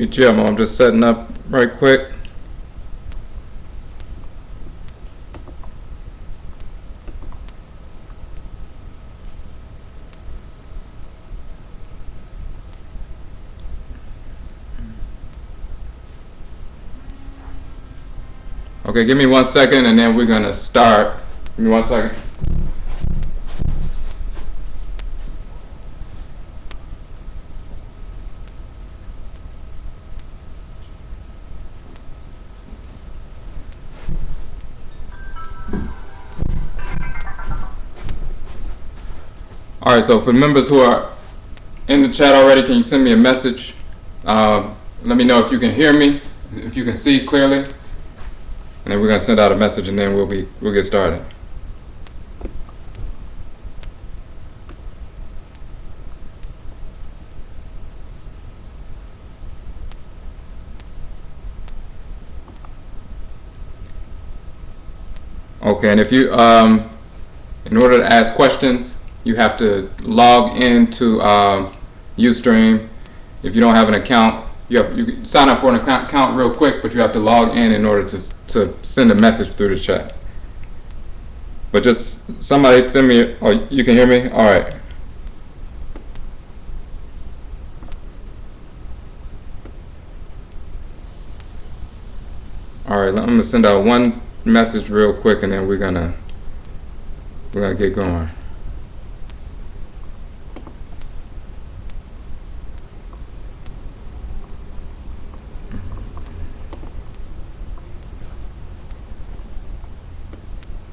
Jim, I'm just setting up right quick. Okay, give me 1 second and then we're gonna start. Give me 1 second. All right, so for members who are in the chat already, can you send me a message? Let me know if you can hear me, if you can see clearly, and then we're gonna send out a message, and then we'll get started. Okay, and if you, in order to ask questions, you have to log into Ustream. If you don't have an account, you can sign up for an account real quick, but you have to log in order to send a message through the chat. But just somebody send me. Oh, you can hear me? All right. All right. I'm gonna send out one message real quick, and then we're gonna get going.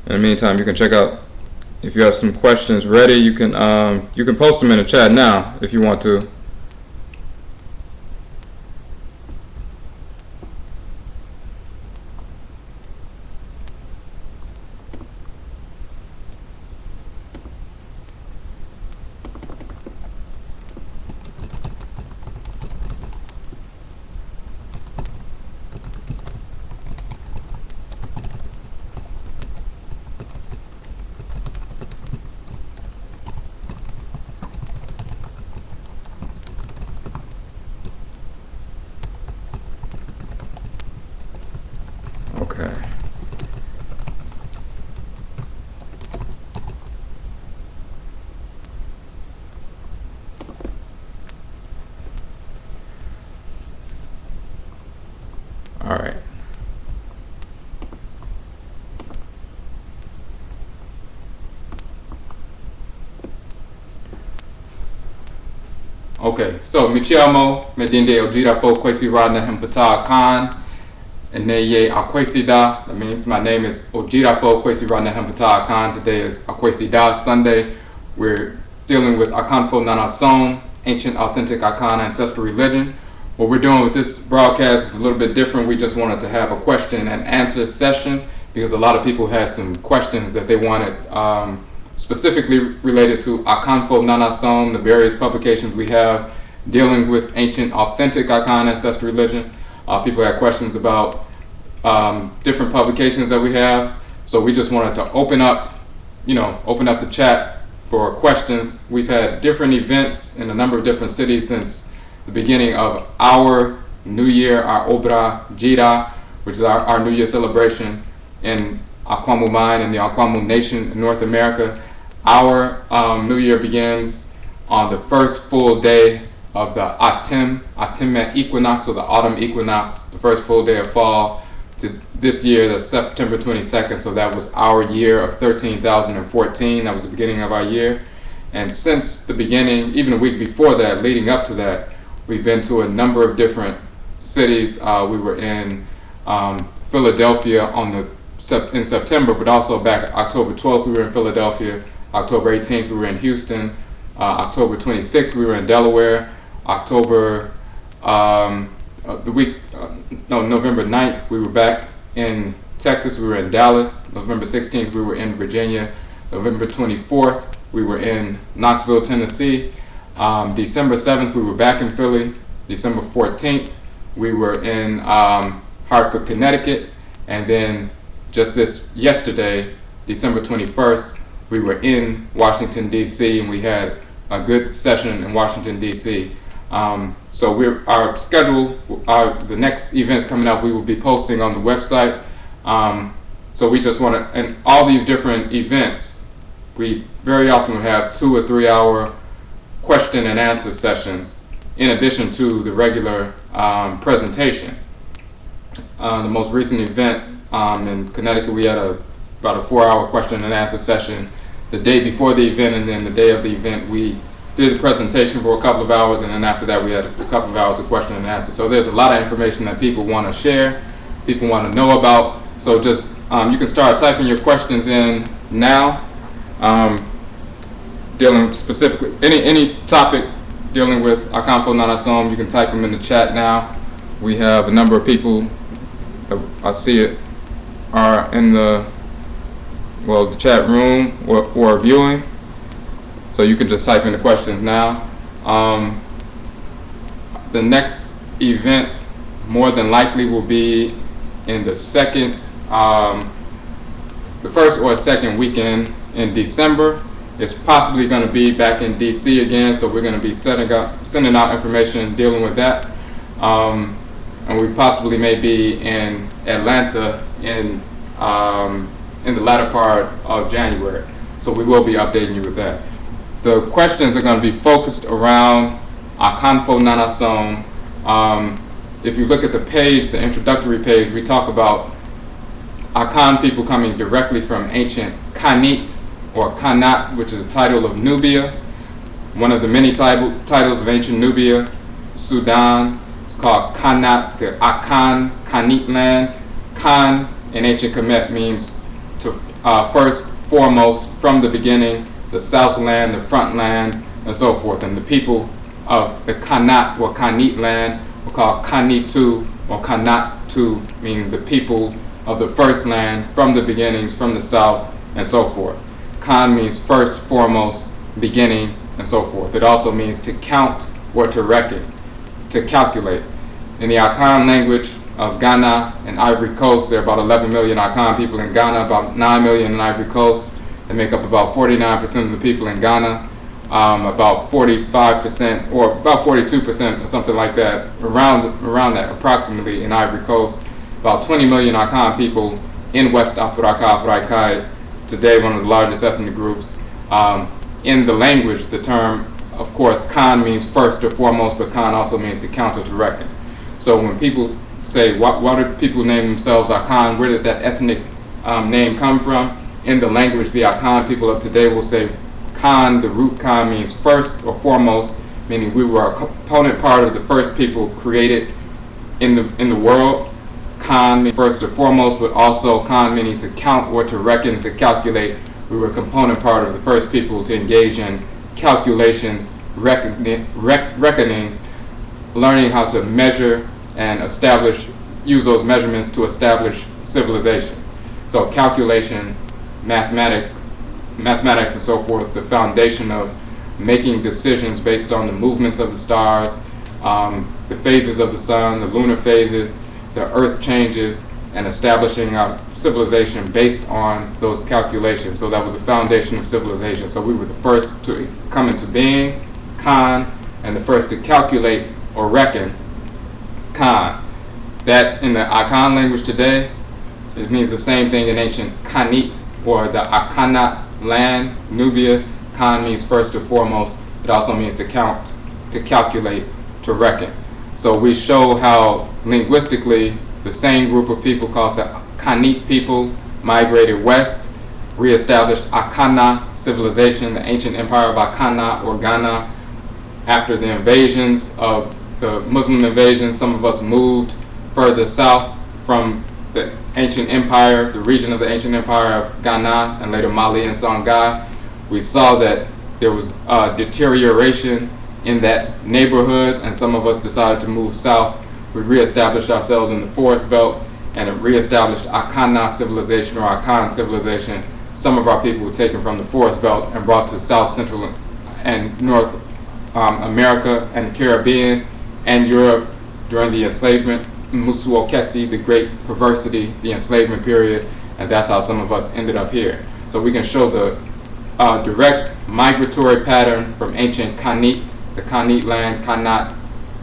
In the meantime, you can check out, if you have some questions ready, you can post them in the chat now if you want to. Okay. All right. Okay, so Michiamo, Medinde Odwirafo, Kwesi Nehem, Ptah, Akhan, and Neye Akwesida. That means my name is Odwirafo, Kwesi Nehem, Ptah, Akhan. Today is Akwesida Sunday. We're dealing with AKANFO NANASOM, Ancient Authentic Akan Ancestral Religion. What we're doing with this broadcast is a little bit different. We just wanted to have a question and answer session because a lot of people had some questions that they wanted specifically related to AKANFO NANASOM, the various publications we have dealing with Ancient Authentic Akan Ancestral Religion. People had questions about different publications that we have. So we just wanted to open up the chat for questions. We've had different events in a number of different cities since the beginning of our New Year, our OKRAA Jira, which is our New Year celebration in Aakhuamuman and the Akwamu Nation in North America. Our New Year begins on the first full day of the Atim equinox, or the autumn equinox, the first full day of fall. To this year, that's September 22nd, so that was our year of 13,014. That was the beginning of our year. And since the beginning, even a week before that, leading up to that, we've been to a number of different cities. We were in Philadelphia in September, but also back October 12th, we were in Philadelphia. October 18th, we were in Houston. October 26th, we were in Delaware. November 9th, we were back in Texas. We were in Dallas. November 16th, we were in Virginia. November 24th, we were in Knoxville, Tennessee. December 7th, we were back in Philly. December 14th, we were in Hartford, Connecticut. And then just yesterday, December 21st, we were in Washington, D.C., and we had a good session in Washington, D.C. So our schedule, the next events coming up, we will be posting on the website. So we just want to, and all these different events, we very often will have 2 or 3 hour question and answer sessions in addition to the regular presentation. The most recent event in Connecticut, we had about a 4-hour question and answer session the day before the event, and then the day of the event we did the presentation for a couple of hours, and then after that we had a couple of hours of question and answer. So there's a lot of information that people want to share, people want to know about. So just you can start typing your questions in now, dealing specifically any topic dealing with AKANFO NANASOM. You can type them in the chat now. We have a number of people, I see it, are in the chat room or viewing. So you can just type in the questions now. The next event more than likely will be in the first or second weekend in December. It's possibly going to be back in DC again, so we're going to be sending out information dealing with that. And we possibly may be in Atlanta in the latter part of January. So we will be updating you with that. The questions are going to be focused around AKANFO NANASOM. If you look at the page, the introductory page, we talk about Akan people coming directly from ancient Khanit or Khanat, which is a title of Nubia, one of the many titles of ancient Nubia, Sudan. It's called Khanat, the Akhan Khanit land. Khan in ancient Kemet means to first, foremost, from the beginning, the south land, the front land, and so forth. And the people of the Khanat or Khanit land were called Khanitu or Khanatu, meaning the people of the first land, from the beginnings, from the south, and so forth. Khan means first, foremost, beginning, and so forth. It also means to count or to reckon, to calculate. In the Akhan language of Ghana and Ivory Coast, there are about 11 million Akhan people in Ghana, about 9 million in Ivory Coast. They make up about 49% of the people in Ghana, about 45% or about 42% or something like that, around that approximately in Ivory Coast. About 20 million Akhan people in West Afuraitkaitnit, today one of the largest ethnic groups. In the language, the term, of course, Khan means first or foremost, but Khan also means to count or to reckon. So when people say, why do people name themselves Akhan? Where did that ethnic name come from? In the language, the Akhan people of today will say Khan, the root Khan means first or foremost, meaning we were a component part of the first people created in the world. Khan means first or foremost, but also Khan meaning to count or to reckon, to calculate. We were a component part of the first people to engage in calculations, reckonings, learning how to measure and use those measurements to establish civilization. So calculation, mathematics and so forth, the foundation of making decisions based on the movements of the stars, the phases of the sun, the lunar phases, the earth changes, and establishing our civilization based on those calculations. So that was the foundation of civilization. So we were the first to come into being, Khan, and the first to calculate or reckon, Khan. That in the Akhan language today, it means the same thing in ancient Khanit or the Akhanat land, Nubia. Khan means first or foremost. It also means to count, to calculate, to reckon. So we show how linguistically the same group of people called the Khanit people migrated west, reestablished Akhana civilization, the ancient empire of Akhana or Ghana. After the invasions of the Muslim invasions, some of us moved further south from the ancient empire, the region of the ancient empire of Ghana and later Mali and Songhai. We saw that there was deterioration in that neighborhood, and some of us decided to move south. We reestablished ourselves in the forest belt, and it reestablished Akhana civilization or Akhan civilization. Some of our people were taken from the forest belt and brought to South Central and North America and the Caribbean and Europe during the enslavement, Kwesi, the great perversity, the enslavement period, and that's how some of us ended up here. So we can show the direct migratory pattern from ancient Khanit the Kanit land, Kanat,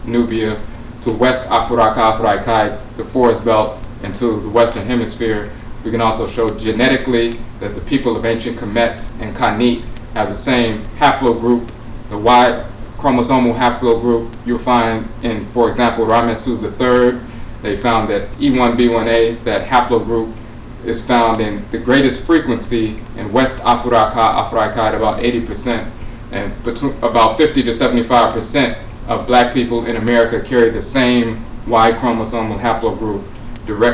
Nubia, to West Afuraitkaitnit, the forest belt, and to the Western Hemisphere. We can also show genetically that the people of ancient Kemet and Kanit have the same haplogroup, the Y chromosomal haplogroup you'll find in, for example, Ramesu III. They found that E1B1A, that haplogroup, is found in the greatest frequency in West Afuraitkaitnit, about 80%, and about 50 to 75% of black people in America carry the same Y chromosomal haplogroup.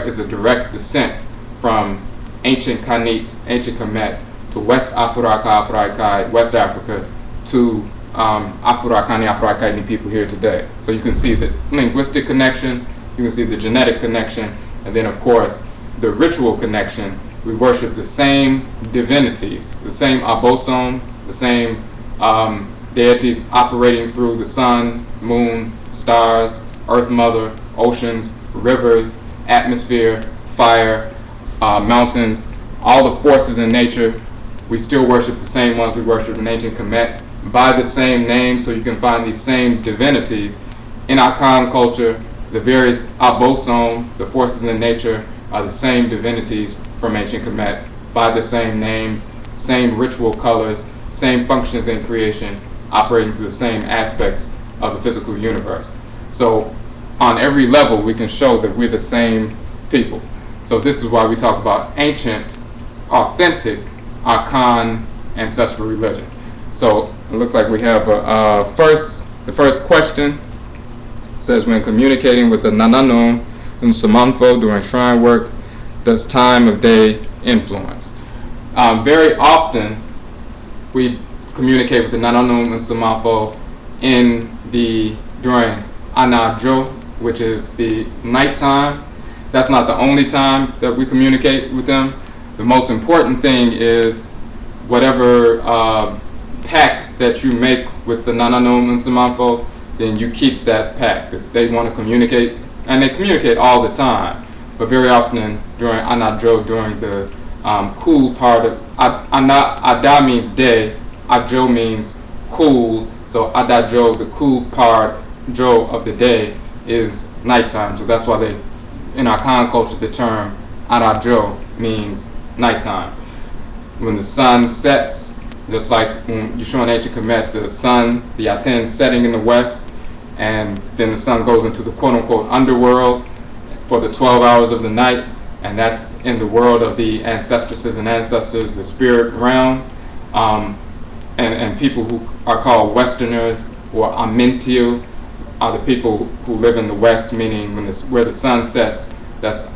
Is a direct descent from ancient Kanit, ancient Kemet, to West Afuraitkaitnit, West Africa, to Afurakani, Afuraitkaitnit people here today. So you can see the linguistic connection, you can see the genetic connection, and then of course the ritual connection. We worship the same divinities, the same abosom, the same deities operating through the sun, moon, stars, earth mother, oceans, rivers, atmosphere, fire, mountains, all the forces in nature. We still worship the same ones we worship in ancient Kemet by the same name, so you can find these same divinities. In Akhan culture, the various abosom, the forces in nature, are the same divinities from ancient Kemet by the same names, same ritual colors, same functions in creation, operating through the same aspects of the physical universe. So on every level, we can show that we're the same people. So this is why we talk about ancient, authentic Akan ancestral religion. So it looks like we have the first question says, when communicating with the Nananom and Samanfo during shrine work, does time of day influence? Very often we communicate with the Nananom and Samanfo during Anajo, which is the nighttime. That's not the only time that we communicate with them. The most important thing is whatever pact that you make with the Nananom and Samanfo, then you keep that pact. If they want to communicate, and they communicate all the time, but very often during Anajo, during the cool part of Ada means day, Ajo means cool, so Adajo, the cool part, Jo of the day, is nighttime. So that's why in our Khan culture, the term Adajo means nighttime. When the sun sets, just like when you show in ancient Kemet, the sun, the Aten setting in the west, and then the sun goes into the quote-unquote underworld for the 12 hours of the night, and that's in the world of the ancestresses and ancestors, the spirit realm, and people who are called Westerners or Amintio are the people who live in the west, meaning where the sun sets, that's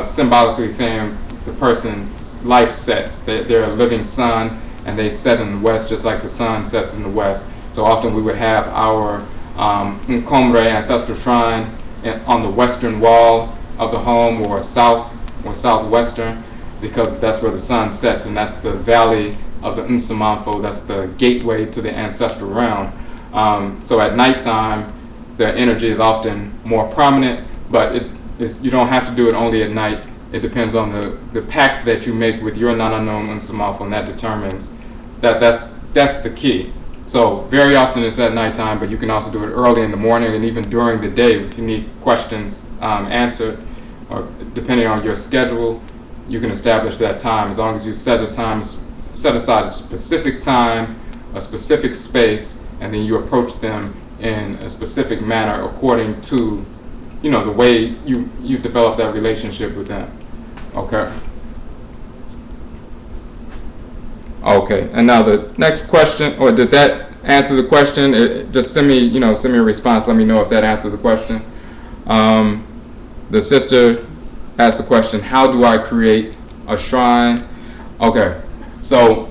symbolically saying the person's life sets. They're a living sun, and they set in the west just like the sun sets in the west. So often we would have our NKOMMO ancestral shrine on the western wall of the home, or southwestern, because that's where the sun sets, and that's the valley of the Nsamanfo, that's the gateway to the ancestral realm. So at nighttime, the energy is often more prominent, but you don't have to do it only at night. It depends on the pact that you make with your Nananom and Samanfo, and that determines that's the key. So very often it's at nighttime, but you can also do it early in the morning and even during the day if you need questions answered, or depending on your schedule, you can establish that time as long as you set aside a specific time, a specific space, and then you approach them in a specific manner according to, the way you develop that relationship with them. Okay. Okay. And now the next question, or did that answer the question? Just send me a response. Let me know if that answered the question. The sister asked the question, how do I create a shrine? Okay. So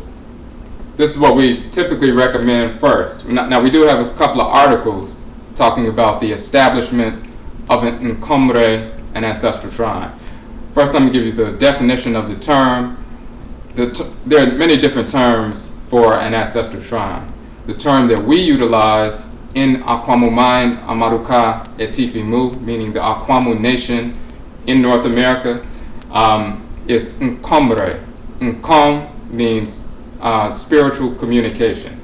this is what we typically recommend first. Now we do have a couple of articles talking about the establishment of an NKOMMO, an ancestral shrine. First, let me give you the definition of the term. There are many different terms for an ancestral shrine. The term that we utilize in Aakhuamuman, Amaruka, Atifi, meaning the Akwamu Nation in North America, is NKOMMO. Nkom means spiritual communication.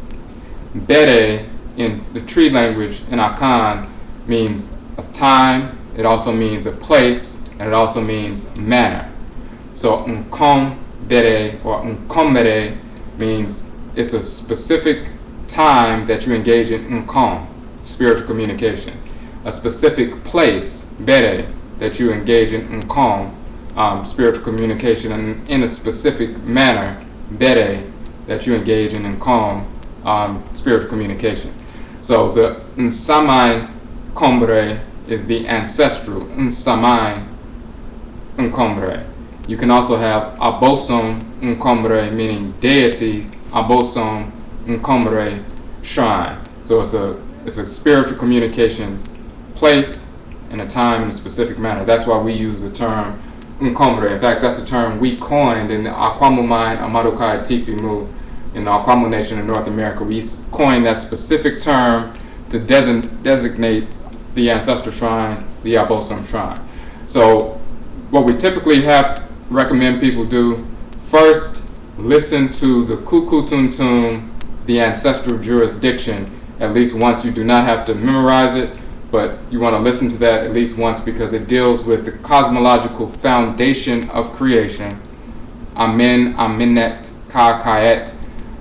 Bere in the tree language in Akhan means a time, it also means a place, and it also means manner. So Nkombere or Nkommere means it's a specific time that you engage in Nkom, spiritual communication. A specific place, Bere, that you engage in Nkom, spiritual communication, and in a specific manner, Bere, that you engage in Nkom, spiritual communication. So the Nsamai Kombre is the ancestral Nsamai Nkombre. You can also have Abosom Nkombre, meaning deity, Abosom Nkombre, shrine. So it's a spiritual communication place and a time in a specific manner. That's why we use the term Nkombre. In fact, that's the term we coined in the Akwamuman, Amaruka, Atifi move in the Akwamu Nation in North America. We coined that specific term to designate the ancestral shrine, the Abosom shrine. So what we typically recommend people do, first listen to the Kukutuntum, the ancestral jurisdiction, at least once. You do not have to memorize it, but you want to listen to that at least once because it deals with the cosmological foundation of creation. Amen, Amenet, Ka, Kaet,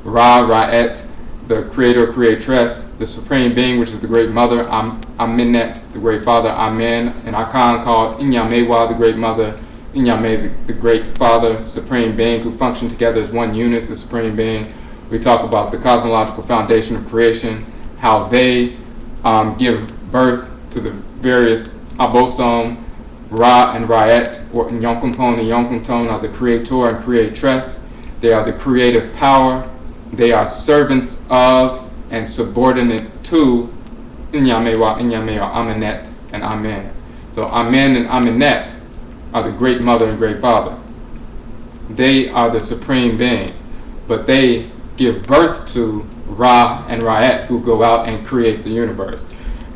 Ra, Raet, the creator, creatress, the supreme being, which is the great mother, Amenet, the great father, Amen, and Akhan called Inyamewa, the great mother, Inyame, the great father, supreme being, who function together as one unit, the supreme being. We talk about the cosmological foundation of creation, how they give birth to the various Abosom, Ra and Raet, or Nyonkumpon and Yonkunton are the creator and creatress. They are the creative power. They are servants of and subordinate to Inyamewa, Inyamea, Amenet, and Amen. So Amen and Amenet are the great mother and great father. They are the supreme being, but they give birth to Ra and Raet, who go out and create the universe.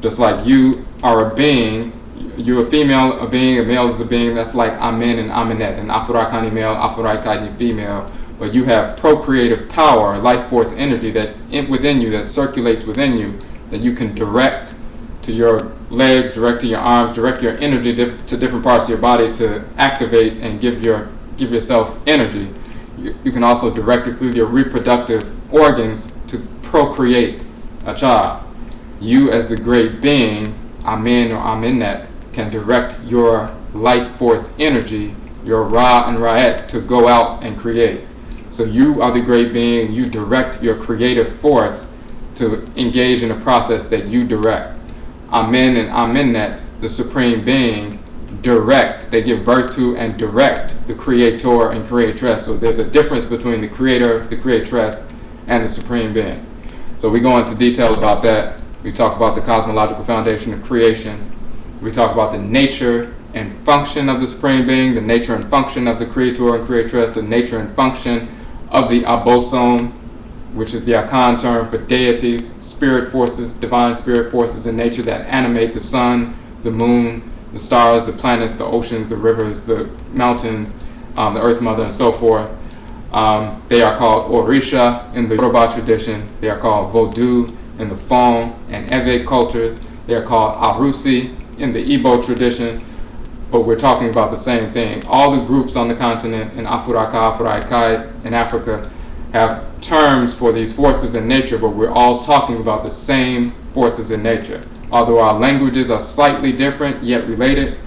Just like you are a being, you're a female, a being, a male is a being, that's like Amen and Amenet, and Afurakani male, Afuraitkaitnit female, but you have procreative power, life force energy that within you, that circulates within you, that you can direct to your legs, direct to your arms, direct your energy to different parts of your body to activate and give yourself energy. You can also direct it through your reproductive organs to procreate a child. You as the great being, Amen or Amenet, can direct your life force energy, your Ra and Raet, to go out and create. So you are the great being, you direct your creative force to engage in a process that you direct. Amen and Amenet, the supreme being, direct, they give birth to and direct the creator and creatress. So there's a difference between the creator, the creatress, and the supreme being. So we go into detail about that. We talk about the cosmological foundation of creation. We talk about the nature and function of the supreme being, the nature and function of the creator and creatress, the nature and function of the Abosom, which is the Akhan term for deities, spirit forces, divine spirit forces in nature that animate the sun, the moon, the stars, the planets, the oceans, the rivers, the mountains, the earth mother, and so forth. They are called Orisha in the Yoruba tradition. They are called Vodou in the Fon and Ewe cultures. They are called Arusi in the Igbo tradition. But we're talking about the same thing. All the groups on the continent in Afuraka, Afuraitkaitnit, in Africa have terms for these forces in nature, but we're all talking about the same forces in nature. Although our languages are slightly different, yet related,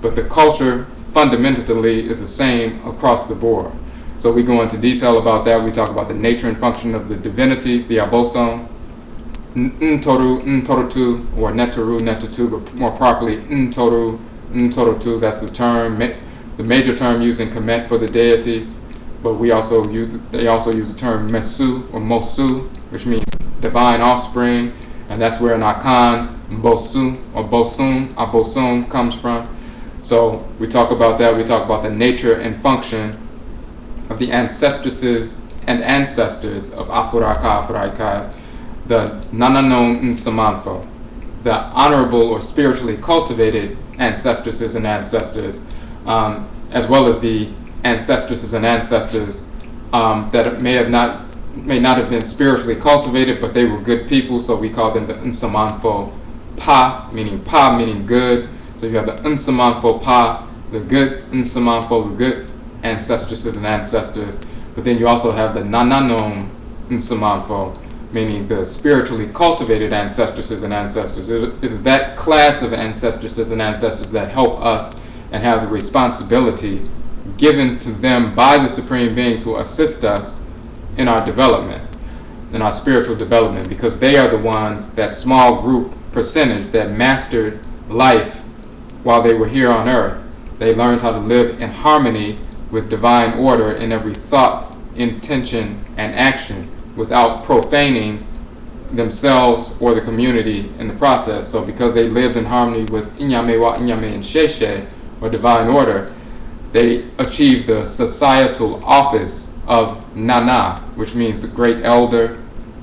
but the culture fundamentally is the same across the board. So we go into detail about that. We talk about the nature and function of the divinities, the Abosom, Ntoru, Ntorutu, or Netoru, Netutu, but more properly Ntoru, Ntorutu. That's the term, the major term used in Kemet for the deities. But they also use the term Mesu or Mosu, which means divine offspring, and that's where in Akhan, Bosu or Bosum, Abosom comes from. So we talk about that. We talk about the nature and function of the ancestresses and ancestors of Afuraka, Afuraitkaitnit, the Nananom Nsamanfo, the honorable or spiritually cultivated ancestresses and ancestors, as well as the ancestresses and ancestors that may have not may not have been spiritually cultivated, but they were good people, so we call them the Nsamanfo Pa, meaning good. So you have the Nsamanfo Pa, the good Nsamanfo, the good ancestresses and ancestors. But then you also have the Nananom Nsamanfo, meaning the spiritually cultivated ancestresses and ancestors. It is that class of ancestresses and ancestors that help us and have the responsibility given to them by the Supreme Being to assist us in our development, in our spiritual development, because they are the ones, that small group percentage that mastered life while they were here on earth. They learned how to live in harmony with divine order in every thought, intention, and action without profaning themselves or the community in the process. So because they lived in harmony with Inyame wa Inyame and Sheshe, or divine order, they achieved the societal office of Nana, which means the great elder,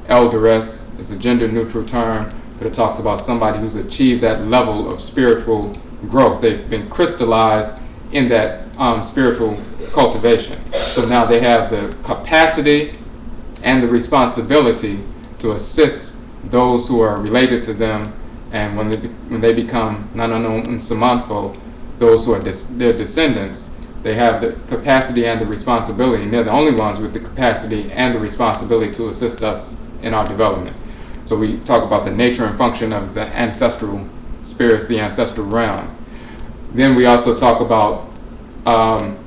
elderess. It's a gender neutral term, but it talks about somebody who's achieved that level of spiritual growth. They've been crystallized in that spiritual cultivation. So now they have the capacity and the responsibility to assist those who are related to them, and when they become Nananom Nsamanfo, those who are their descendants, they have the capacity and the responsibility, and they're the only ones with the capacity and the responsibility to assist us in our development. So we talk about the nature and function of the ancestral spirits, the ancestral realm. Then we also talk about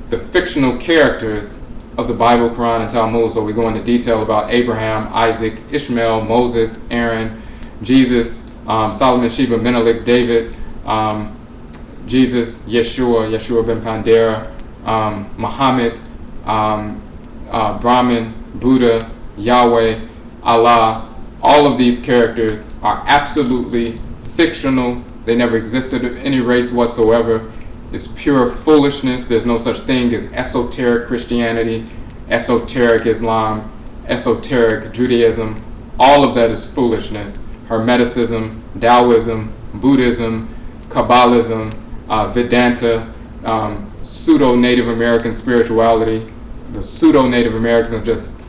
the fictional characters of the Bible, Quran, and Talmud. So we go into detail about Abraham, Isaac, Ishmael, Moses, Aaron, Jesus, Solomon, Sheba, Menelik, David, Jesus, Yeshua ben Pandera, Muhammad, Brahman, Buddha, Yahweh, Allah. All of these characters are absolutely fictional. They never existed of any race whatsoever. It's pure foolishness. There's no such thing as esoteric Christianity, esoteric Islam, esoteric Judaism. All of that is foolishness. Hermeticism, Taoism, Buddhism, Kabbalism, Vedanta, pseudo-Native American spirituality. The pseudo-Native Americans are just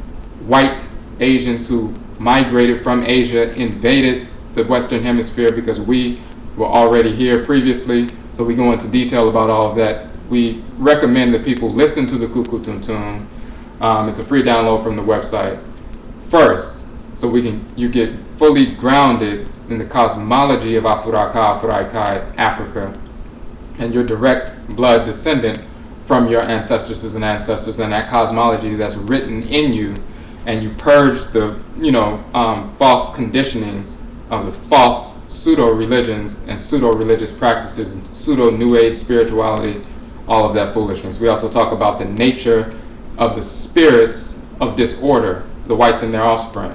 white Asians who migrated from Asia, invaded the Western Hemisphere because we were already here previously. So we go into detail about all of that. We recommend that people listen to the Kuku Tumtum. It's a free download from the website first, so you get fully grounded in the cosmology of Afuraitkaitnit, Africa, and your direct blood descendant from your ancestresses and ancestors, and that cosmology that's written in you, and you purge the false conditionings of the false pseudo-religions and pseudo-religious practices and pseudo-New Age spirituality, all of that foolishness. We also talk about the nature of the spirits of disorder, the whites and their offspring.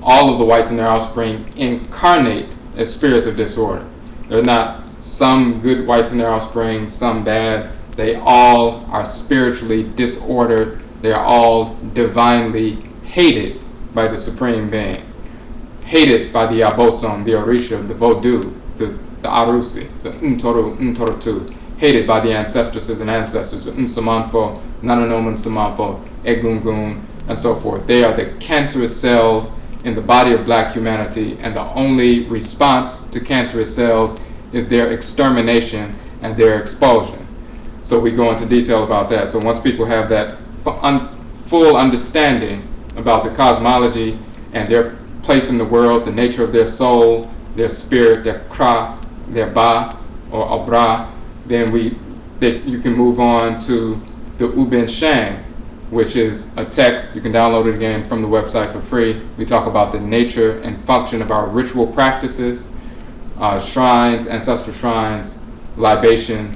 All of the whites and their offspring incarnate as spirits of disorder. They're not some good whites and their offspring, some bad. They all are spiritually disordered. They are all divinely hated by the Supreme Being. Hated by the Abosom, the Orisha, the Vodou, the Arusi, the Ntorotu. Hated by the ancestresses and ancestors, the Nsamanfo, Nananom Nsamanfo, Egungun, and so forth. They are the cancerous cells in the body of black humanity, and the only response to cancerous cells is their extermination and their expulsion. So we go into detail about that. So once people have that full understanding about the cosmology and their place in the world, the nature of their soul, their spirit, their kra, their ba, or abra, then you can move on to the Uben Shang, which is a text. You can download it again from the website for free. We talk about the nature and function of our ritual practices, shrines, ancestral shrines, libation,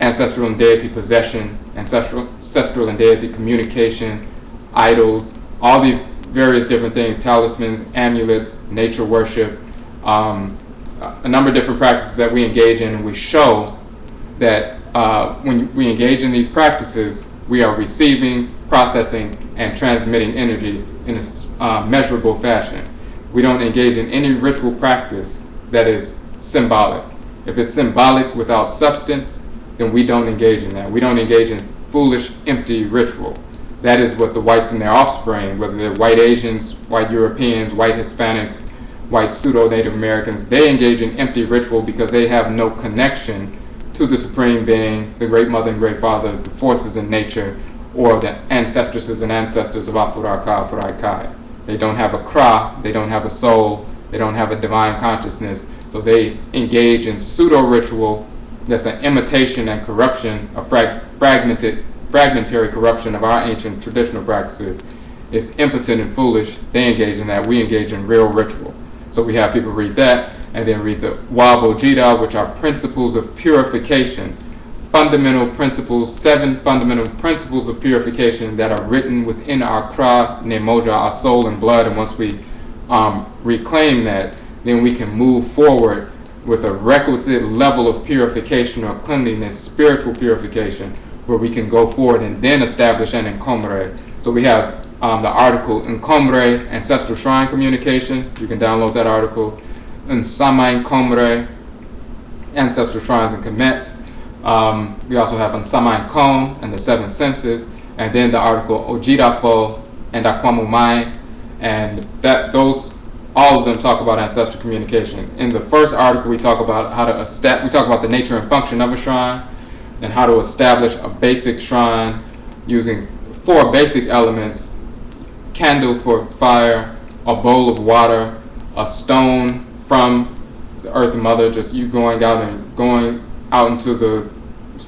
ancestral and deity possession, ancestral and deity communication, idols, all these various different things, talismans, amulets, nature worship, a number of different practices that we engage in. And we show that when we engage in these practices, we are receiving, processing, and transmitting energy in a measurable fashion. We don't engage in any ritual practice that is symbolic. If it's symbolic without substance, then we don't engage in that. We don't engage in foolish, empty ritual. that is what the whites and their offspring, whether they're white Asians, white Europeans, white Hispanics, white pseudo-Native Americans, they engage in empty ritual because they have no connection to the Supreme Being, the Great Mother and Great Father, the forces in nature, or the ancestresses and ancestors of Afuraitkaitnit, Afuraitkaitnit. They don't have a KRA, they don't have a soul, they don't have a divine consciousness, so they engage in pseudo-ritual that's an imitation and corruption, a fragmentary corruption of our ancient traditional practices. It's impotent and foolish. They engage in that. We engage in real ritual. So we have people read that, and then read the Wabojida, which are principles of purification, fundamental principles, 7 fundamental principles of purification that are written within our Kra, Nemoja, our soul and blood. And once we reclaim that, then we can move forward with a requisite level of purification or cleanliness, spiritual purification, where we can go forward and then establish an NKOMMO. So we have the article NKOMMO, Ancestral Shrine Communication. You can download that article. NKOMMO, Ancestral Shrines and Kemet. We also have NKOMMO and the 7 senses, and then the article Odwirafo and Aakhuamuman, and all of them talk about ancestral communication. In the first article, we talk about we talk about the nature and function of a shrine, and how to establish a basic shrine using 4 basic elements: candle for fire, a bowl of water, a stone from the Earth Mother, just you going out into the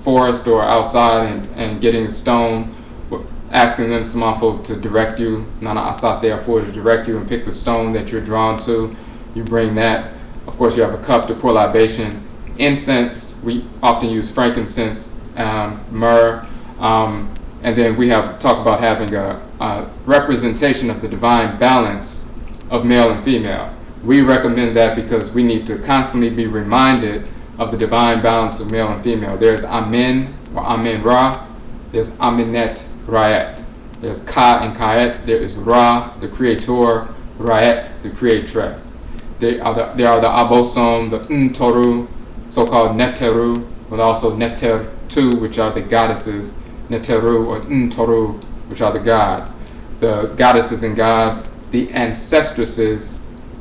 forest or outside and getting a stone, asking them to direct you, Nana Asase Afur, to direct you and pick the stone that you're drawn to. You bring that. Of course, you have a cup to pour libation. Incense, we often use frankincense, myrrh, and then we talk about having a representation of the divine balance of male and female. We recommend that because we need to constantly be reminded of the divine balance of male and female. There's Amen or Amen Ra, there's Amenet Raet, there's Ka and Kaet, there is Ra, the creator, Raet, the creatress. There are the Abosom, the Ntoru, so-called Neteru, but also Neter-tu, which are the goddesses, Neteru or Ntoru, which are the gods. The goddesses and gods, the ancestresses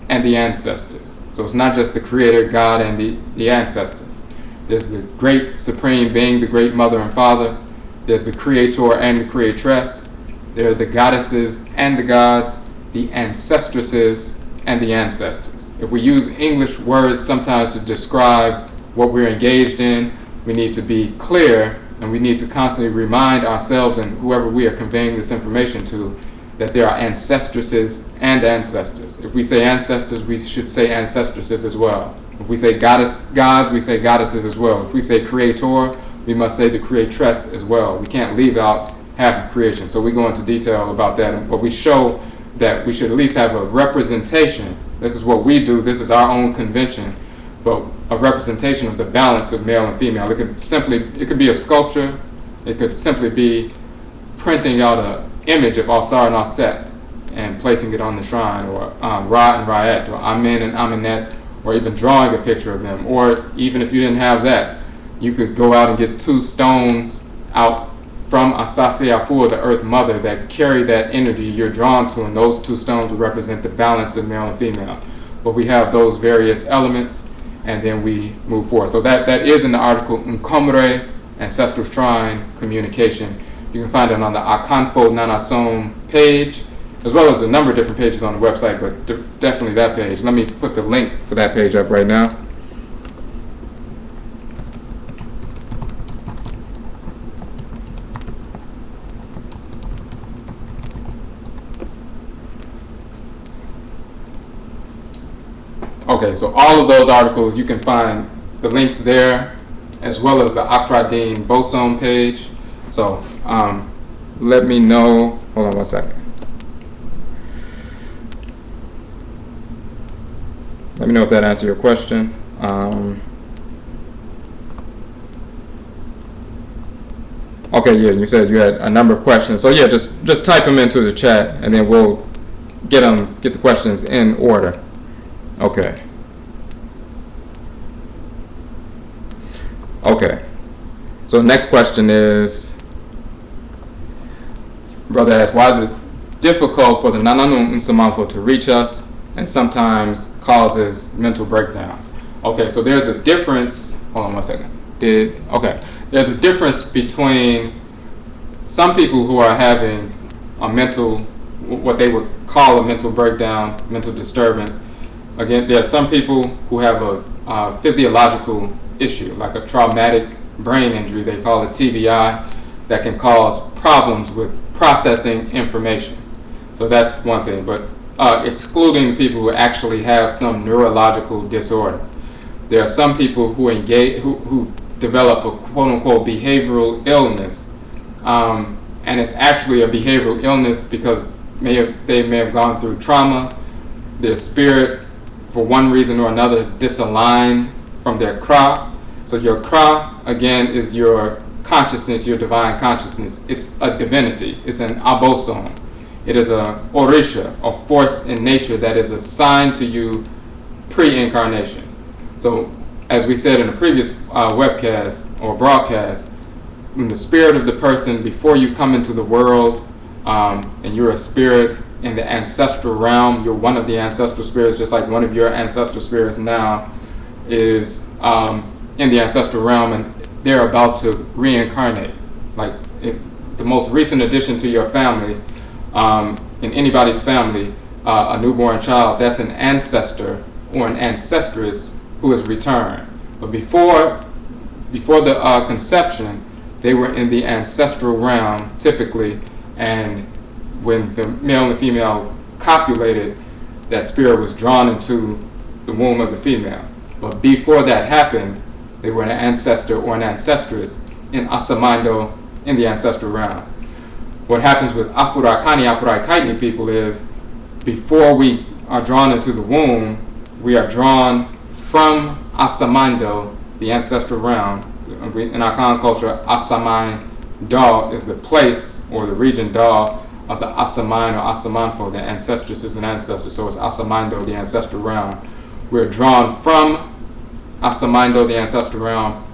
and the ancestors. So it's not just the creator, God, and the ancestors. There's the great supreme being, the great mother and father. There's the creator and the creatress. There are the goddesses and the gods, the ancestresses and the ancestors. If we use English words sometimes to describe what we're engaged in, we need to be clear, and we need to constantly remind ourselves and whoever we are conveying this information to that there are ancestresses and ancestors. If we say ancestors, we should say ancestresses as well. If we say gods, we say goddesses as well. If we say creator, we must say the creatress as well. We can't leave out half of creation. So we go into detail about that, but we show that we should at least have a representation. This is what we do. This is our own convention, but a representation of the balance of male and female. It could be a sculpture. It could simply be printing out an image of Asar and Aset and placing it on the shrine, or Ra and Raet, or Amen and Amenet, or even drawing a picture of them. Or even if you didn't have that, you could go out and get 2 stones out from Asase Afur, the Earth Mother, that carry that energy you're drawn to, and those 2 stones would represent the balance of male and female. But we have those various elements, and then we move forward. So that is in the article NKOMMO, Ancestral Shrine Communication. You can find it on the AKANFO NANASOM page, as well as a number of different pages on the website, but definitely that page. Let me put the link for that page up right now. Okay, so all of those articles, you can find the links there, as well as the Akradeen Bosom page. So let me know. Hold on one second. Let me know if that answers your question. Okay, yeah, you said you had a number of questions. So yeah, just type them into the chat, and then we'll get the questions in order. Okay. Okay. So the next question is, Brother asks, why is it difficult for the Nananum Nsamanfo to reach us and sometimes causes mental breakdowns? Okay, so there's a difference. Hold on one second. There's a difference between some people who are having a mental, what they would call a mental breakdown, mental disturbance. Again, there are some people who have a physiological issue, like a traumatic brain injury, they call it TBI, that can cause problems with processing information. So that's one thing, but excluding the people who actually have some neurological disorder. There are some people who develop a quote-unquote behavioral illness, and it's actually a behavioral illness because they may have gone through trauma. Their spirit, for one reason or another, is disaligned from their KRA. So your KRA, again, is your consciousness, your divine consciousness. It's a divinity. It's an abosom. It is a orisha, a force in nature that is assigned to you pre-incarnation. So, as we said in the previous webcast or broadcast, in the spirit of the person before you come into the world, and you're a spirit in the ancestral realm, you're one of the ancestral spirits, just like one of your ancestral spirits now is in the ancestral realm, and they're about to reincarnate. Like if the most recent addition to your family, in anybody's family, a newborn child, that's an ancestor or an ancestress who has returned. But before the conception, they were in the ancestral realm typically, and when the male and the female copulated, that spirit was drawn into the womb of the female. But before that happened, they were an ancestor or an ancestress in Asamando in the ancestral realm. What happens with Afurakani, Afuraitkaitnit people is, before we are drawn into the womb, we are drawn from Asamando, the ancestral realm. In our Akhan culture, Asaman Da is the place or the region Da of the Asaman or Asamanfo, the ancestress is an ancestor, so it's Asamando, the ancestral realm. We're drawn from Asamando, the ancestral realm,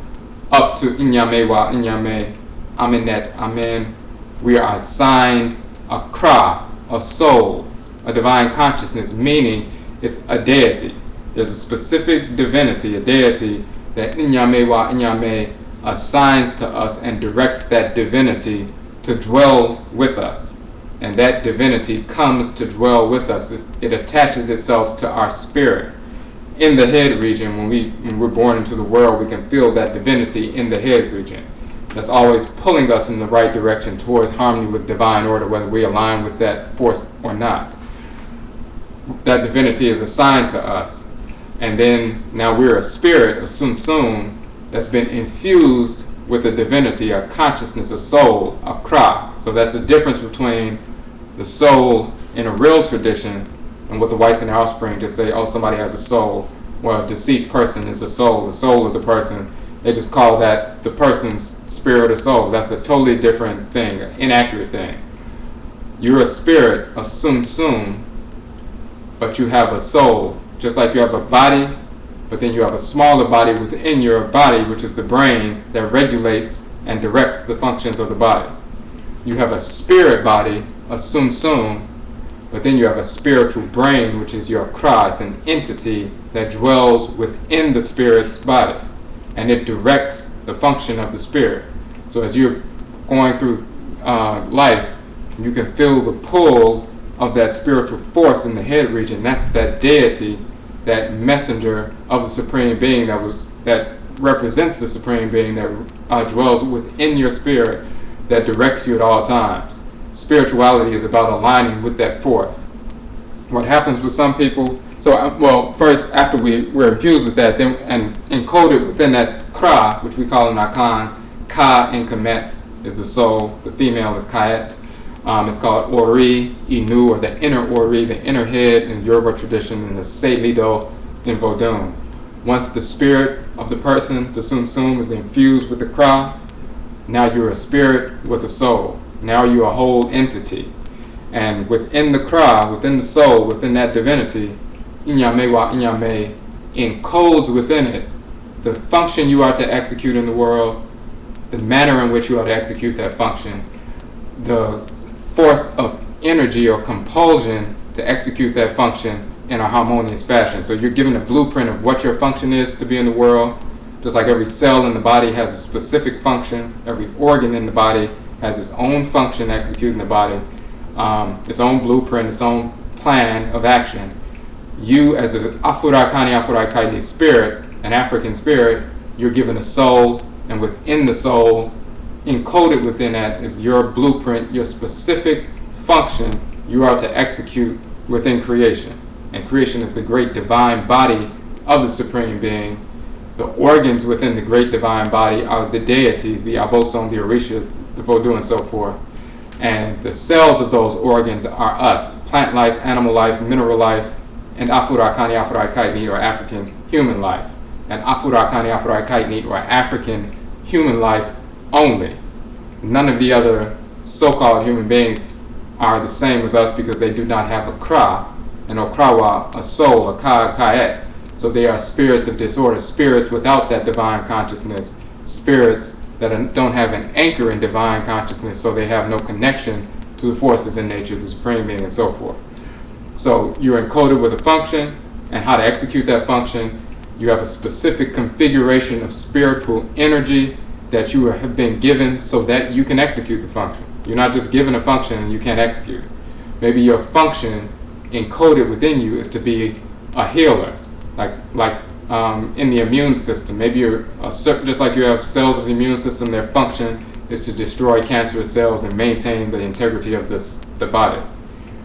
up to Inyamewa, Inyame, Amenet, Amen. We are assigned a kra, a soul, a divine consciousness, meaning it's a deity. There's a specific divinity, a deity, that Inyamewa, Inyame assigns to us and directs that divinity to dwell with us. And that divinity comes to dwell with us. It attaches itself to our spirit. In the head region, when we're born into the world, we can feel that divinity in the head region. That's always pulling us in the right direction towards harmony with divine order, whether we align with that force or not. That divinity is assigned to us. And then now we're a spirit, a sunsum, that's been infused with a divinity, a consciousness, a soul, a kra. So that's the difference between the soul in a real tradition and what the whites and their offspring just say, oh, somebody has a soul. Well, a deceased person is a soul, the soul of the person. They just call that the person's spirit or soul. That's a totally different thing, an inaccurate thing. You're a spirit, a sunsum, but you have a soul. Just like you have a body, but then you have a smaller body within your body, which is the brain that regulates and directs the functions of the body. You have a spirit body, a sunsum, but then you have a spiritual brain, which is your kras, an entity that dwells within the spirit's body, and it directs the function of the spirit. So as you're going through life, you can feel the pull of that spiritual force in the head region. That's that deity, that messenger of the Supreme Being that represents the Supreme Being that dwells within your spirit, that directs you at all times. Spirituality is about aligning with that force. What happens with some people, first after we're infused with that, then and encoded within that kra, which we call in Akhan, ka and kamet is the soul, the female is kaet. It's called Ori, Inu, or the inner Ori, the inner head in Yoruba tradition, and the Selido in Vodun. Once the spirit of the person, the Sum is infused with the Kra, now you're a spirit with a soul. Now you're a whole entity. And within the Kra, within the soul, within that divinity, Inyamewa Inyame encodes within it the function you are to execute in the world, the manner in which you are to execute that function, the force of energy or compulsion to execute that function in a harmonious fashion. So you're given a blueprint of what your function is to be in the world. Just like every cell in the body has a specific function, every organ in the body has its own function executing the body, its own blueprint, its own plan of action. You, as an Afurakani, Afuraitkaitnit spirit, an African spirit, you're given a soul, and within the soul, encoded within that is your blueprint, your specific function you are to execute within creation. And creation is the great divine body of the Supreme Being. The organs within the great divine body are the deities, the Abosom, the Orisha, the Vodou, and so forth. And the cells of those organs are us, plant life, animal life, mineral life, and Afurakani, Afuraitkaitnit, or African human life. And Afurakani, Afuraitkaitnit, or African human life only. None of the other so-called human beings are the same as us because they do not have a Kra, an OKRAA, a soul, a Ka'et. So they are spirits of disorder, spirits without that divine consciousness, spirits that don't have an anchor in divine consciousness, so they have no connection to the forces in nature, the Supreme Being, and so forth. So you're encoded with a function, and how to execute that function. You have a specific configuration of spiritual energy that you have been given so that you can execute the function. You're not just given a function and you can't execute it. Maybe your function encoded within you is to be a healer, like in the immune system. Maybe you're just like you have cells of the immune system, their function is to destroy cancerous cells and maintain the integrity of the body.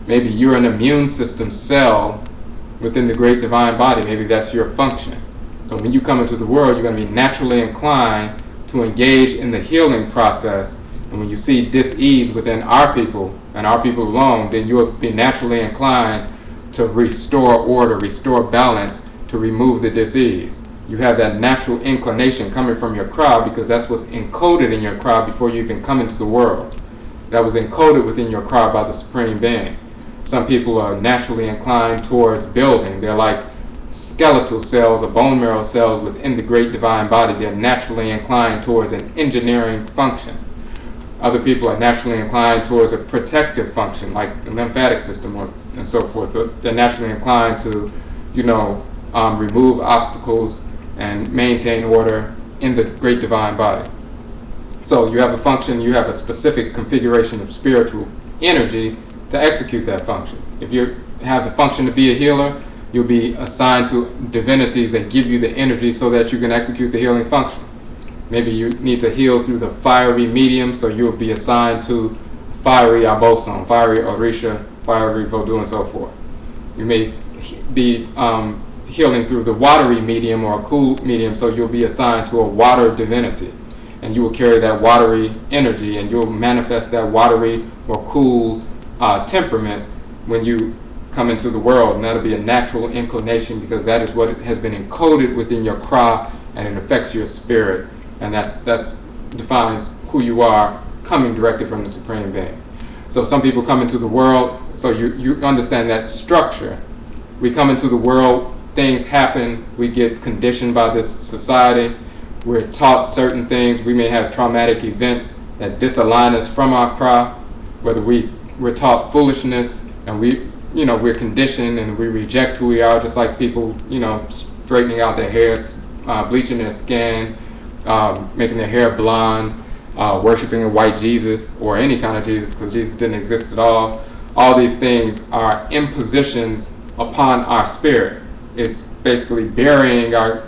Maybe you're an immune system cell within the great divine body. Maybe that's your function. So when you come into the world, you're going to be naturally inclined to engage in the healing process. And when you see dis-ease within our people, and our people alone, then you'll be naturally inclined to restore order, restore balance, to remove the dis-ease. You have that natural inclination coming from your crowd because that's what's encoded in your crowd before you even come into the world. That was encoded within your crowd by the Supreme Being. Some people are naturally inclined towards building. They're like skeletal cells or bone marrow cells within the great divine body. They're naturally inclined towards an engineering function. Other people are naturally inclined towards a protective function, like the lymphatic system and so forth. So they're naturally inclined to, remove obstacles and maintain order in the great divine body. So you have a function, you have a specific configuration of spiritual energy to execute that function. If you have the function to be a healer, you'll be assigned to divinities that give you the energy so that you can execute the healing function. Maybe you need to heal through the fiery medium, so you'll be assigned to fiery Abosom, fiery Orisha, fiery Vodou, and so forth. You may be healing through the watery medium or a cool medium, so you'll be assigned to a water divinity. And you will carry that watery energy, and you'll manifest that watery or cool temperament when you come into the world. And that'll be a natural inclination because that is what has been encoded within your Kra, and it affects your spirit. And that's defines who you are coming directly from the Supreme Being. So some people come into the world, so you understand that structure. We come into the world, things happen, we get conditioned by this society, we're taught certain things, we may have traumatic events that disalign us from our Kra, whether we're taught foolishness and we're conditioned and we reject who we are, just like people, straightening out their hair, bleaching their skin, making their hair blonde, worshiping a white Jesus or any kind of Jesus, because Jesus didn't exist at all. All these things are impositions upon our spirit. It's basically burying our,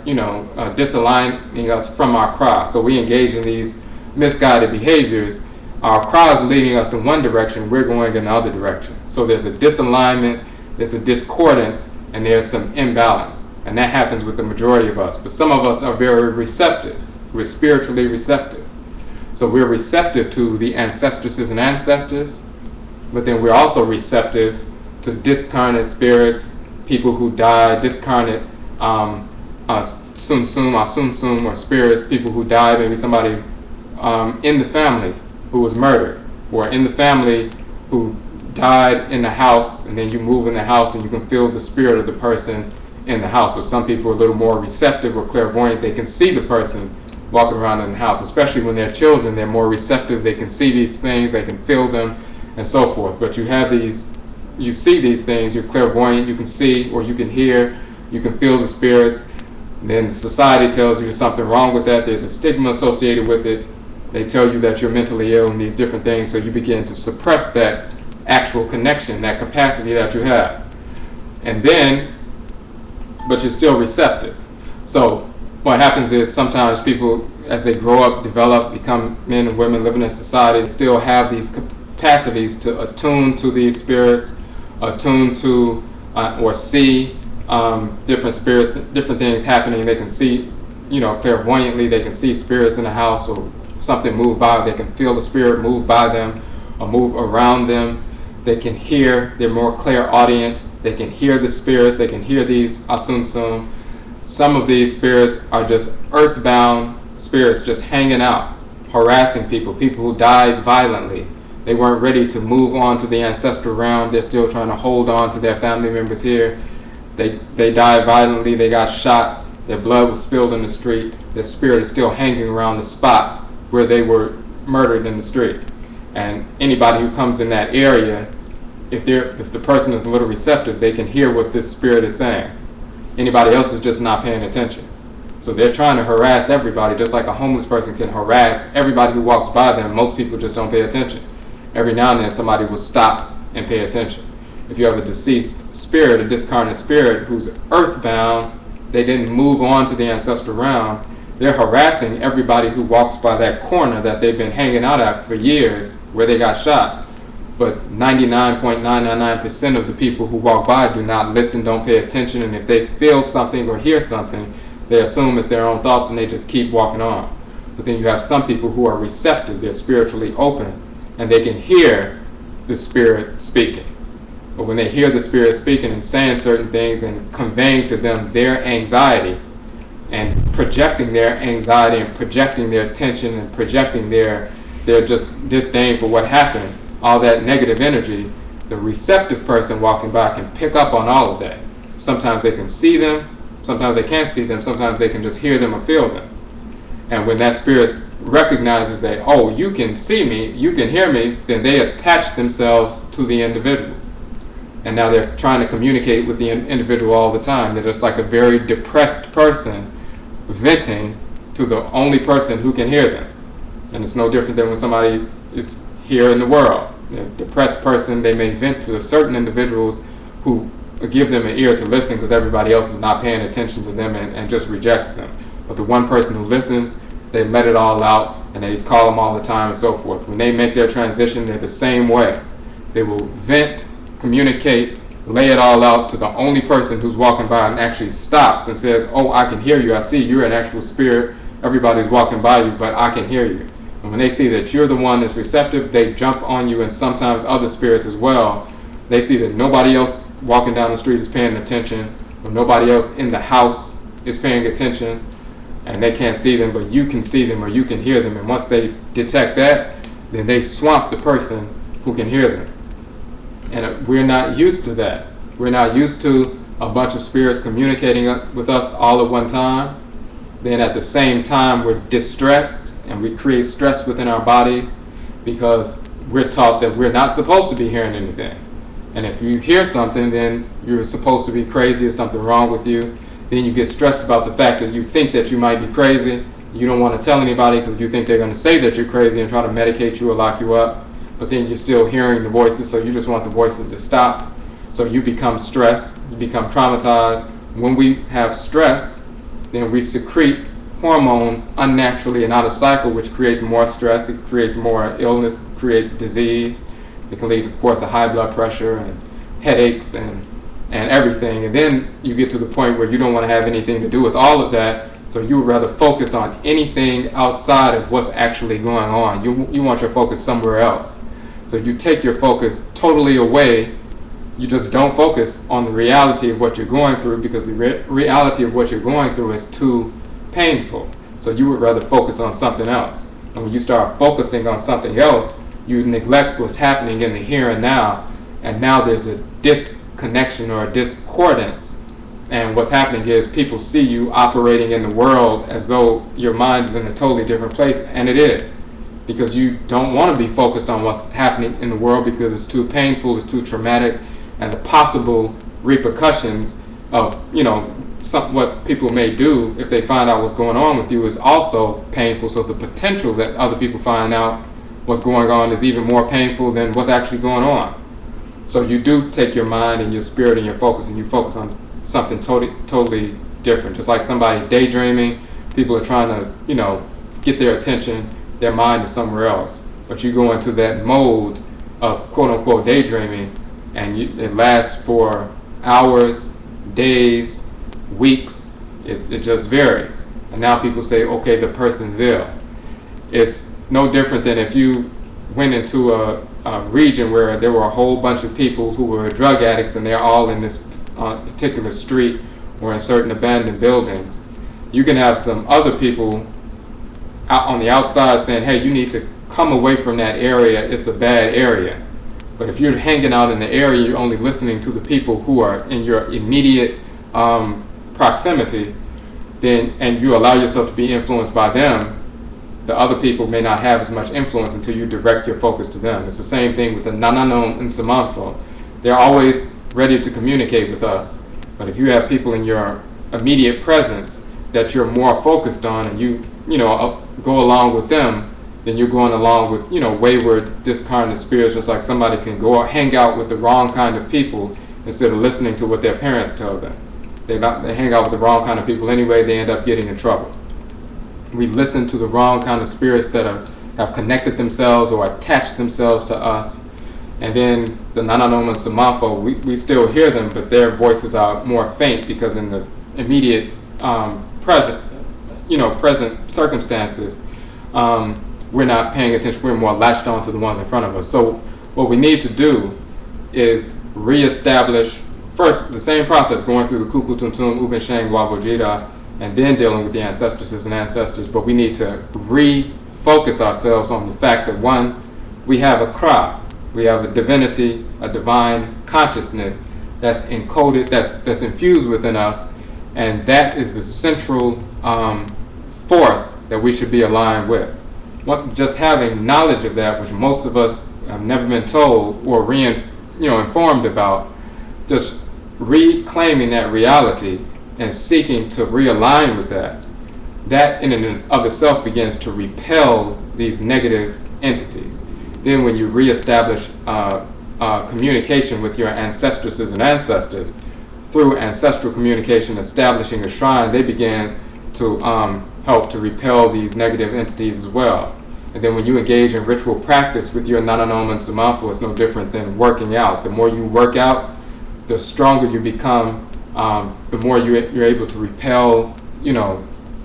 disaligning us from our Kra. So we engage in these misguided behaviors. Our Kra is leading us in one direction, we're going in another direction. So there's a disalignment, there's a discordance, and there's some imbalance. And that happens with the majority of us. But some of us are very receptive. We're spiritually receptive. So we're receptive to the ancestresses and ancestors, but then we're also receptive to discarnate spirits, people who died, discarnate sum or spirits, people who died, maybe somebody in the family who was murdered, or in the family who died in the house, and then you move in the house and you can feel the spirit of the person in the house. Or some people are a little more receptive or clairvoyant, they can see the person walking around in the house, especially when they're children. They're more receptive, they can see these things, they can feel them, and so forth. But you have these, you see these things, you're clairvoyant, you can see or you can hear, you can feel the spirits. And then society tells you there's something wrong with that, there's a stigma associated with it. They tell you that you're mentally ill and these different things, so you begin to suppress that actual connection, that capacity that you have. And then, but you're still receptive. So what happens is sometimes people, as they grow up, develop, become men and women living in society, still have these capacities to attune to these spirits, attune to or see different spirits, different things happening. They can see, clairvoyantly, they can see spirits in the house or something move by. They can feel the spirit move by them or move around them. They can hear, they're more clairaudient. They can hear the spirits, they can hear these asunsum. Some of these spirits are just earthbound spirits just hanging out, harassing people who died violently. They weren't ready to move on to the ancestral realm. They're still trying to hold on to their family members here. They died violently, they got shot, their blood was spilled in the street. Their spirit is still hanging around the spot where they were murdered in the street. And anybody who comes in that area, if the person is a little receptive, they can hear what this spirit is saying. Anybody else is just not paying attention. So they're trying to harass everybody, just like a homeless person can harass everybody who walks by them. Most people just don't pay attention. Every now and then somebody will stop and pay attention. If you have a deceased spirit, a discarnate spirit who's earthbound, they didn't move on to the ancestral realm, they're harassing everybody who walks by that corner that they've been hanging out at for years where they got shot. But 99.999% of the people who walk by do not listen, don't pay attention, and if they feel something or hear something, they assume it's their own thoughts and they just keep walking on. But then you have some people who are receptive, they're spiritually open, and they can hear the spirit speaking. But when they hear the spirit speaking and saying certain things and conveying to them their anxiety and projecting their anxiety and projecting their tension and projecting their just disdain for what happened, all that negative energy, the receptive person walking by can pick up on all of that. Sometimes they can see them, sometimes they can't see them, sometimes they can just hear them or feel them. And when that spirit recognizes that, oh, you can see me, you can hear me, then they attach themselves to the individual. And now they're trying to communicate with the individual all the time. They're just like a very depressed person venting to the only person who can hear them. And it's no different than when somebody is here in the world. A depressed person, they may vent to certain individuals who give them an ear to listen because everybody else is not paying attention to them and just rejects them. But the one person who listens, they let it all out and they call them all the time and so forth. When they make their transition, they're the same way. They will vent, communicate, lay it all out to the only person who's walking by and actually stops and says, oh, I can hear you, I see you're an actual spirit, everybody's walking by you, but I can hear you. And when they see that you're the one that's receptive, they jump on you, and sometimes other spirits as well. They see that nobody else walking down the street is paying attention, or nobody else in the house is paying attention, and they can't see them, but you can see them or you can hear them. And once they detect that, then they swamp the person who can hear them. And we're not used to that. We're not used to a bunch of spirits communicating with us all at one time. Then at the same time, we're distressed and we create stress within our bodies because we're taught that we're not supposed to be hearing anything. And if you hear something, then you're supposed to be crazy or something wrong with you. Then you get stressed about the fact that you think that you might be crazy. You don't want to tell anybody because you think they're going to say that you're crazy and try to medicate you or lock you up. But then you're still hearing the voices, so you just want the voices to stop. So you become stressed, you become traumatized. When we have stress, then we secrete hormones unnaturally and out of cycle, which creates more stress, it creates more illness, creates disease. It can lead to, of course, a high blood pressure and headaches and everything. And then you get to the point where you don't want to have anything to do with all of that, so you would rather focus on anything outside of what's actually going on. You want your focus somewhere else. So you take your focus totally away. You just don't focus on the reality of what you're going through because the reality of what you're going through is too painful. So you would rather focus on something else. And when you start focusing on something else, you neglect what's happening in the here and now there's a disconnection or a discordance. And what's happening is people see you operating in the world as though your mind is in a totally different place, and it is. because you don't want to be focused on what's happening in the world because it's too painful, it's too traumatic, and the possible repercussions of, what people may do if they find out what's going on with you is also painful. So the potential that other people find out what's going on is even more painful than what's actually going on. So you do take your mind and your spirit and your focus, and you focus on something totally different. Just like somebody daydreaming, people are trying to, get their attention, their mind is somewhere else. But you go into that mode of quote unquote daydreaming, and it lasts for hours, days, weeks. It just varies. And now people say, okay, the person's ill. It's no different than if you went into a region where there were a whole bunch of people who were drug addicts, and they're all in this particular street or in certain abandoned buildings. You can have some other people out on the outside saying, hey, you need to come away from that area, it's a bad area. But if you're hanging out in the area, you're only listening to the people who are in your immediate proximity, and you allow yourself to be influenced by them, the other people may not have as much influence until you direct your focus to them. It's the same thing with the Nananom and Samanfo. They're always ready to communicate with us. But if you have people in your immediate presence that you're more focused on, and you go along with them, then you're going along with wayward, discarnate spirits. Just like somebody can go hang out with the wrong kind of people instead of listening to what their parents tell them. They hang out with the wrong kind of people anyway. They end up getting in trouble. We listen to the wrong kind of spirits that have connected themselves or attached themselves to us. And then the Nananom and Samanfo, we still hear them, but their voices are more faint because in the immediate present circumstances, we're not paying attention. We're more latched on to the ones in front of us. So what we need to do is reestablish, first, the same process, going through the Kuku Tumtum, Uben Sheng, Wabojida, and then dealing with the ancestresses and ancestors. But we need to refocus ourselves on the fact that, one, we have a OKRAA. We have a divinity, a divine consciousness that's encoded, that's infused within us, and that is the central force that we should be aligned with. Just having knowledge of that, which most of us have never been told or informed about, just reclaiming that reality and seeking to realign with that in and of itself begins to repel these negative entities. Then when you reestablish communication with your ancestresses and ancestors, through ancestral communication, establishing a shrine, they begin to help to repel these negative entities as well. And then when you engage in ritual practice with your Nananom and Samanfo, it's no different than working out. The more you work out, the stronger you become, the more you're able to repel,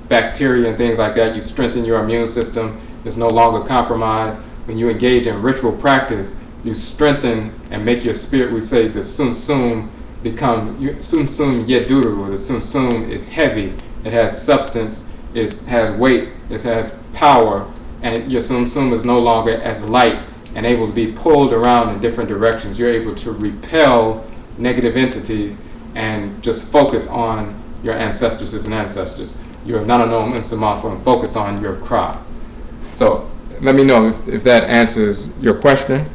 bacteria and things like that. You strengthen your immune system. It's no longer compromised. When you engage in ritual practice, you strengthen and make your spirit, we say the Sum become, Sum Yeduru, or the Sum is heavy, it has substance, it has weight, it has power, and your Sum is no longer as light and able to be pulled around in different directions. You're able to repel negative entities and just focus on your ancestresses and ancestors, your Nananom and Samanfo, and focus on your OKRAA. So let me know if that answers your question.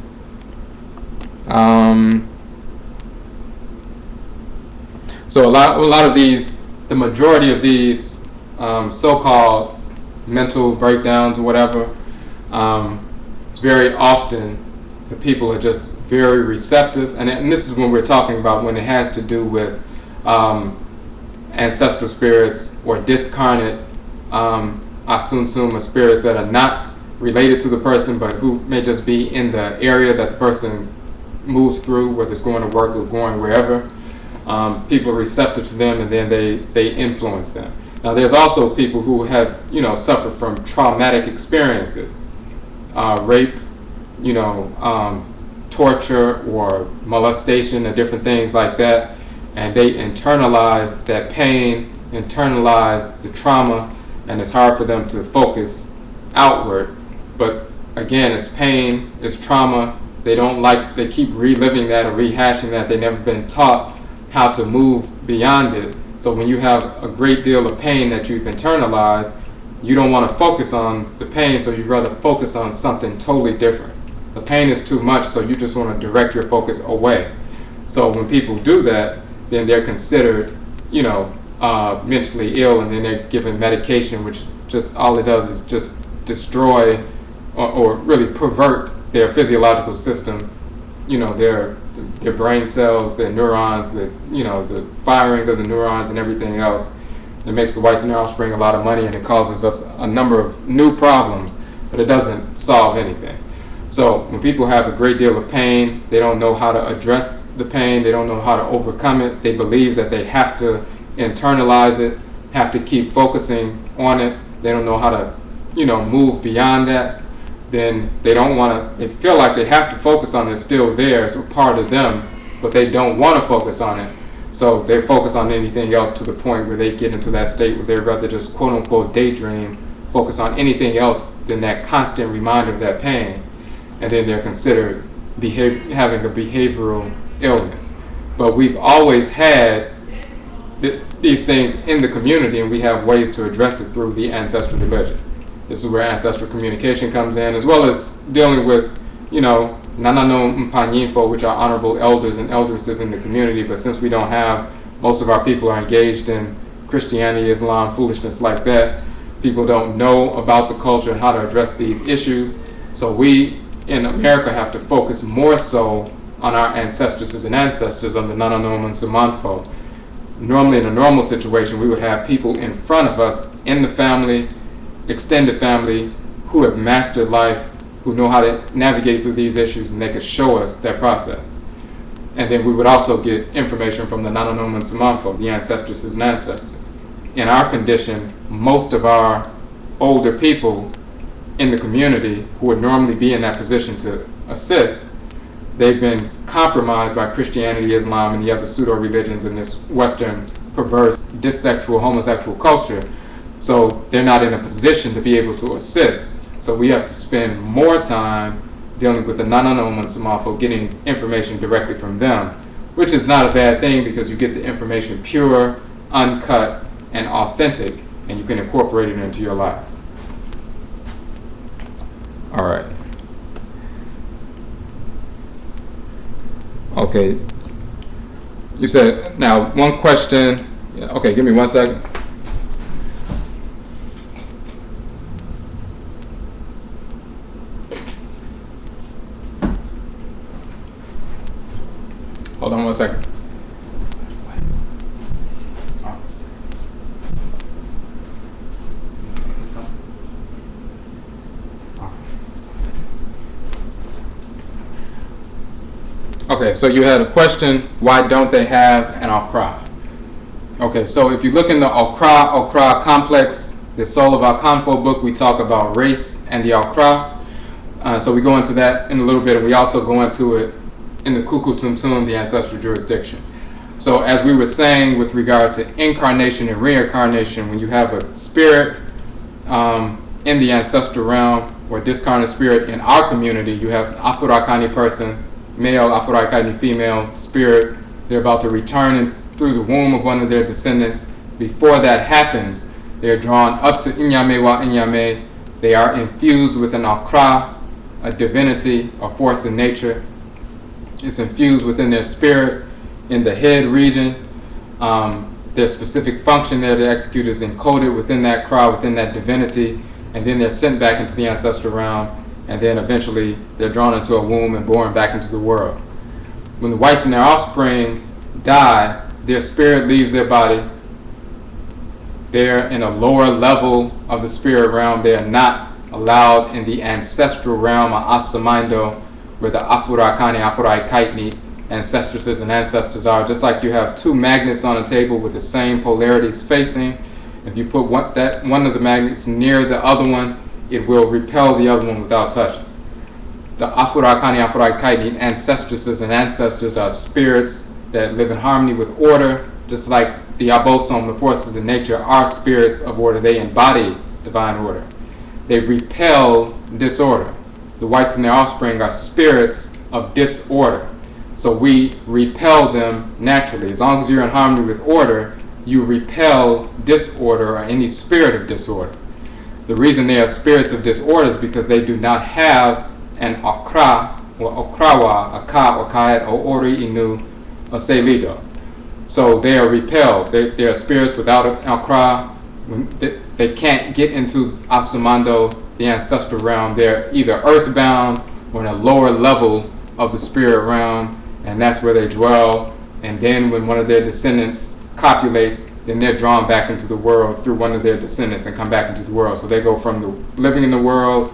So a lot of these, the majority of these so-called mental breakdowns or whatever, very often the people are just very receptive, and this is when we're talking about when it has to do with ancestral spirits or discarnate Asunsuma spirits that are not related to the person, but who may just be in the area that the person moves through, whether it's going to work or going wherever. People are receptive to them, and then they influence them. Now, there's also people who have, suffered from traumatic experiences, rape, torture or molestation and different things like that, and they internalize that pain, internalize the trauma, and it's hard for them to focus outward. But again, it's pain, it's trauma. They keep reliving that or rehashing that. They've never been taught how to move beyond it. So when you have a great deal of pain that you've internalized, you don't want to focus on the pain, so you'd rather focus on something totally different. The pain is too much, so you just want to direct your focus away. So when people do that, then they're considered, mentally ill, and then they're given medication, which just all it does is just destroy or really pervert their physiological system, their brain cells, their neurons, the firing of the neurons and everything else. It makes the whites and their offspring a lot of money, and it causes us a number of new problems, but it doesn't solve anything. So when people have a great deal of pain, they don't know how to address the pain, they don't know how to overcome it, they believe that they have to internalize it, have to keep focusing on it, they don't know how to, move beyond that, then they feel like they have to focus on it, it's still there, it's a part of them, but they don't want to focus on it. So they focus on anything else to the point where they get into that state where they'd rather just quote unquote daydream, focus on anything else than that constant reminder of that pain. And then they're considered having a behavioral illness. But we've always had these things in the community, and we have ways to address it through the ancestral religion. This is where ancestral communication comes in, as well as dealing with, NKOMMO, which are honorable elders and eldresses in the community. But since we don't have, most of our people are engaged in Christianity, Islam, foolishness like that. People don't know about the culture and how to address these issues. So we in America have to focus more so on our ancestresses and ancestors, on the NKOMMO Nanasom. Normally in a normal situation, we would have people in front of us in the family, extended family, who have mastered life, who know how to navigate through these issues, and they could show us that process. And then we would also get information from the NKOMMO Nanasom, the ancestresses and ancestors. In our condition, most of our older people in the community who would normally be in that position to assist, they've been compromised by Christianity, Islam, and the other pseudo-religions in this Western perverse, dissexual, homosexual culture. So they're not in a position to be able to assist. So we have to spend more time dealing with the NKOMMO Nanasom, getting information directly from them, which is not a bad thing because you get the information pure, uncut, and authentic, and you can incorporate it into your life. All right. Okay. You said, now one question. Okay, give me 1 second. Hold on 1 second. Okay, so you had a question, why don't they have an OKRA? Okay, so if you look in the OKRA complex, the Soul of AKANFO book, we talk about race and the OKRA. So we go into that in a little bit, and we also go into it in the Kuku Tumtum, the ancestral jurisdiction. So as we were saying with regard to incarnation and reincarnation, when you have a spirit in the ancestral realm, or discarnate spirit in our community, you have an Afurakani person, male, Afuraitkaitnit female spirit. They're about to return in through the womb of one of their descendants. Before that happens, they're drawn up to Inyame wa Inyame. They are infused with an OKRA, a divinity, a force in nature. It's infused within their spirit in the head region. Their specific function there to execute is encoded within that KRA, within that divinity, and then they're sent back into the ancestral realm, and then eventually they're drawn into a womb and born back into the world. When the whites and their offspring die, their spirit leaves their body. They're in a lower level of the spirit realm. They are not allowed in the ancestral realm of Asamindo, where the Afurakani, Afuraitkaitnit ancestresses and ancestors are. Just like you have two magnets on a table with the same polarities facing, if you put one of the magnets near the other one, it will repel the other one without touching. The Afurakani, Afuraitkaitnit ancestresses and ancestors are spirits that live in harmony with order, just like the Abosom, the forces in nature, are spirits of order. They embody divine order. They repel disorder. The whites and their offspring are spirits of disorder. So we repel them naturally. As long as you're in harmony with order, you repel disorder or any spirit of disorder. The reason they are spirits of disorder is because they do not have an OKRA or OKRAA, Aka, Okaet, Ori, Inu, or Selido. So they are repelled. They are spirits without an OKRA. They can't get into Asamando, the ancestral realm. They're either earthbound or in a lower level of the spirit realm, and that's where they dwell. And then when one of their descendants copulates, then they're drawn back into the world through one of their descendants and come back into the world. So they go from living in the world,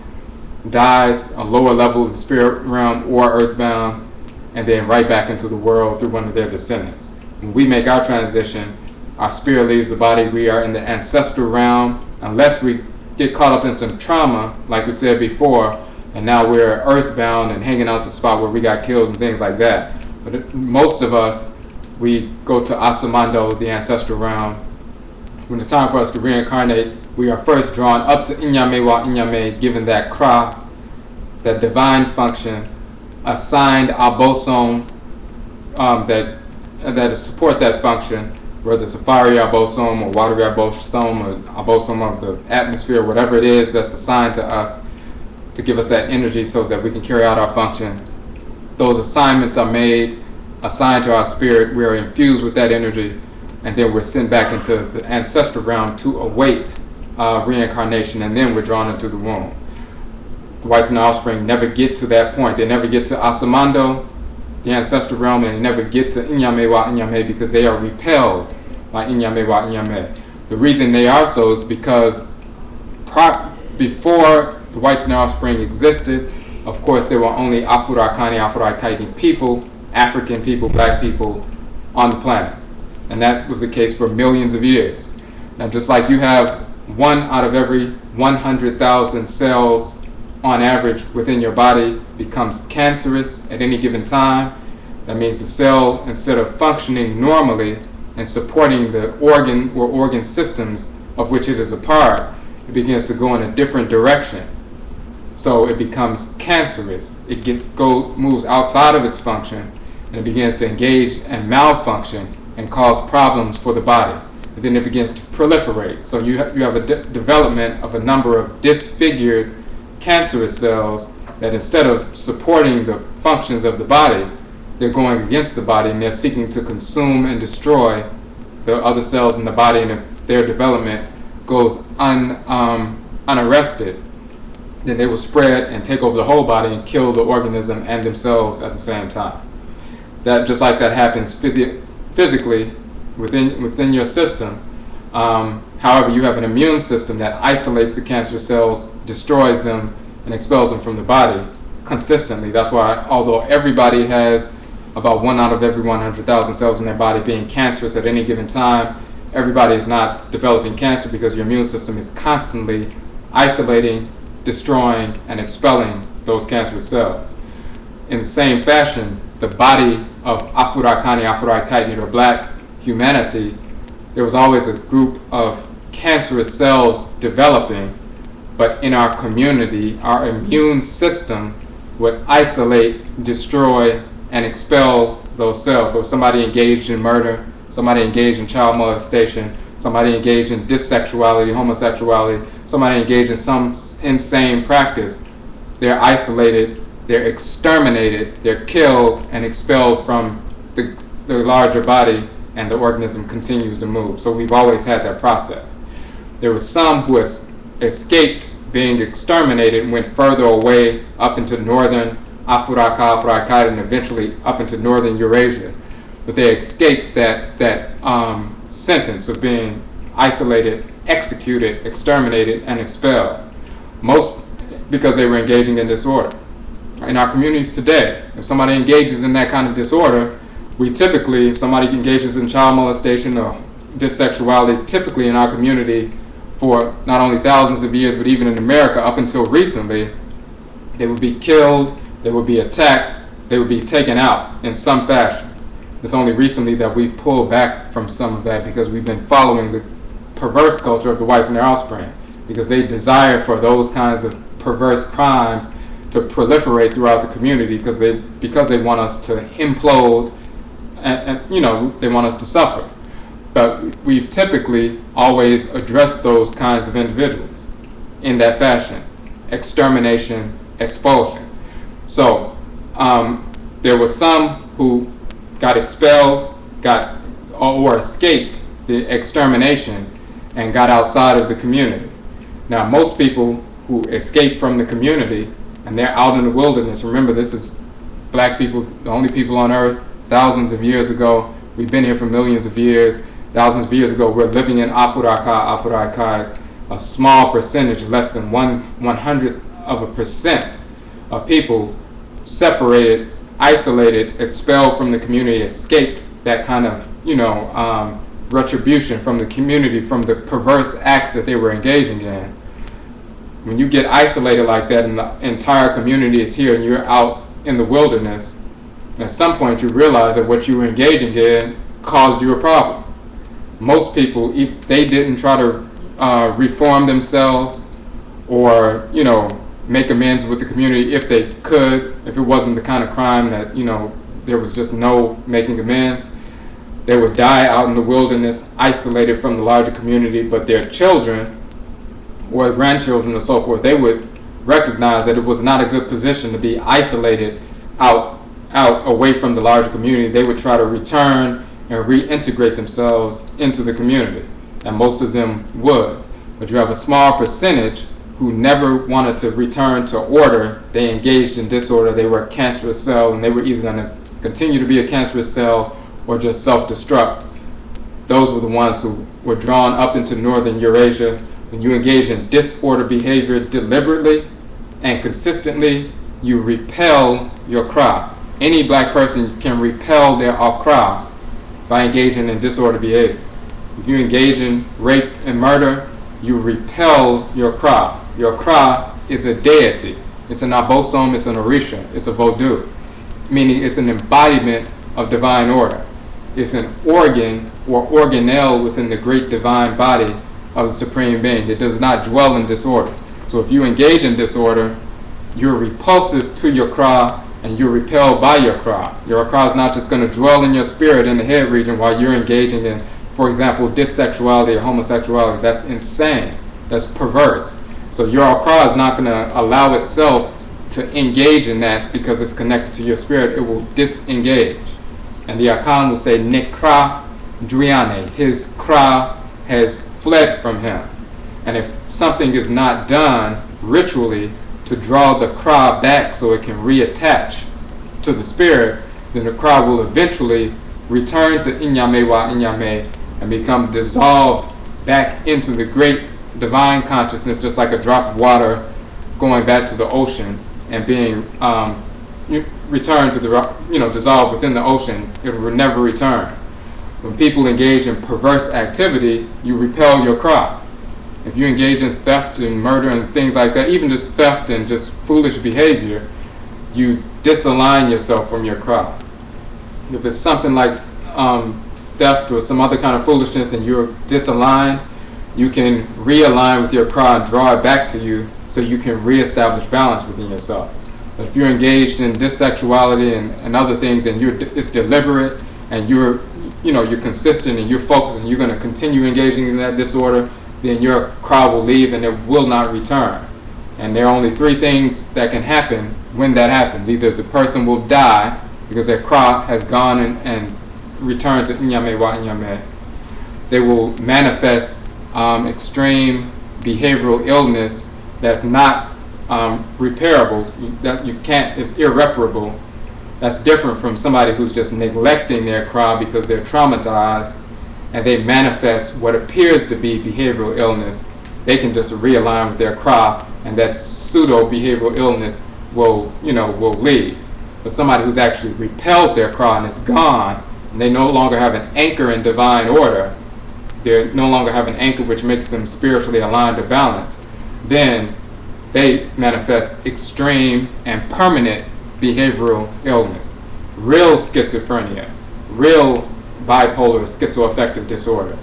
die a lower level of the spirit realm or earthbound, and then right back into the world through one of their descendants. When we make our transition, our spirit leaves the body. We are in the ancestral realm, unless we get caught up in some trauma, like we said before, and now we're earthbound and hanging out the spot where we got killed and things like that. But most of us, we go to Asamando, the ancestral realm. When it's time for us to reincarnate, we are first drawn up to Inyame wa Inyame, given that Kra, that divine function, assigned Abosom that support that function, whether it's a fiery Abosom or watery Abosom or Abosom of the atmosphere, whatever it is that's assigned to us to give us that energy so that we can carry out our function. Those assignments are made, assigned to our spirit. We are infused with that energy, and then we're sent back into the ancestral realm to await reincarnation, and then we're drawn into the womb. The whites and the offspring never get to that point. They never get to Asamando, the ancestral realm, and they never get to Inyame wa Inyame because they are repelled by Inyame wa Inyame. The reason they are so is because before the whites and the offspring existed, of course, there were only Afurakani, Afuraitkaitnit people, African people, black people on the planet. And that was the case for millions of years. Now, just like you have 1 out of every 100,000 cells on average within your body becomes cancerous at any given time, that means the cell, instead of functioning normally and supporting the organ or organ systems of which it is a part, it begins to go in a different direction. So it becomes cancerous. It moves outside of its function, and it begins to engage and malfunction and cause problems for the body. And then it begins to proliferate. So you have a development of a number of disfigured cancerous cells that, instead of supporting the functions of the body, they're going against the body, and they're seeking to consume and destroy the other cells in the body. And if their development goes unarrested, then they will spread and take over the whole body and kill the organism and themselves at the same time. That, just like that happens physically within your system. However, you have an immune system that isolates the cancerous cells, destroys them, and expels them from the body consistently. That's why, although everybody has about 1 out of every 100,000 cells in their body being cancerous at any given time, everybody is not developing cancer because your immune system is constantly isolating, destroying, and expelling those cancerous cells. In the same fashion, the body of Afurakani, Afuraitkaitnit, or black humanity, there was always a group of cancerous cells developing, but in our community, our immune system would isolate, destroy, and expel those cells. So if somebody engaged in murder, somebody engaged in child molestation, somebody engaged in dissexuality, homosexuality, somebody engaged in some insane practice, they're isolated, they're exterminated, they're killed and expelled from the larger body, and the organism continues to move. So we've always had that process. There were some who escaped being exterminated and went further away up into northern Afuraka, Afuraitkaitnit, and eventually up into northern Eurasia. But they escaped that sentence of being isolated, executed, exterminated, and expelled. Most because they were engaging in disorder. In our communities today, if somebody engages in that kind of disorder, we typically, if somebody engages in child molestation or dissexuality, typically in our community for not only thousands of years, but even in America up until recently, they would be killed, they would be attacked, they would be taken out in some fashion. It's only recently that we've pulled back from some of that because we've been following the perverse culture of the whites and their offspring, because they desire for those kinds of perverse crimes to proliferate throughout the community because they want us to implode and they want us to suffer. But we've typically always addressed those kinds of individuals. in that fashion: extermination, expulsion. So there were some who got expelled, or escaped the extermination and got outside of the community. Now, most people who escape from the community and they're out in the wilderness, remember, this is black people, the only people on earth, thousands of years ago. We've been here for millions of years. Thousands of years ago, we're living in Afuraitkaitnit, a small percentage, less than 1/100% of people separated, isolated, expelled from the community, escaped that kind of, retribution from the community, from the perverse acts that they were engaging in. When you get isolated like that and the entire community is here and you're out in the wilderness, at some point you realize that what you were engaging in caused you a problem. Most people, they didn't try to reform themselves or, make amends with the community if they could, if it wasn't the kind of crime that, there was just no making amends. They would die out in the wilderness, isolated from the larger community, but their children or grandchildren and so forth, they would recognize that it was not a good position to be isolated out away from the larger community. They would try to return and reintegrate themselves into the community, and most of them would. But you have a small percentage who never wanted to return to order. They engaged in disorder. They were a cancerous cell, and they were either going to continue to be a cancerous cell or just self-destruct. Those were the ones who were drawn up into northern Eurasia. When you engage in disorder behavior deliberately and consistently, you repel your OKRAA. Any black person can repel their OKRAA by engaging in disorder behavior. If you engage in rape and murder, you repel your OKRAA. Your OKRAA is a deity. It's an abosom, it's an orisha, it's a vodou, meaning it's an embodiment of divine order. It's an organ or organelle within the great divine body of the Supreme Being. It does not dwell in disorder. So if you engage in disorder, you're repulsive to your OKRAA and you're repelled by your OKRAA. Your OKRAA is not just going to dwell in your spirit in the head region while you're engaging in, for example, dissexuality or homosexuality. That's insane. That's perverse. So your OKRAA is not going to allow itself to engage in that because it's connected to your spirit. It will disengage. And the Akhan will say, Nekra Driane, his OKRAA has fled from him. And if something is not done ritually to draw the OKRAA back so it can reattach to the spirit, then the OKRAA will eventually return to Inyame wa Inyame and become dissolved back into the great divine consciousness, just like a drop of water going back to the ocean and being returned to the, dissolved within the ocean. It will never return. When people engage in perverse activity, you repel your OKRAA. If you engage in theft and murder and things like that, even just theft and just foolish behavior, you disalign yourself from your OKRAA. If it's something like theft or some other kind of foolishness and you're disaligned, you can realign with your OKRAA and draw it back to you so you can reestablish balance within yourself. But if you're engaged in dissexuality and other things and it's deliberate and you're consistent and you're focused and you're going to continue engaging in that disorder, then your OKRAA will leave and it will not return. And there are only three things that can happen when that happens. Either the person will die because their OKRAA has gone and returned to Inyame wa Inyame. They will manifest extreme behavioral illness that's not repairable, that you can't, it's irreparable. That's different from somebody who's just neglecting their OKRAA because they're traumatized and they manifest what appears to be behavioral illness. They can just realign with their OKRAA and that pseudo behavioral illness will leave. But somebody who's actually repelled their OKRAA and it's gone, and they no longer have an anchor in divine order, they no longer have an anchor which makes them spiritually aligned or balanced, then they manifest extreme and permanent behavioral illness, real schizophrenia, real bipolar schizoaffective disorder,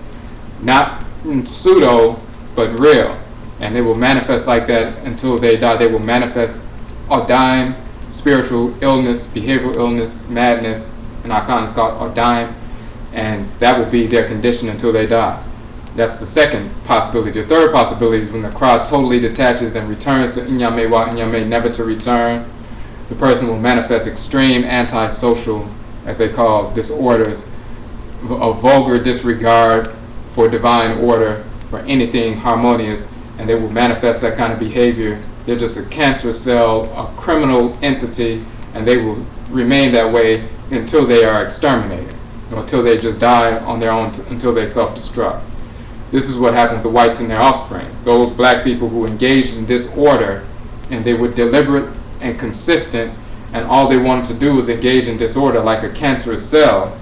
not pseudo but real, and they will manifest like that until they die. They will manifest Odaim, spiritual illness, behavioral illness, madness, and Akhan is called Odaim, and that will be their condition until they die. That's the second possibility. The third possibility is when the Kra totally detaches and returns to Inyame wa Inyame, never to return. The person will manifest extreme antisocial, as they call, disorders, a vulgar disregard for divine order, for anything harmonious, and they will manifest that kind of behavior. They're just a cancer cell, a criminal entity, and they will remain that way until they are exterminated, until they just die on their own, until they self-destruct. This is what happened with the whites and their offspring. Those black people who engaged in disorder, and they were deliberate and consistent, and all they wanted to do was engage in disorder like a cancerous cell.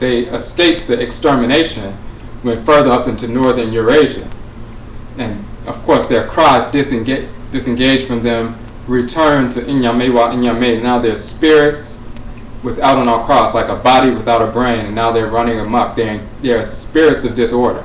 They escaped the extermination, went further up into northern Eurasia. And of course their Kra disengaged from them, returned to Inyame wa Inyame. Now they're spirits without an Akra, like a body without a brain, and now they're running amok. They're spirits of disorder.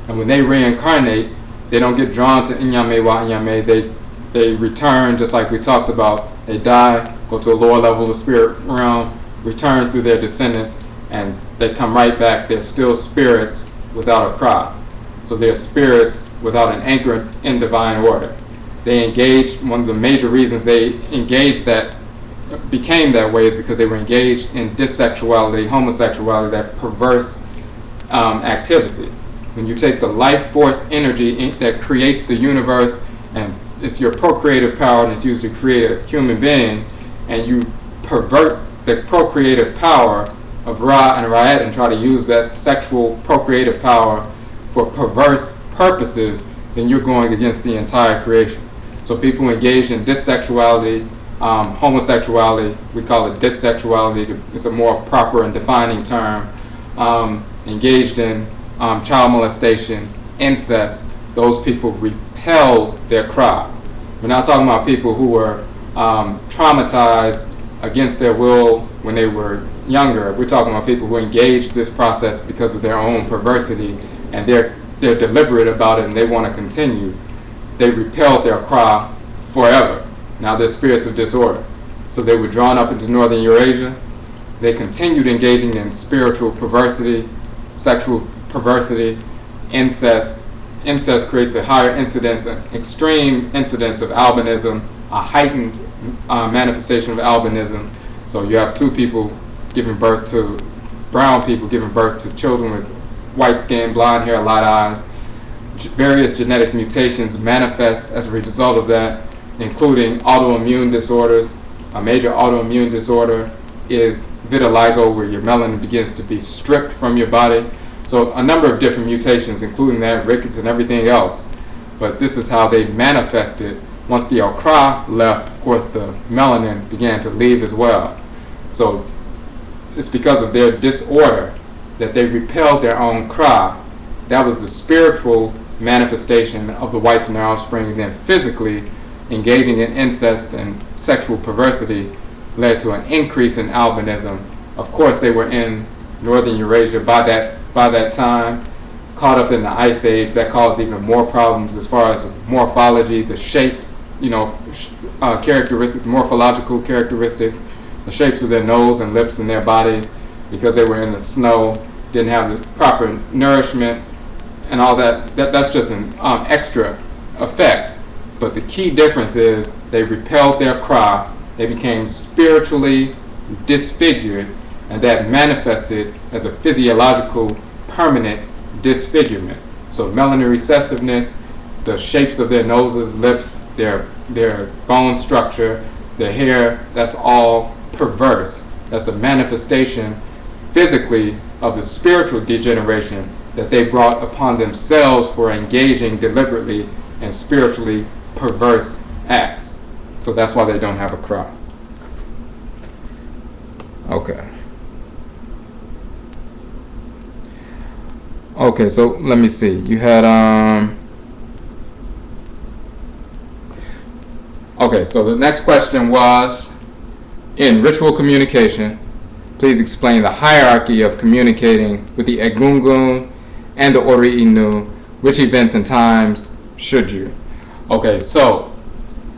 And when they reincarnate, they don't get drawn to Inyame wa Inyame. They return, just like we talked about. They die, go to a lower level of spirit realm, return through their descendants, and they come right back. They're still spirits without a Kra. So they're spirits without an anchor in divine order. They engaged, one of the major reasons they engaged that, became that way, is because they were engaged in dissexuality, homosexuality, that perverse activity. When you take the life force energy that creates the universe, and it's your procreative power and it's used to create a human being, and you pervert the procreative power of Ra and Ra'at and try to use that sexual procreative power for perverse purposes, then you're going against the entire creation. So people engaged in dissexuality, homosexuality, we call it dissexuality, it's a more proper and defining term, engaged in child molestation, incest. Those people repel their Kra. We're not talking about people who were traumatized against their will when they were younger. We're talking about people who engaged this process because of their own perversity, and they're deliberate about it and they want to continue. They repelled their Kra forever. Now they're spirits of disorder. So they were drawn up into northern Eurasia. They continued engaging in spiritual perversity, sexual perversity, incest. Incest creates a higher incidence, an extreme incidence of albinism, a heightened manifestation of albinism. So you have two people giving birth to, brown people giving birth to children with white skin, blonde hair, light eyes. Various genetic mutations manifest as a result of that, including autoimmune disorders. A major autoimmune disorder is vitiligo, where your melanin begins to be stripped from your body. So a number of different mutations, including that, rickets and everything else. But this is how they manifested. Once the Okra left, of course, the melanin began to leave as well. So it's because of their disorder that they repelled their own Kra. That was the spiritual manifestation of the whites and their offspring, and then physically engaging in incest and sexual perversity led to an increase in albinism. Of course, they were in northern Eurasia by that time, caught up in the Ice Age. That caused even more problems as far as morphology, the shape, characteristics, morphological characteristics, the shapes of their nose and lips and their bodies, because they were in the snow, didn't have the proper nourishment and all that. That's just an extra effect. But the key difference is they repelled their Kra, they became spiritually disfigured, and that manifested as a physiological permanent disfigurement. So melanin recessiveness, the shapes of their noses, lips, their bone structure, their hair, that's all perverse. That's a manifestation physically of the spiritual degeneration that they brought upon themselves for engaging deliberately in spiritually perverse acts. So that's why they don't have a Kra. Okay, so let me see. You had okay, so the next question was, in ritual communication, please explain the hierarchy of communicating with the Egungun and the Ori Inu. Which events and times should you? Okay, so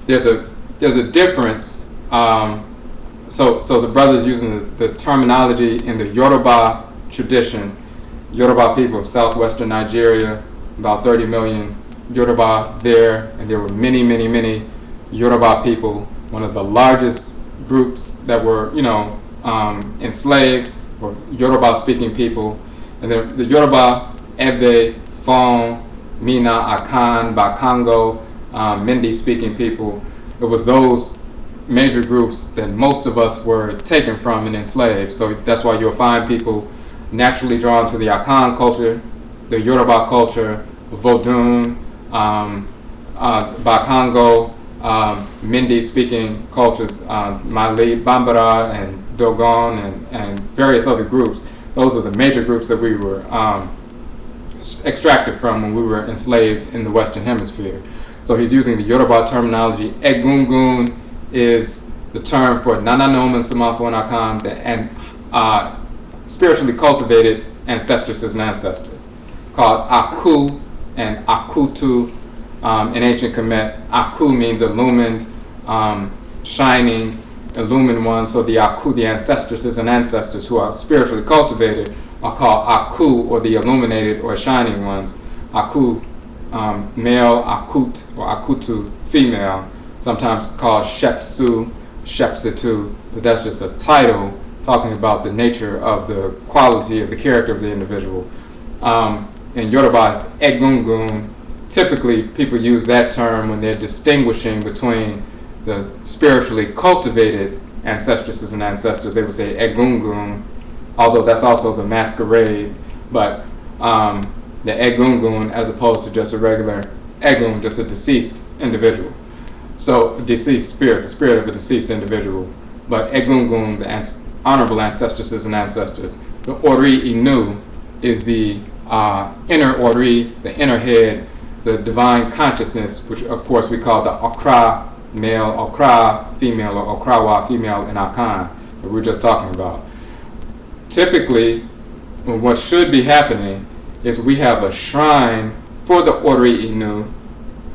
there's a difference. So the brothers using the terminology in the Yoruba tradition, Yoruba people of southwestern Nigeria, about 30 million Yoruba there, and there were many, many, many Yoruba people. One of the largest groups that were, enslaved were Yoruba-speaking people. And the Yoruba, Ebe, Fon, Mina, Akhan, Bakongo, Mindi-speaking people. It was those major groups that most of us were taken from and enslaved. So that's why you'll find people naturally drawn to the Akhan culture, the Yoruba culture, Vodun, Bakongo, Mindi-speaking cultures, Mali, Bambara, and Dogon, and various other groups. Those are the major groups that we were extracted from when we were enslaved in the Western Hemisphere. So he's using the Yoruba terminology. Egungun is the term for Nananom and Samafo Nakan, and spiritually cultivated ancestresses and ancestors, called Aku and Akutu. In ancient Kemet, Aku means illumined, shining, illumined ones. So the Aku, the ancestresses and ancestors who are spiritually cultivated, are called Aku, or the illuminated or shining ones. Aku, male, Akut, or Akutu, female. Sometimes called Shepsu, Shepsitu, but that's just a title talking about the nature of the quality of the character of the individual. In Yoruba, it's Egungun. Typically, people use that term when they're distinguishing between the spiritually cultivated ancestresses and ancestors. They would say Egungun, although that's also the masquerade, but the Egungun as opposed to just a regular Egun, just a deceased individual. So, deceased spirit, the spirit of a deceased individual. But Egungun, the honorable ancestresses and ancestors. The Ori Inu is the inner Ori, the inner head, the divine consciousness, which of course we call the OKRA male, OKRAA female, or OKRAA female in Akhan that we were just talking about. Typically, what should be happening is we have a shrine for the Ori Inu,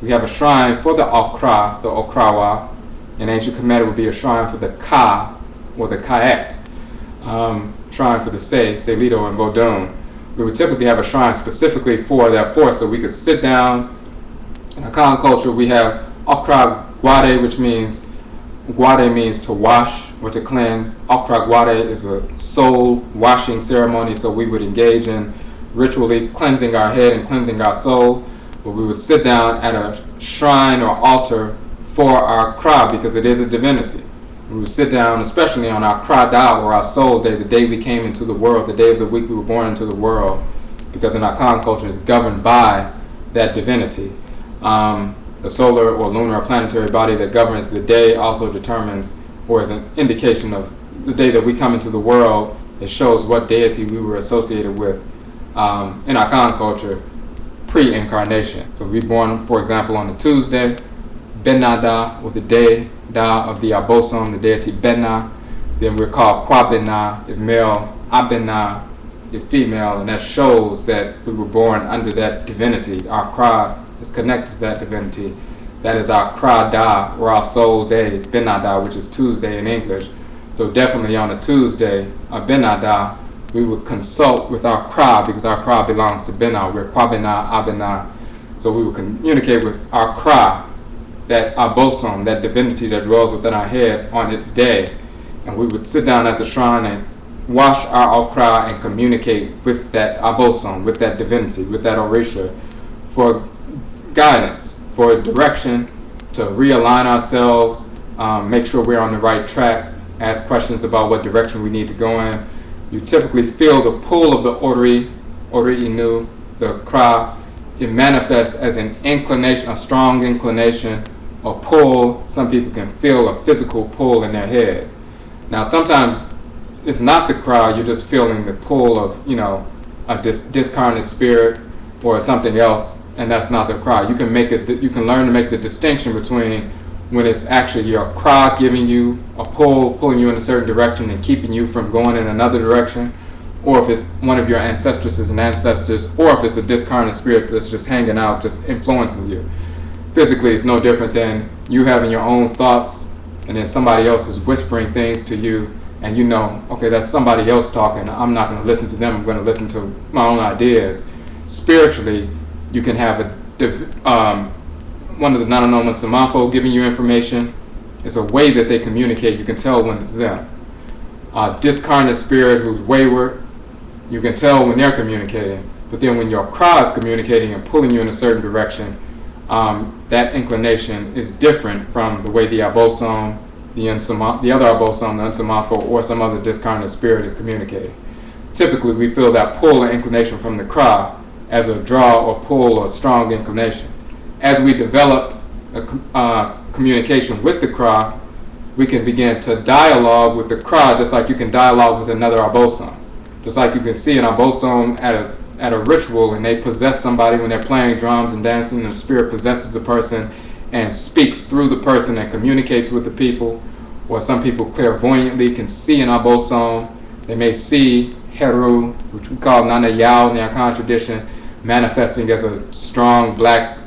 we have a shrine for the OKRA, the OKRAA. In ancient Kemet, it would be a shrine for the Ka, or the Kaet, shrine for the Se, Selito, and Vodun. We would typically have a shrine specifically for that force, so we could sit down. In Akhan culture, we have Okra Gwade, which means, Gwade means to wash or to cleanse. Okra Gwade is a soul washing ceremony, so we would engage in ritually cleansing our head and cleansing our soul. But we would sit down at a shrine or altar for our Kra, because it is a divinity. We would sit down, especially on our Kra Da, or our soul day, the day we came into the world, the day of the week we were born into the world, because in our Akhan culture it's governed by that divinity. The solar or lunar or planetary body that governs the day also determines, or is an indication of the day that we come into the world. It shows what deity we were associated with in our Akhan culture pre-incarnation. So we were born, for example, on a Tuesday, Benada, or the day Da of the Abosom, the deity Bena. Then we're called Kwabena, if male, Abena, if female, and that shows that we were born under that divinity. Our Kra is connected to that divinity. That is our Kra Da, or our soul day, Benada, which is Tuesday in English. So definitely on a Tuesday, a Benada, we would consult with our Kra, because our Kra belongs to Bena. We're Kwabena, Abena. So we would communicate with our Kra, that Abosom, that divinity that dwells within our head, on its day. And we would sit down at the shrine and wash our Okra and communicate with that Abosom, with that divinity, with that Orisha, for guidance, for direction, to realign ourselves, make sure we're on the right track, ask questions about what direction we need to go in. You typically feel the pull of the Ori Inu, the Kra. It manifests as an inclination, a strong inclination, or pull. Some people can feel a physical pull in their heads. Now, sometimes it's not the Kra, you're just feeling the pull of, a discarnate spirit or something else, and that's not the Kra. You can learn to make the distinction between when it's actually your Kra giving you a pull, pulling you in a certain direction and keeping you from going in another direction, or if it's one of your ancestresses and ancestors, or if it's a discarnate spirit that's just hanging out, just influencing you. Physically, it's no different than you having your own thoughts, and then somebody else is whispering things to you, and you know, okay, that's somebody else talking. I'm not going to listen to them. I'm going to listen to my own ideas. Spiritually, you can have one of the NKOMMO Samafo giving you information. It's a way that they communicate. You can tell when it's them. Discarnate spirit who's wayward, you can tell when they're communicating. But then when your OKRAA is communicating and pulling you in a certain direction, that inclination is different from the way the Abosom, the other Abosom, the Nsamafo, or some other discarnate spirit is communicating. Typically, we feel that pull or inclination from the OKRAA as a draw or pull or strong inclination. As we develop a communication with the OKRAA, we can begin to dialogue with the OKRAA just like you can dialogue with another Abosom. Just like you can see an Abosom at a ritual and they possess somebody when they're playing drums and dancing, and the spirit possesses the person and speaks through the person and communicates with the people. Or some people clairvoyantly can see an Abosom. They may see Heru, which we call Nana Yao in the Akhan tradition, manifesting as a strong black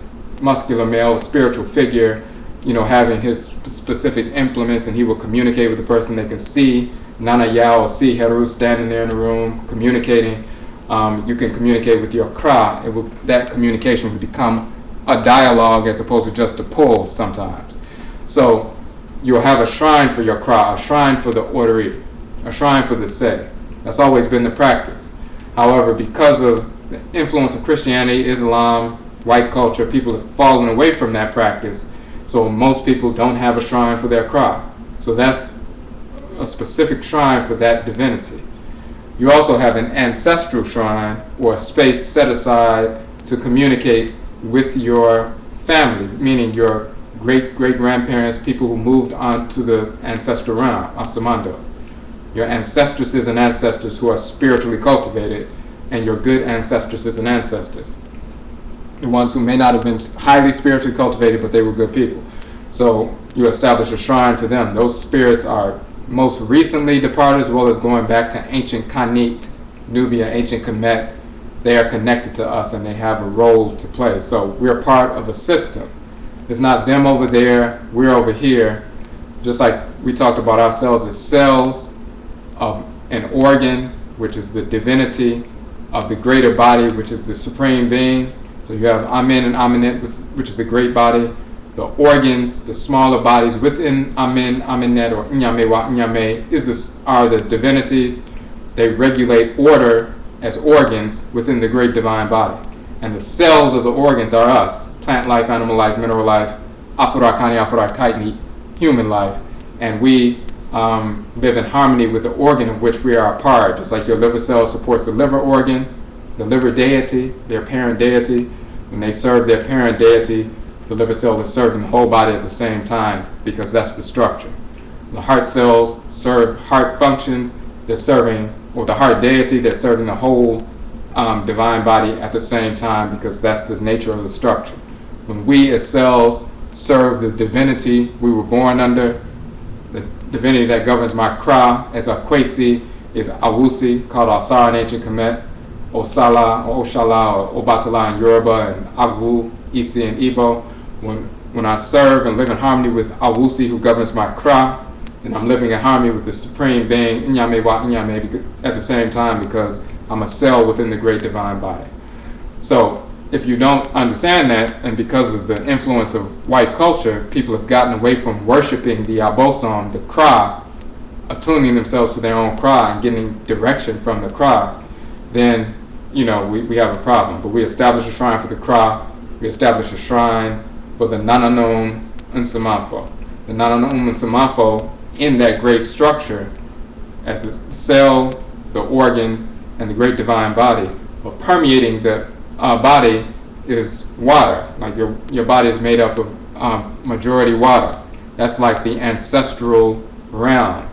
muscular male, a spiritual figure, you know, having his specific implements, and he will communicate with the person. They can see Nana Yao or see Heru standing there in the room communicating. You can communicate with your OKRAA. That communication will become a dialogue as opposed to just a pull sometimes. So you'll have a shrine for your OKRAA, a shrine for the Orderee, a shrine for the Say. That's always been the practice. However, because of the influence of Christianity, Islam, white culture, people have fallen away from that practice. So most people don't have a shrine for their OKRAA. So that's a specific shrine for that divinity. You also have an ancestral shrine, or a space set aside to communicate with your family, meaning your great-great-grandparents, people who moved on to the ancestral realm, Asamando. Your ancestresses and ancestors who are spiritually cultivated, and your good ancestresses and ancestors. The ones who may not have been highly spiritually cultivated, but they were good people. So you establish a shrine for them. Those spirits are most recently departed, as well as going back to ancient Khanit, Nubia, ancient Kemet. They are connected to us and they have a role to play. So we're part of a system. It's not them over there, we're over here. Just like we talked about ourselves as cells of an organ, which is the divinity, of the greater body, which is the supreme being. So you have Amen and Amenet, which is the great body. The organs, the smaller bodies within Amen, Amenet, or Nyame wa Nyame are the divinities. They regulate order as organs within the great divine body. And the cells of the organs are us: plant life, animal life, mineral life, Afurakani, Afuraitkaitnit, human life. And we live in harmony with the organ of which we are a part. Just like your liver cell supports the liver organ, the liver deity, their parent deity. When they serve their parent deity, the liver cell is serving the whole body at the same time, because that's the structure. The heart cells serve heart functions. They're serving, or the heart deity, they're serving the whole divine body at the same time, because that's the nature of the structure. When we as cells serve the divinity we were born under, the divinity that governs my OKRAA, as a Kwesi is Awusi, called Asara in ancient Kemet, Osala or Oshala or Obatala in Yoruba, and Agwu, Isi in Igbo. When I serve and live in harmony with Awusi, who governs my OKRAA, then I'm living in harmony with the supreme being, Nyame wa Nyame, at the same time, because I'm a cell within the great divine body. So if you don't understand that, and because of the influence of white culture, people have gotten away from worshiping the Abosom, the OKRAA, attuning themselves to their own OKRAA and getting direction from the OKRAA, then we have a problem. But we establish a shrine for the OKRAA. We establish a shrine for the NKOMMO Nsamafo. The NKOMMO Nsamafo, in that great structure, as the cell, the organs, and the great divine body, but permeating the body is water. Like your body is made up of majority water. That's like the ancestral realm.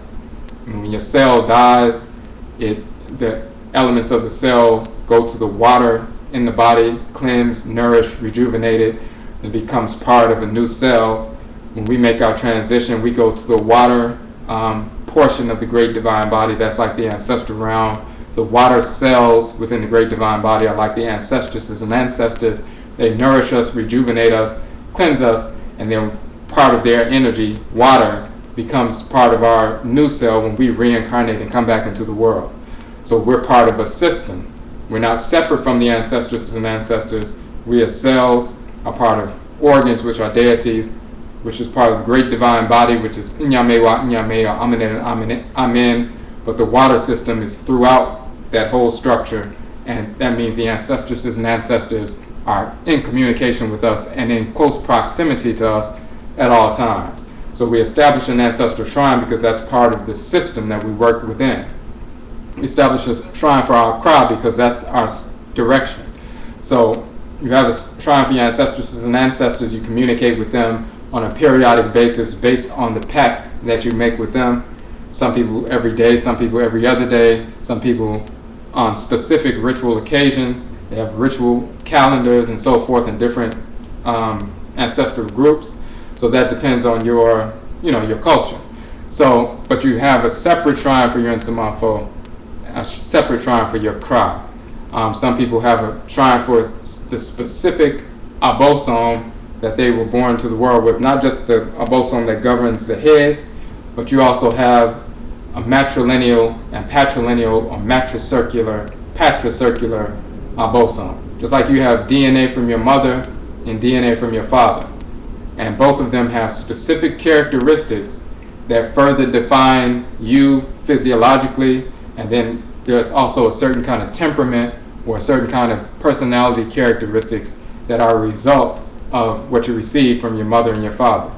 And when your cell dies, the elements of the cell go to the water in the body, it's cleansed, nourished, rejuvenated, and becomes part of a new cell. When we make our transition, we go to the water portion of the great divine body. That's like the ancestral realm. The water cells within the great divine body are like the ancestresses and ancestors. They nourish us, rejuvenate us, cleanse us, and then part of their energy, water, becomes part of our new cell when we reincarnate and come back into the world. So we're part of a system. We're not separate from the ancestresses and ancestors. We as cells are part of organs, which are deities, which is part of the great divine body, which is Inyamewa, Inyamewa, Amen, Amen. But the water system is throughout that whole structure, and that means the ancestresses and ancestors are in communication with us and in close proximity to us at all times. So we establish an ancestral shrine because that's part of the system that we work within. We establish a shrine for our AKRAA because that's our direction. So you have a shrine for your ancestresses and ancestors. You communicate with them on a periodic basis based on the pact that you make with them. Some people every day, some people every other day, some people on specific ritual occasions. They have ritual calendars and so forth in different ancestral groups. So that depends on your culture. So, but you have a separate shrine for your Nsamafo, a separate shrine for your AKRAA. Some people have a shrine for the specific abosom that they were born to the world with, not just the abosom that governs the head, but you also have a matrilineal and patrilineal or matricircular abosom. Just like you have DNA from your mother and DNA from your father. And both of them have specific characteristics that further define you physiologically, and then there's also a certain kind of temperament or a certain kind of personality characteristics that are a result of what you receive from your mother and your father.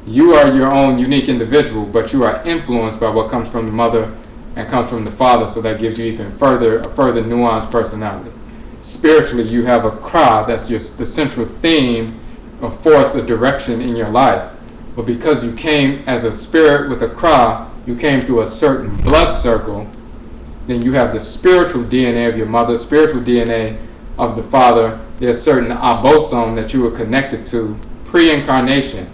You are your own unique individual, but you are influenced by what comes from the mother and comes from the father, so that gives you even a further nuanced personality. Spiritually, you have a AKRAA, that's the central theme or force or direction in your life. But because you came as a spirit with a AKRAA, you came through a certain blood circle, then you have the spiritual DNA of your mother, spiritual DNA of the father. There's certain abosom that you were connected to pre-incarnation.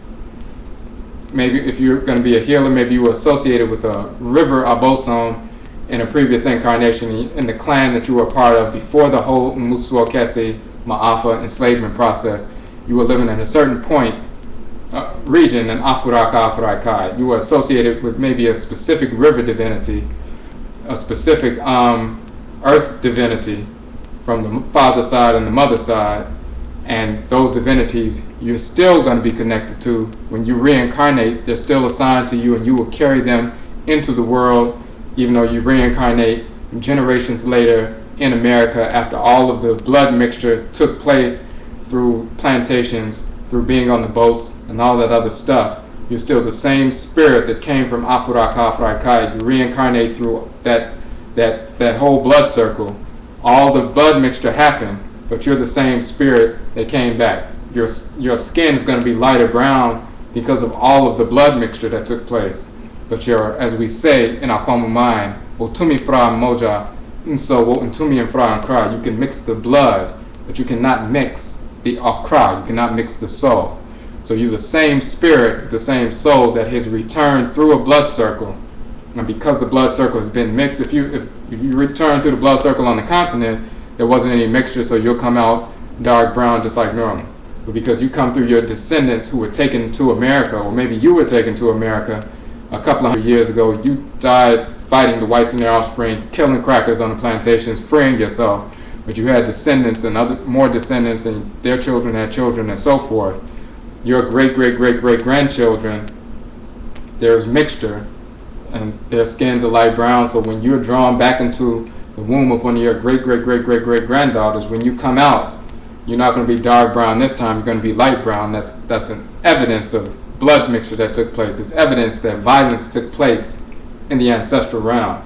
Maybe if you're going to be a healer, maybe you were associated with a river abosom in a previous incarnation in the clan that you were a part of before the whole Musuo Kesi Ma'afa enslavement process. You were living in a certain region in Afuraitkaitnit. You were associated with maybe a specific river divinity, a specific earth divinity from the father's side and the mother's side, and those divinities you're still going to be connected to. When you reincarnate, they're still assigned to you, and you will carry them into the world, even though you reincarnate generations later in America after all of the blood mixture took place through plantations, through being on the boats and all that other stuff. You're still the same spirit that came from Afuraitkaitnit. You reincarnate through that whole blood circle. All the blood mixture happened, but you're the same spirit that came back. Your skin is going to be lighter brown because of all of the blood mixture that took place. But as we say in Aakhuamuman, Otumi fra moja, so Otumi and fra AKRAA, you can mix the blood, but you cannot mix the AKRAA, you cannot mix the soul. So you're the same spirit, the same soul that has returned through a blood circle. And because the blood circle has been mixed, if you return through the blood circle on the continent, there wasn't any mixture, so you'll come out dark brown just like normal. But because you come through your descendants who were taken to America, or maybe you were taken to America a couple of hundred years ago, you died fighting the whites and their offspring, killing crackers on the plantations, freeing yourself. But you had descendants and more descendants, and their children had children and so forth. Your great-great-great-great-grandchildren, there's mixture, and their skins are light brown, so when you're drawn back into the womb of one of your great-great-great-great-great-granddaughters, when you come out, you're not going to be dark brown this time, you're going to be light brown. That's an evidence of blood mixture that took place. It's evidence that violence took place in the ancestral realm,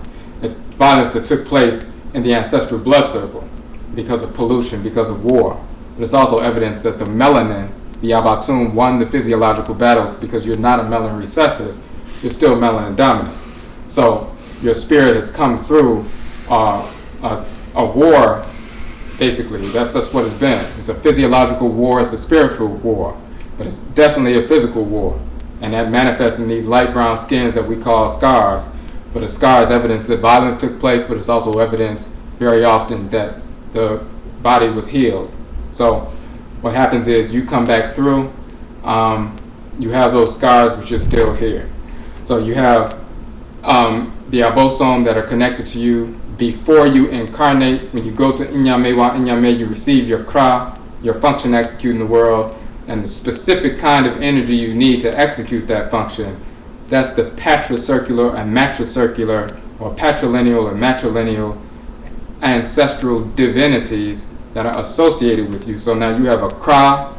violence that took place in the ancestral blood circle because of pollution, because of war. But it's also evidence that the melanin, the Abatum, won the physiological battle because you're not a melanin recessive, you're still melanin dominant. So your spirit has come through a war, basically. That's what it's been. It's a physiological war, it's a spiritual war, but it's definitely a physical war. And that manifests in these light brown skins that we call scars. But a scar is evidence that violence took place, but it's also evidence very often that the body was healed. So what happens is you come back through, you have those scars, but you're still here. So you have the abosom that are connected to you before you incarnate. When you go to Inyame wa Inyame, you receive your kra, your function to execute in the world, and the specific kind of energy you need to execute that function. That's the patricircular and matricircular, or patrilineal or matrilineal ancestral divinities that are associated with you. So now you have a kra,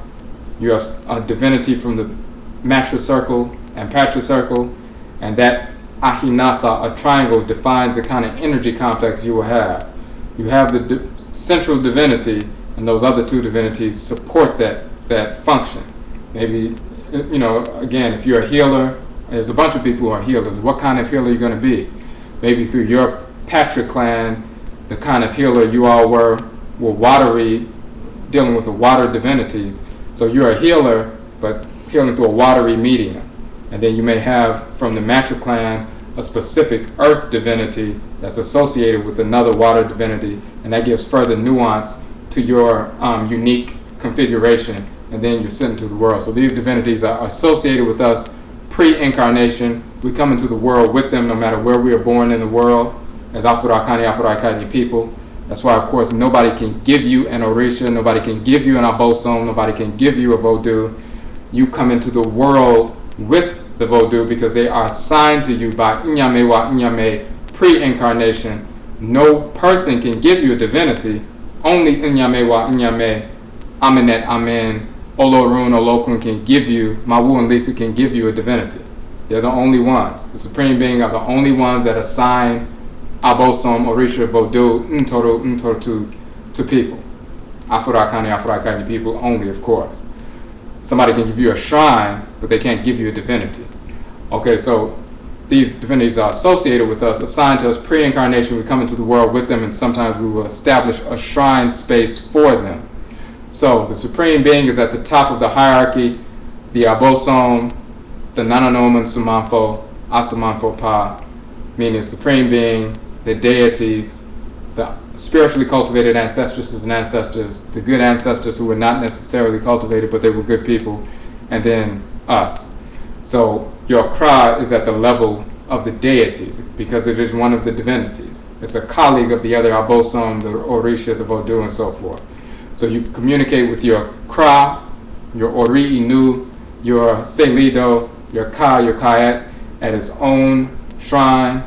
you have a divinity from the matricircle and patricircle, and that ahinasa, a triangle, defines the kind of energy complex you will have. You have the central divinity, and those other two divinities support that function. Maybe, again, if you're a healer, there's a bunch of people who are healers. What kind of healer are you going to be? Maybe through your Patrick clan, the kind of healer you all were watery, dealing with the water divinities. So you're a healer, but healing through a watery medium. And then you may have from the Matra clan a specific earth divinity that's associated with another water divinity, and that gives further nuance to your unique configuration, and then you're sent into the world. So these divinities are associated with us pre-incarnation. We come into the world with them no matter where we are born in the world as Afurakani, Afuraitkaitnit people. That's why, of course, nobody can give you an Orisha, nobody can give you an Abosom, nobody can give you a Vodou. You come into the world with the Vodou because they are assigned to you by Inyame wa Inyame pre-incarnation. No person can give you a divinity. Only Inyame wa Inyame, Amenet Amen, Olorun Olokun can give you, Mawu and Lisa can give you a divinity. They're the only ones. The Supreme Being are the only ones that assign Abosom, Orisha, Vodou, Ntoru to people. Afurakani, Afuraitkaitnit people only, of course. Somebody can give you a shrine, but they can't give you a divinity. Okay, so these divinities are associated with us, assigned to us pre-incarnation. We come into the world with them, and sometimes we will establish a shrine space for them. So the Supreme Being is at the top of the hierarchy, the Abosom, the Nananoman Samanfo, Asamanfo Pa, meaning Supreme Being, the deities, the spiritually cultivated ancestresses and ancestors, the good ancestors who were not necessarily cultivated, but they were good people, and then us. So your Kra is at the level of the deities because it is one of the divinities. It's a colleague of the other Abosom, the Orisha, the Vodou, and so forth. So you communicate with your Kra, your Ori Inu, your Selido, your Ka, your Kayet at its own shrine.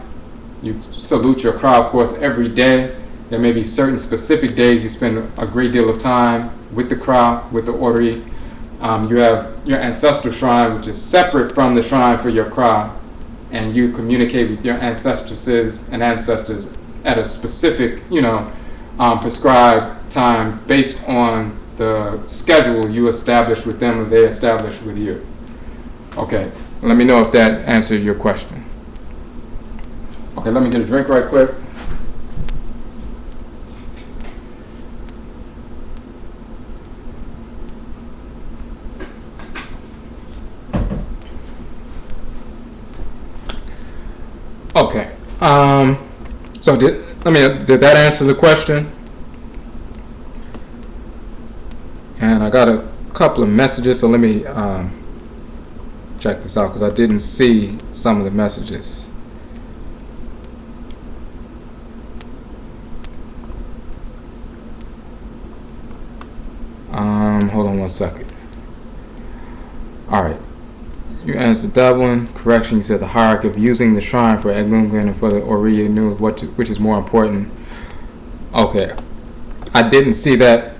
You salute your Kra, of course, every day. There may be certain specific days you spend a great deal of time with the Kra, with the Ori. You have your ancestral shrine, which is separate from the shrine for your Kra, and you communicate with your ancestresses and ancestors at a specific, prescribed time based on the schedule you establish with them or they establish with you. Okay, let me know if that answered your question. Okay, let me get a drink right quick. Okay. So did that answer the question? And I got a couple of messages, so let me check this out because I didn't see some of the messages. Hold on one second. All right. You answered that one. Correction, you said the hierarchy of using the shrine for Egungun and for the Oriya Nu, which is more important. Okay. I didn't see that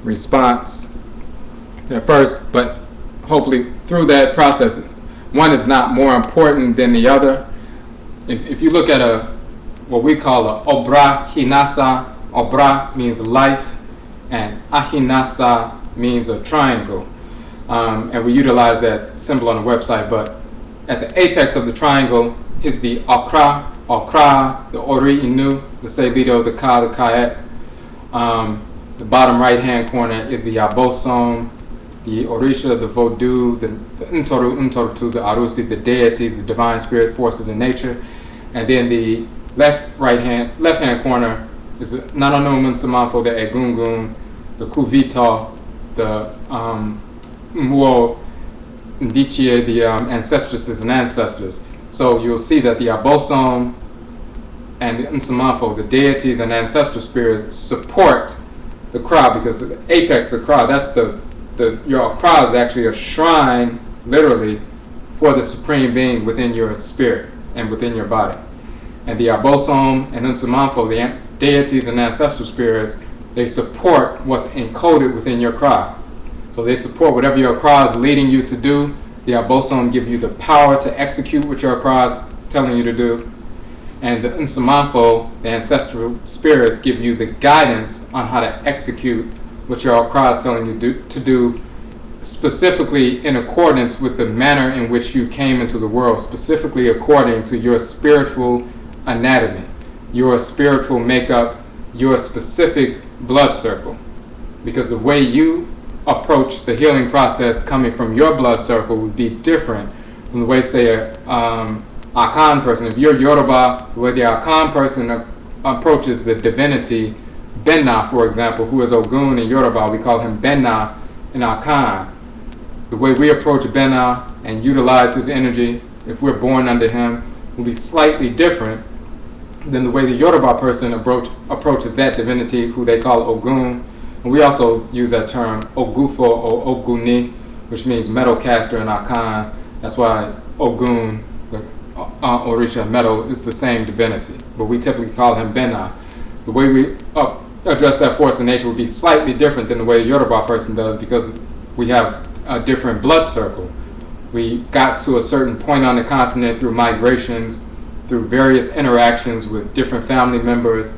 response at first, but hopefully through that process, one is not more important than the other. If you look at what we call a Obra Hinasa, Obra means life, and Ahinasa means a triangle. And we utilize that symbol on the website, but at the apex of the triangle is the OKRAA, the Ori Inu, the Selido, the Ka, the Kayet. The bottom right hand corner is the Abosom, the Orisha, the Vodou, the Ntoru, the Arusi, the deities, the divine spirit forces in nature. And then the left hand corner is the Nananoman Samanfo, the Egungun, the Kuvita, the Mwo Ndichie, the ancestresses and ancestors. So you'll see that the Abosom and the Nsamanfo, the deities and ancestral spirits, support the Kra, because the apex of the Kra, that's your Kra is actually a shrine, literally, for the Supreme Being within your spirit and within your body. And the Abosom and Nsamanfo, the deities and ancestral spirits, they support what's encoded within your Kra. So they support whatever your Kra is leading you to do. The Abosom give you the power to execute what your Kra is telling you to do. And the Nsamanfo, the ancestral spirits, give you the guidance on how to execute what your Kra is telling you to do, specifically in accordance with the manner in which you came into the world, specifically according to your spiritual anatomy, your spiritual makeup, your specific blood circle. Because the way you approach the healing process coming from your blood circle would be different from the way, say, a Akhan person. If you're Yoruba, the way the Akhan person approaches the divinity, Benna, for example, who is Ogun in Yoruba, we call him Benna in Akhan. The way we approach Benna and utilize his energy, if we're born under him, will be slightly different than the way the Yoruba person approaches that divinity, who they call Ogun. And we also use that term Ogufo or Oguni, which means metal caster in Akhan. That's why Ogun, the Orisha metal, is the same divinity, but we typically call him Benna. The way we address that force in nature would be slightly different than the way the Yoruba person does, because we have a different blood circle. We got to a certain point on the continent through migrations, through various interactions with different family members,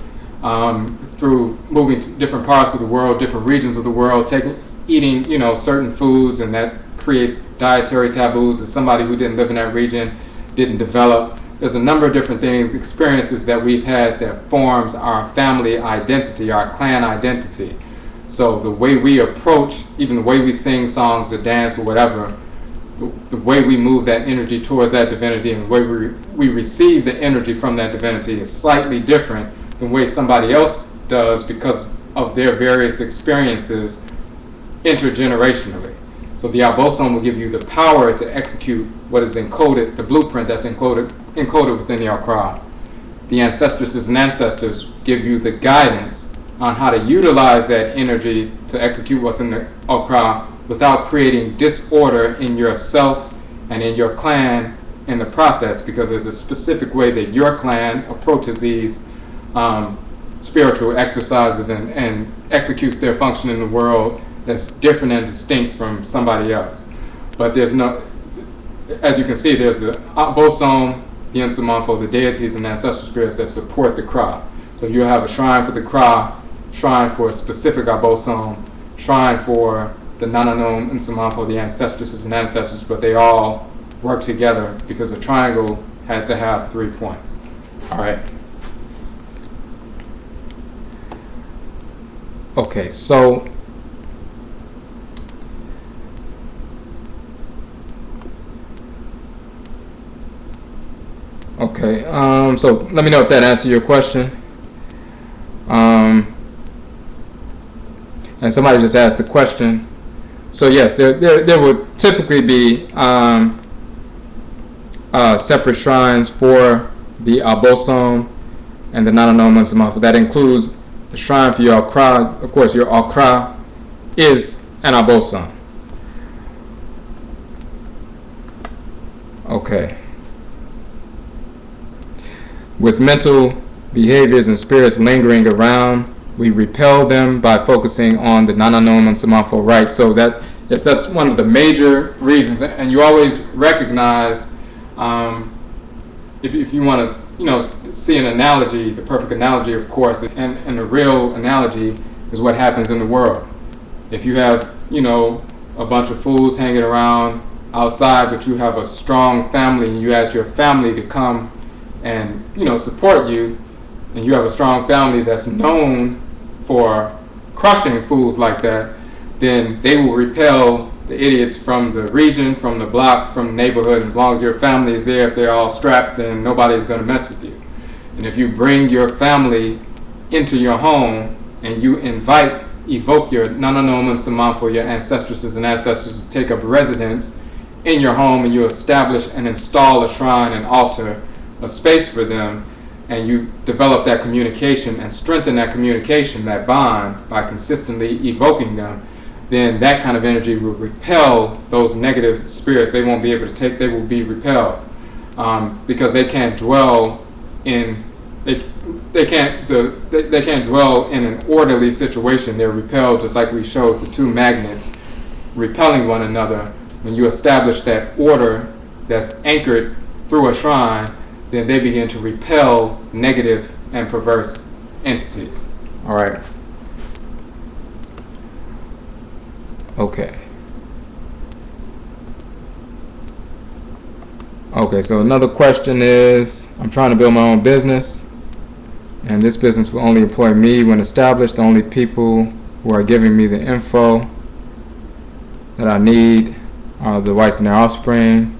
through moving to different parts of the world, different regions of the world, eating, certain foods, and that creates dietary taboos that somebody who didn't live in that region didn't develop. There's a number of different things, experiences that we've had that forms our family identity, our clan identity. So the way we approach, even the way we sing songs or dance or whatever, the way we move that energy towards that divinity and the way we receive the energy from that divinity is slightly different than the way somebody else does, because of their various experiences intergenerationally. So the Abosom will give you the power to execute what is encoded, the blueprint that's encoded within the OKRA. The ancestresses and ancestors give you the guidance on how to utilize that energy to execute what's in the OKRA without creating disorder in yourself and in your clan in the process, because there's a specific way that your clan approaches these spiritual exercises and executes their function in the world that's different and distinct from somebody else. But there's no, as you can see, there's the Abosom, the Nsamanfo, the deities and ancestral spirits that support the Kra. So you have a shrine for the Kra, shrine for a specific Abosom, shrine for the Nananom Nsamanfo, the ancestresses and ancestors, but they all work together because a triangle has to have 3 points. All right. Okay, so so let me know if that answered your question. And somebody just asked the question. So yes, there would typically be separate shrines for the Abosom and the Nananom Nsamanfo. That includes the shrine for your OKRA. Of course, your OKRA is an Abosom. Okay. With mental behaviors and spirits lingering around, we repel them by focusing on the Nananom Nsamanfo, right? So that's one of the major reasons. And you always recognize, if you want to, see an analogy, the perfect analogy, of course, and the real analogy is what happens in the world. If you have, a bunch of fools hanging around outside, but you have a strong family and you ask your family to come and, support you, and you have a strong family that's known for crushing fools like that, then they will repel the idiots from the region, from the block, from the neighborhood. As long as your family is there, if they're all strapped, then nobody's going to mess with you. And if you bring your family into your home and you evoke your Nananom Nsamanfo, your ancestresses and ancestors to take up residence in your home and you establish and install a shrine, an altar, a space for them, and you develop that communication and strengthen that communication, that bond, by consistently evoking them, then that kind of energy will repel those negative spirits. They won't be able to take, they will be repelled, because they can't dwell in, they can't dwell in an orderly situation. They're repelled, just like we showed the two magnets repelling one another. When you establish that order that's anchored through a shrine, then they begin to repel negative and perverse entities. All right. Okay. Okay, so another question is, I'm trying to build my own business, and this business will only employ me when established. The only people who are giving me the info that I need are the whites and their offspring.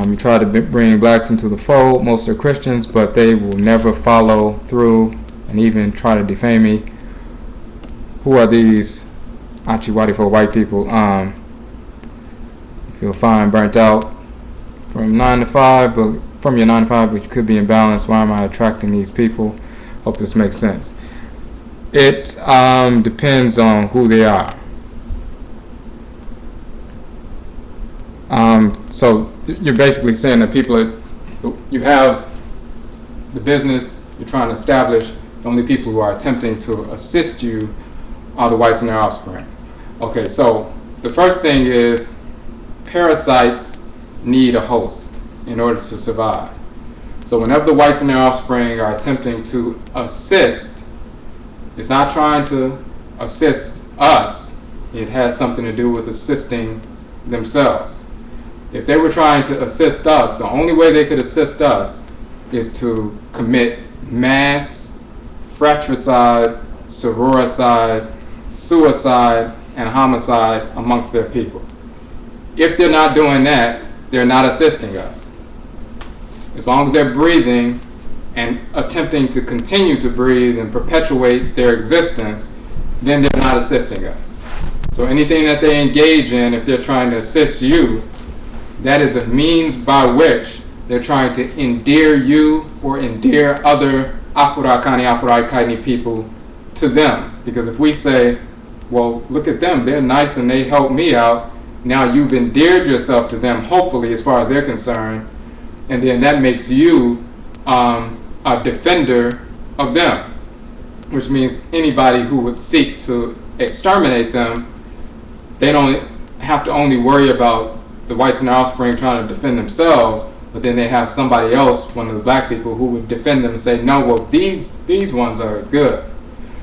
You try to bring blacks into the fold. Most are Christians, but they will never follow through and even try to defame me. Who are these Achiwadifo white people? You feel fine, burnt out from 9 to 5, but from your 9 to 5, but you could be imbalanced. Why am I attracting these people? Hope this makes sense. It depends on who they are. So you're basically saying that you have the business you're trying to establish, the only people who are attempting to assist you are the whites and their offspring. Okay, so the first thing is parasites need a host in order to survive. So whenever the whites and their offspring are attempting to assist, it's not trying to assist us, it has something to do with assisting themselves. If they were trying to assist us, the only way they could assist us is to commit mass fratricide, sororicide, suicide, and homicide amongst their people. If they're not doing that, they're not assisting us. As long as they're breathing and attempting to continue to breathe and perpetuate their existence, then they're not assisting us. So anything that they engage in, if they're trying to assist you, that is a means by which they're trying to endear you or endear other Afurakani, Afuraitkaitnit people to them. Because if we say, well, look at them, they're nice and they help me out, now you've endeared yourself to them, hopefully, as far as they're concerned, and then that makes you a defender of them, which means anybody who would seek to exterminate them, they don't have to only worry about the whites and their offspring trying to defend themselves, but then they have somebody else, one of the black people, who would defend them and say, no, well, these ones are good.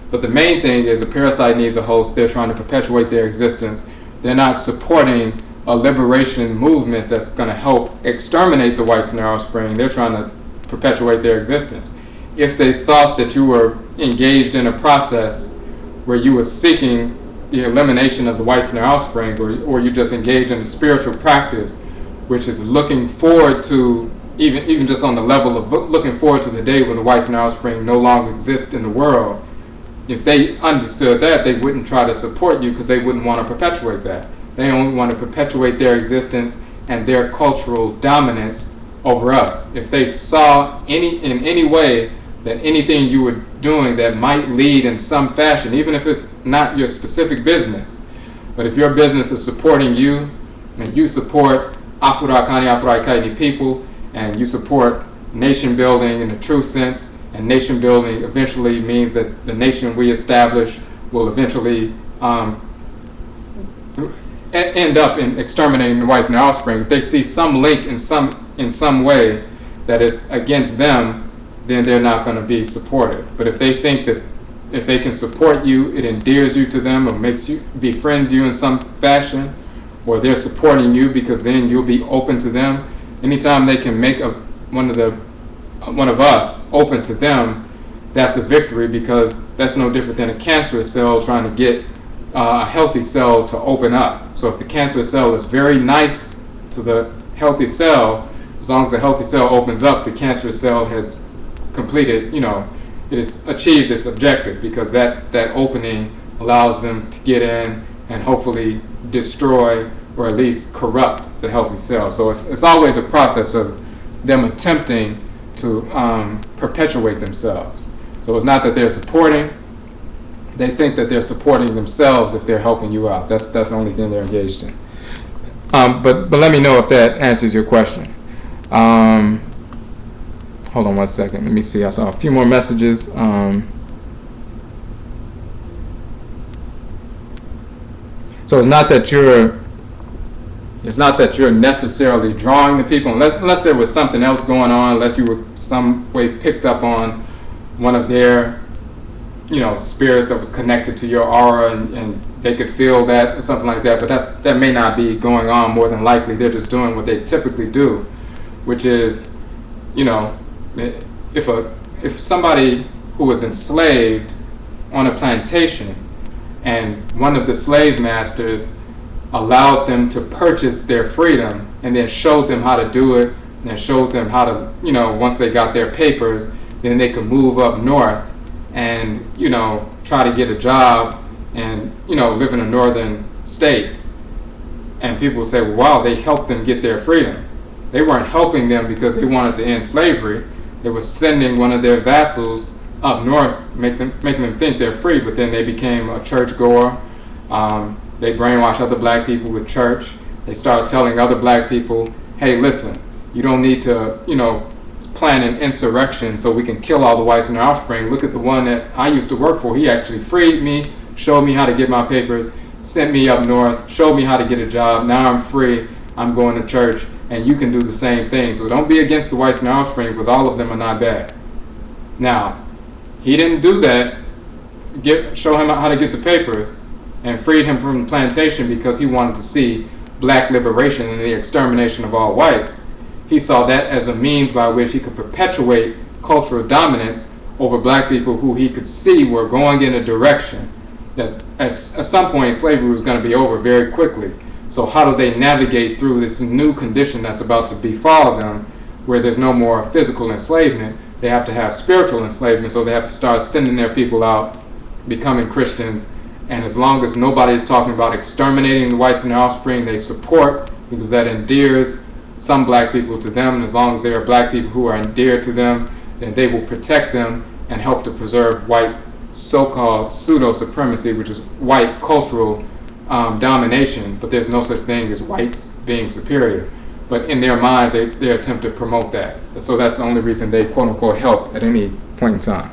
But the main thing is a parasite needs a host. They're trying to perpetuate their existence. They're not supporting a liberation movement that's going to help exterminate the whites and their offspring. They're trying to perpetuate their existence. If they thought that you were engaged in a process where you were seeking the elimination of the whites and their offspring, or you just engage in a spiritual practice which is looking forward to, even just on the level of looking forward to the day when the whites and their offspring no longer exist in the world, if they understood that, they wouldn't try to support you because they wouldn't want to perpetuate that. They only want to perpetuate their existence and their cultural dominance over us. If they saw in any way that anything you were doing that might lead in some fashion, even if it's not your specific business, but if your business is supporting you and you support Afurakani, Afuraitkaitnit people, and you support nation building in the true sense, and nation building eventually means that the nation we establish will eventually end up in exterminating the whites and their offspring. If they see some link in some way that is against them, then they're not going to be supported. But if they think that if they can support you, it endears you to them or makes you befriends you in some fashion, or they're supporting you because then you'll be open to them. Anytime they can make one of us open to them, that's a victory, because that's no different than a cancerous cell trying to get a healthy cell to open up. So if the cancerous cell is very nice to the healthy cell, as long as the healthy cell opens up, the cancerous cell has completed, it has achieved its objective, because that opening allows them to get in and hopefully destroy or at least corrupt the healthy cells. So it's always a process of them attempting to perpetuate themselves. So it's not that they're supporting, they think that they're supporting themselves if they're helping you out. That's the only thing they're engaged in. But let me know if that answers your question. Hold on one second. Let me see. I saw a few more messages. So it's not that you're necessarily drawing the people, unless there was something else going on, unless you were some way picked up on one of their, spirits that was connected to your aura, and they could feel that or something like that. But that may not be going on. More than likely, they're just doing what they typically do, which is, if somebody who was enslaved on a plantation, and one of the slave masters allowed them to purchase their freedom, and then showed them how to do it, and then showed them how to, once they got their papers, then they could move up north and, try to get a job and, live in a northern state. And people say, well, wow, they helped them get their freedom. They weren't helping them because they wanted to end slavery. They were sending one of their vassals up north, making them think they're free, but then they became a churchgoer. They brainwash other black people with church. They start telling other black people, hey, listen, you don't need to, plan an insurrection so we can kill all the whites and their offspring. Look at the one that I used to work for. He actually freed me, showed me how to get my papers, sent me up north, showed me how to get a job. Now I'm free. I'm going to church, and you can do the same thing. So don't be against the whites and their offspring, because all of them are not bad. Now, he didn't do that, show him how to get the papers, and freed him from the plantation because he wanted to see black liberation and the extermination of all whites. He saw that as a means by which he could perpetuate cultural dominance over black people who he could see were going in a direction that at some point slavery was going to be over very quickly. So how do they navigate through this new condition that's about to befall them, where there's no more physical enslavement? They have to have spiritual enslavement, so they have to start sending their people out, becoming Christians. And as long as nobody is talking about exterminating the whites and their offspring, they support, because that endears some black people to them. And as long as there are black people who are endeared to them, then they will protect them and help to preserve white so-called pseudo-supremacy, which is white cultural domination. But there's no such thing as whites being superior. But in their minds, they attempt to promote that. So that's the only reason they, quote-unquote, help at any point in time.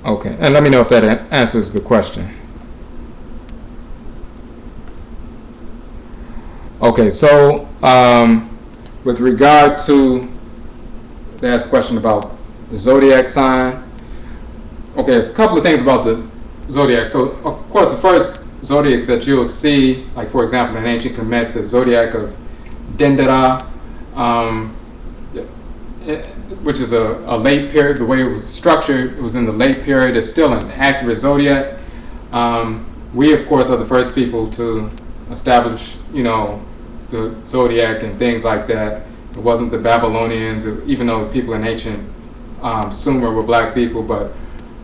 Okay, and let me know if that answers the question. Okay, so with regard to the last question about the zodiac sign, okay, there's a couple of things about the zodiac. So, of course, the first zodiac that you'll see, like for example in ancient Kemet, the zodiac of Dendera, which is a late period. The way it was structured, it was in the late period. It's still an accurate zodiac. We, of course, are the first people to establish, the zodiac and things like that. It wasn't the Babylonians, even though people in ancient Sumer were black people, but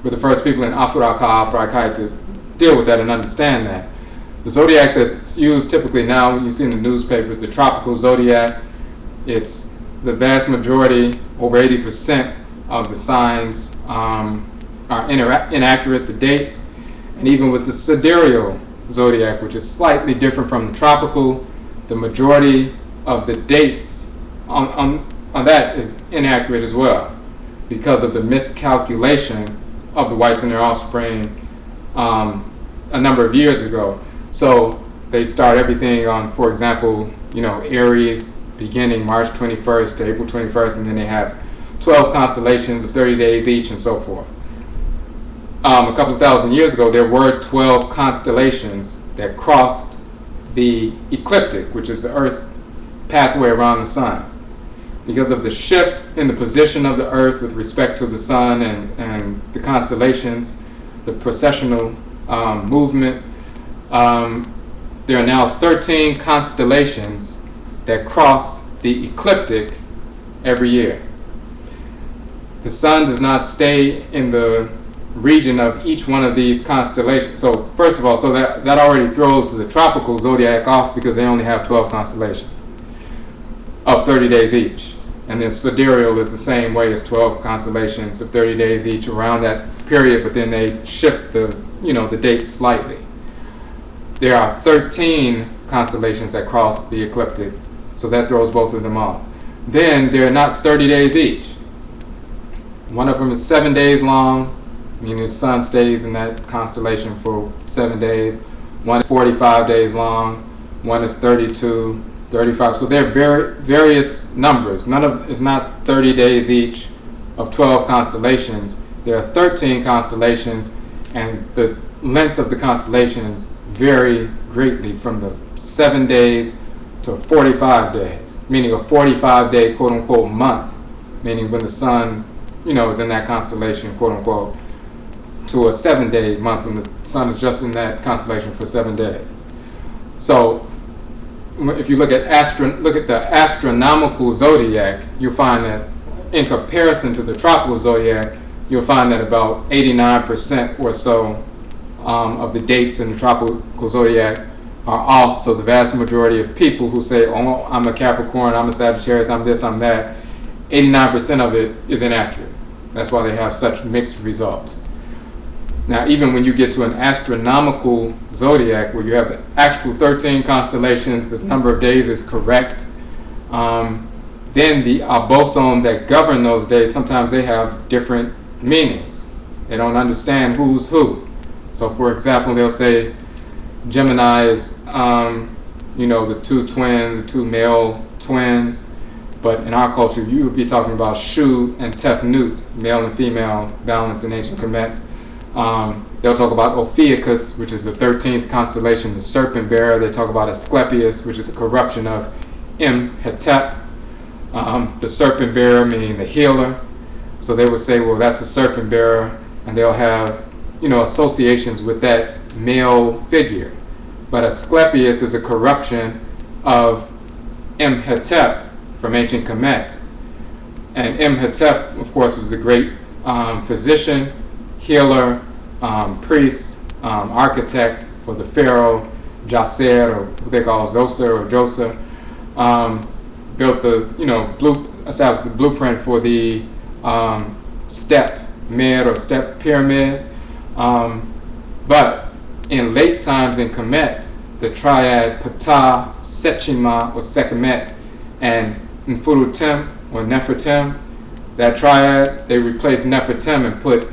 we're the first people in Afuraitkaitnit to deal with that and understand that. The zodiac that's used typically now, you see in the newspapers, the tropical zodiac. It's the vast majority, over 80% of the signs are inaccurate, the dates. And even with the sidereal zodiac, which is slightly different from the tropical, the majority of the dates on that is inaccurate as well, because of the miscalculation of the whites and their offspring a number of years ago. So they start everything on, for example, Aries beginning March 21st to April 21st, and then they have 12 constellations of 30 days each and so forth. A couple of thousand years ago, there were 12 constellations that crossed the ecliptic, which is the Earth's pathway around the sun. Because of the shift in the position of the Earth with respect to the sun and the constellations, the precessional movement, there are now 13 constellations that cross the ecliptic every year. The sun does not stay in the region of each one of these constellations. So first of all, so that already throws the tropical zodiac off because they only have 12 constellations of 30 days each. And then sidereal is the same way as 12 constellations of 30 days each around that period, but then they shift the dates slightly. There are 13 constellations that cross the ecliptic, so that throws both of them off. Then they're not 30 days each. One of them is 7 days long, meaning the sun stays in that constellation for 7 days. One is 45 days long. One is 32, 35. So they're various numbers. None of it's not 30 days each of 12 constellations. There are 13 constellations, and the length of the constellations vary greatly from the 7 days to 45 days, meaning a 45-day quote-unquote month, meaning when the sun, is in that constellation, quote-unquote, to a 7-day month when the sun is just in that constellation for 7 days. So if you look at the astronomical zodiac, you'll find that in comparison to the tropical zodiac, you'll find that about 89% or so of the dates in the tropical zodiac are off. So the vast majority of people who say, oh, I'm a Capricorn, I'm a Sagittarius, I'm this, I'm that, 89% of it is inaccurate. That's why they have such mixed results. Now, even when you get to an astronomical zodiac where you have the actual 13 constellations, the number of days is correct, then the abosom that govern those days, sometimes they have different meanings. They don't understand who's who. So, for example, they'll say Gemini is, the two twins, the two male twins. But in our culture, you would be talking about Shu and Tefnut, male and female balance in ancient Kemet. They'll talk about Ophiuchus, which is the 13th constellation, the serpent bearer. They talk about Asclepius, which is a corruption of Imhotep, the serpent bearer meaning the healer. So they would say, well, that's the serpent bearer, and they'll have, associations with that male figure. But Asclepius is a corruption of Imhotep from ancient Kemet. And Imhotep, of course, was the great physician, healer, priest, architect for the pharaoh, Djoser, or what they call Zoser or Joser, built the, established the blueprint for the step mid or step pyramid. But in late times in Kemet, the triad Ptah, Setchima or Sekhmet, and Neferutim or Nefertim, that triad, they replaced Nefertim and put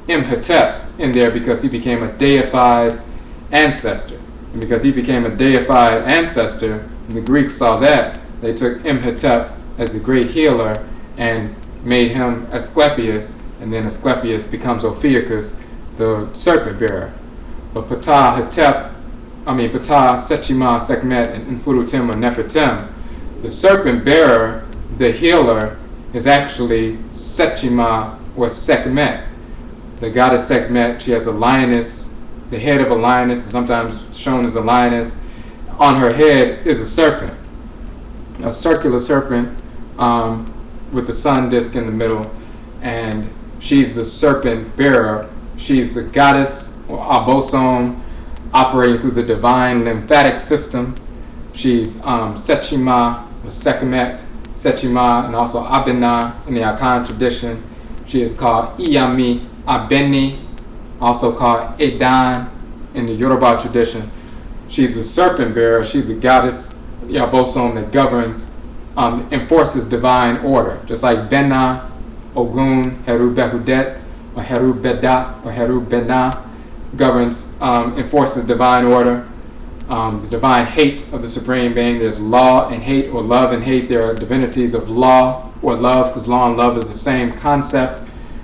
Imhotep in there because he became a deified ancestor. And because he became a deified ancestor, and the Greeks saw that, they took Imhotep as the great healer and made him Asclepius, and then Asclepius becomes Ophiuchus, the serpent bearer. But Ptah, Setchima, Sekhmet, and Neferutim or Nefertim, the serpent bearer, the healer, is actually Setchima or Sekhmet. The goddess Sekhmet, she has a lioness. The head of a lioness is sometimes shown as a lioness. On her head is a serpent, a circular serpent with the sun disk in the middle, and she's the serpent bearer. She's the goddess or abosom operating through the divine lymphatic system. She's Setchima or Sekhmet, Setchima, and also Abena in the Akhan tradition. She is called Iyami Abeni, also called Edan in the Yoruba tradition. She's the serpent bearer. She's the goddess, the abosom that governs, enforces divine order. Just like Bena, Ogun, Heru Behudet, or Heru Bedat, or Heru Bena governs, enforces divine order. The divine hate of the Supreme Being. There's law and hate, or love and hate. There are divinities of law or love, because law and love is the same concept.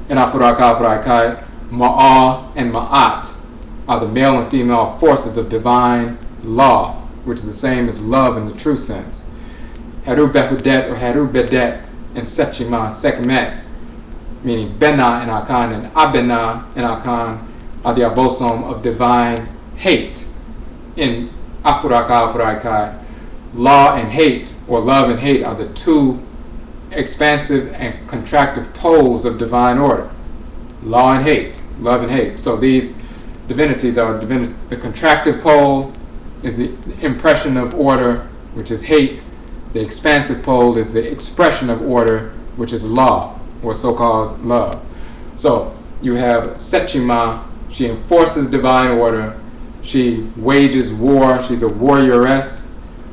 In Afuraitkaitnit, Ma'ah and Ma'at are the male and female forces of divine law, which is the same as love in the true sense. Heru Behudet or Heru Bedet and Setchima, Sekhmet, meaning Bena and Akhan and Abena and Akhan, are the abosom of divine hate. In Afuraitkaitnit, law and hate, or love and hate, are the two expansive and contractive poles of divine order. Law and hate. love and hate. So these divinities are the contractive pole is the impression of order, which is hate. The expansive pole is the expression of order, which is law, or so-called love. So you have Setchima. She enforces divine order. She wages war. She's a warrioress,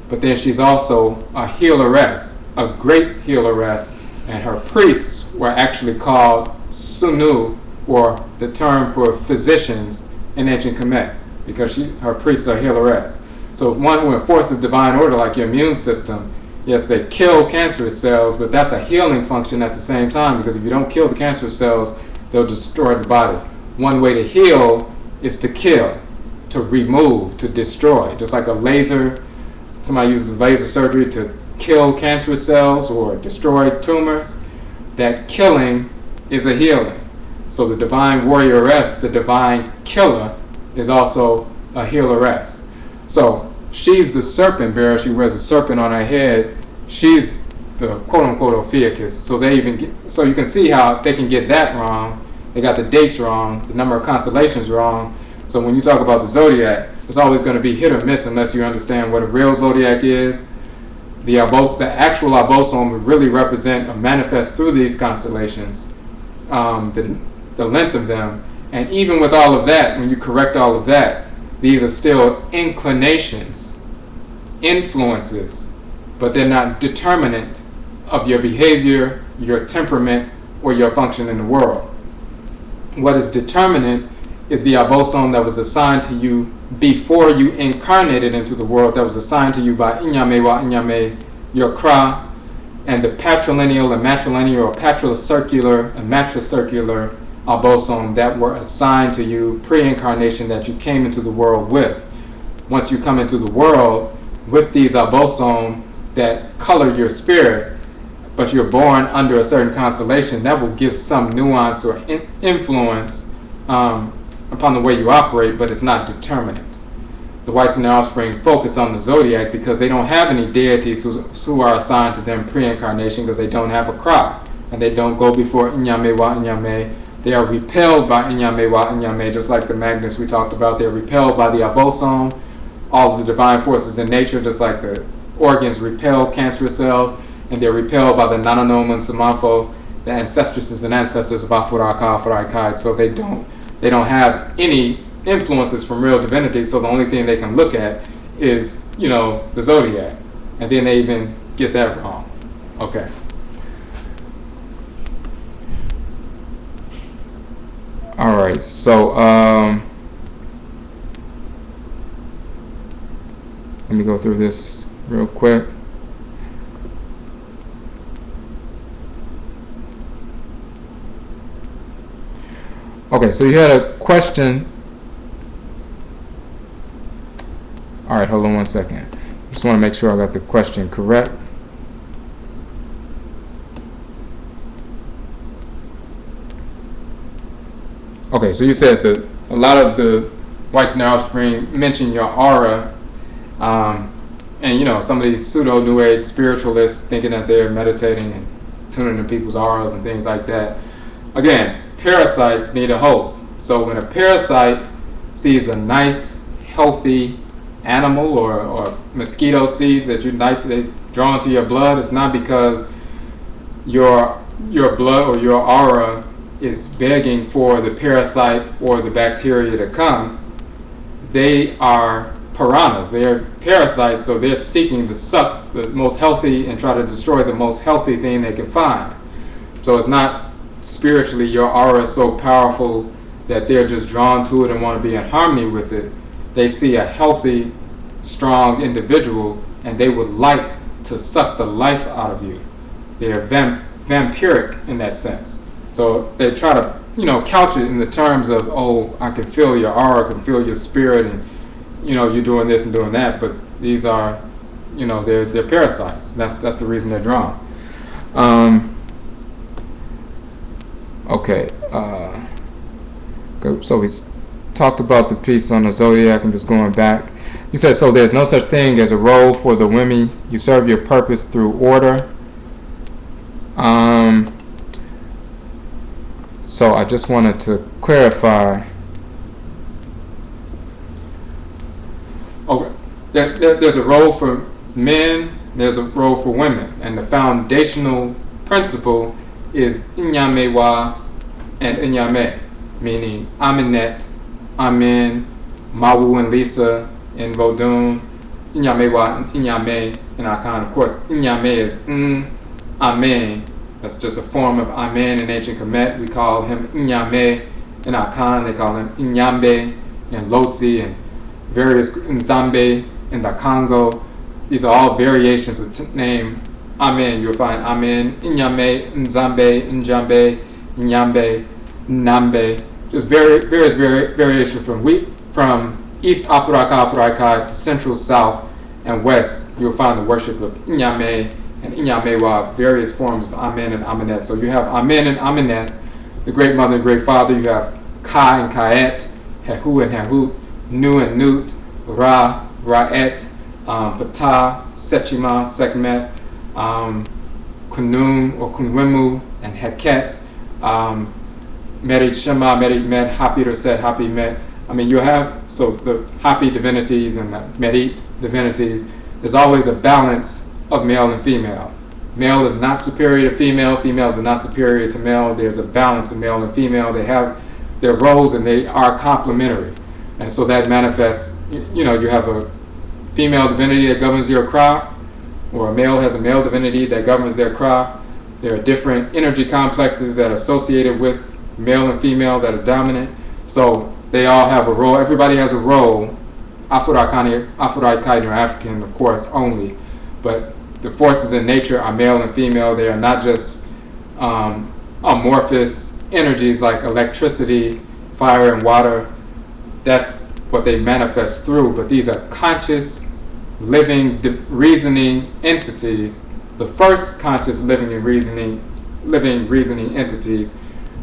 but then she's also a healeress, a great healeress. And her priests were actually called Sunu, or the term for physicians in ancient Kemet, because her priests are healeress. So one who enforces divine order, like your immune system, yes, they kill cancerous cells, but that's a healing function at the same time, because if you don't kill the cancerous cells, they'll destroy the body. One way to heal is to kill, to remove, to destroy. Just like a laser, somebody uses laser surgery to kill cancerous cells or destroy tumors, that killing is a healing. So the divine warrioress, the divine killer, is also a healeress. So she's the serpent bearer. She wears a serpent on her head. She's the quote-unquote Ophiuchus. So you can see how they can get that wrong. They got the dates wrong, the number of constellations wrong. So when you talk about the zodiac, it's always going to be hit or miss unless you understand what a real zodiac is. The actual abosom would really represent or manifest through these constellations, the length of them. And even with all of that, when you correct all of that, these are still inclinations, influences, but they're not determinant of your behavior, your temperament, or your function in the world. What is determinant is the abosom that was assigned to you before you incarnated into the world, that was assigned to you by Inyame wa Inyame, your Kra, and the patrilineal and matrilineal or patricircular and matricircular abosom that were assigned to you pre-incarnation, that you came into the world with. Once you come into the world with these abosom that color your spirit, but you're born under a certain constellation, that will give some nuance or influence upon the way you operate, but it's not determinate. The whites and their offspring focus on the zodiac because they don't have any deities who are assigned to them pre-incarnation, because they don't have a crop, and they don't go before Inyame wa Inyame. They are repelled by Inyame wa Inyame, just like the magnets we talked about. They're repelled by the abosom, all of the divine forces in nature, just like the organs repel cancerous cells, and they're repelled by the Nananoman Samanfo, the ancestresses and ancestors of Afuraka, Afuraitkaitnit. So they don't have any influences from real divinity. So the only thing they can look at is, the zodiac, and then they even get that wrong. Okay. All right. So let me go through this real quick. Okay, so you had a question. All right, hold on one second. Just want to make sure I got the question correct. Okay, so you said that a lot of the whites and their offspring mention your aura, and some of these pseudo New Age spiritualists thinking that they're meditating and tuning in people's auras and things like that. Again, parasites need a host. So when a parasite sees a nice, healthy animal or mosquito seeds that they draw into your blood, it's not because your blood or your aura is begging for the parasite or the bacteria to come. They are piranhas. They're parasites, so they're seeking to suck the most healthy and try to destroy the most healthy thing they can find. So it's not spiritually your aura is so powerful that they're just drawn to it and want to be in harmony with it. They see a healthy, strong individual and they would like to suck the life out of you. They're vampiric in that sense. So they try to, couch it in the terms of, oh, I can feel your aura, I can feel your spirit, and you're doing this and doing that. But these are, they're parasites. That's the reason they're drawn. Okay. So we talked about the piece on the zodiac. I'm just going back. You said, so there's no such thing as a role for the women. You serve your purpose through order. So I just wanted to clarify. Okay, there's a role for men, there's a role for women, and the foundational principle is Inyamewa and Inyame, meaning Aminet, Amen, Mawu and Lisa in Vodun, Inyamewa and Inyame in Akhan. Of course, Inyame is Amen. That's just a form of Amen in ancient Kemet. We call him Inyame in Akhan. They call him Inyambe in Lotzi and various Nzambe in the Congo. These are all variations of the name Amen. You'll find Amen, Inyame, Nzambe, Njambe, Nyambe, Nambe. Just various variations from East Afuraitkaitnit to Central, South, and West. You'll find the worship of Inyame and Inyamewa, various forms of Amen and Amenet. So you have Amen and Amenet, the Great Mother and Great Father. You have Ka and Kaet, Hehu and Hehut, Nu and Nut, Ra, Ra'et, Ptah, Sechima, Sekhmet, Kunum or Kunwemu, and Heket, Merit Shema, Merit Met, Happy Roset, Happy Met. I mean, you have, so the Happy divinities and the Merit divinities, there's always a balance of male and female. Male is not superior to female, females are not superior to male. There's a balance of male and female. They have their roles and they are complementary. And so that manifests, you know, you have a female divinity that governs your OKRAA, or a male has a male divinity that governs their OKRAA. There are different energy complexes that are associated with male and female that are dominant. So they all have a role. Everybody has a role. Afurakani, Afuraitkaitnit are African, of course, only. But the forces in nature are male and female. They are not just amorphous energies like electricity, fire, and water. That's what they manifest through. But these are conscious, living, reasoning entities. The first conscious living and reasoning entities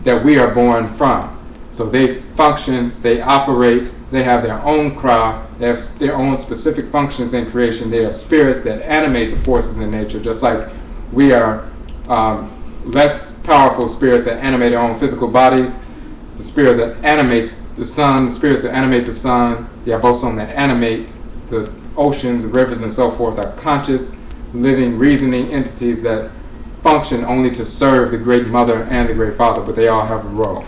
that we are born from. So they function, they operate, they have their own OKRAA, they have their own specific functions in creation. They are spirits that animate the forces in nature, just like we are less powerful spirits that animate our own physical bodies. The spirit that animates the sun, the spirits that animate the sun, the Abosom that animate the oceans, the rivers, and so forth are conscious, living, reasoning entities that function only to serve the Great Mother and the Great Father, but they all have a role.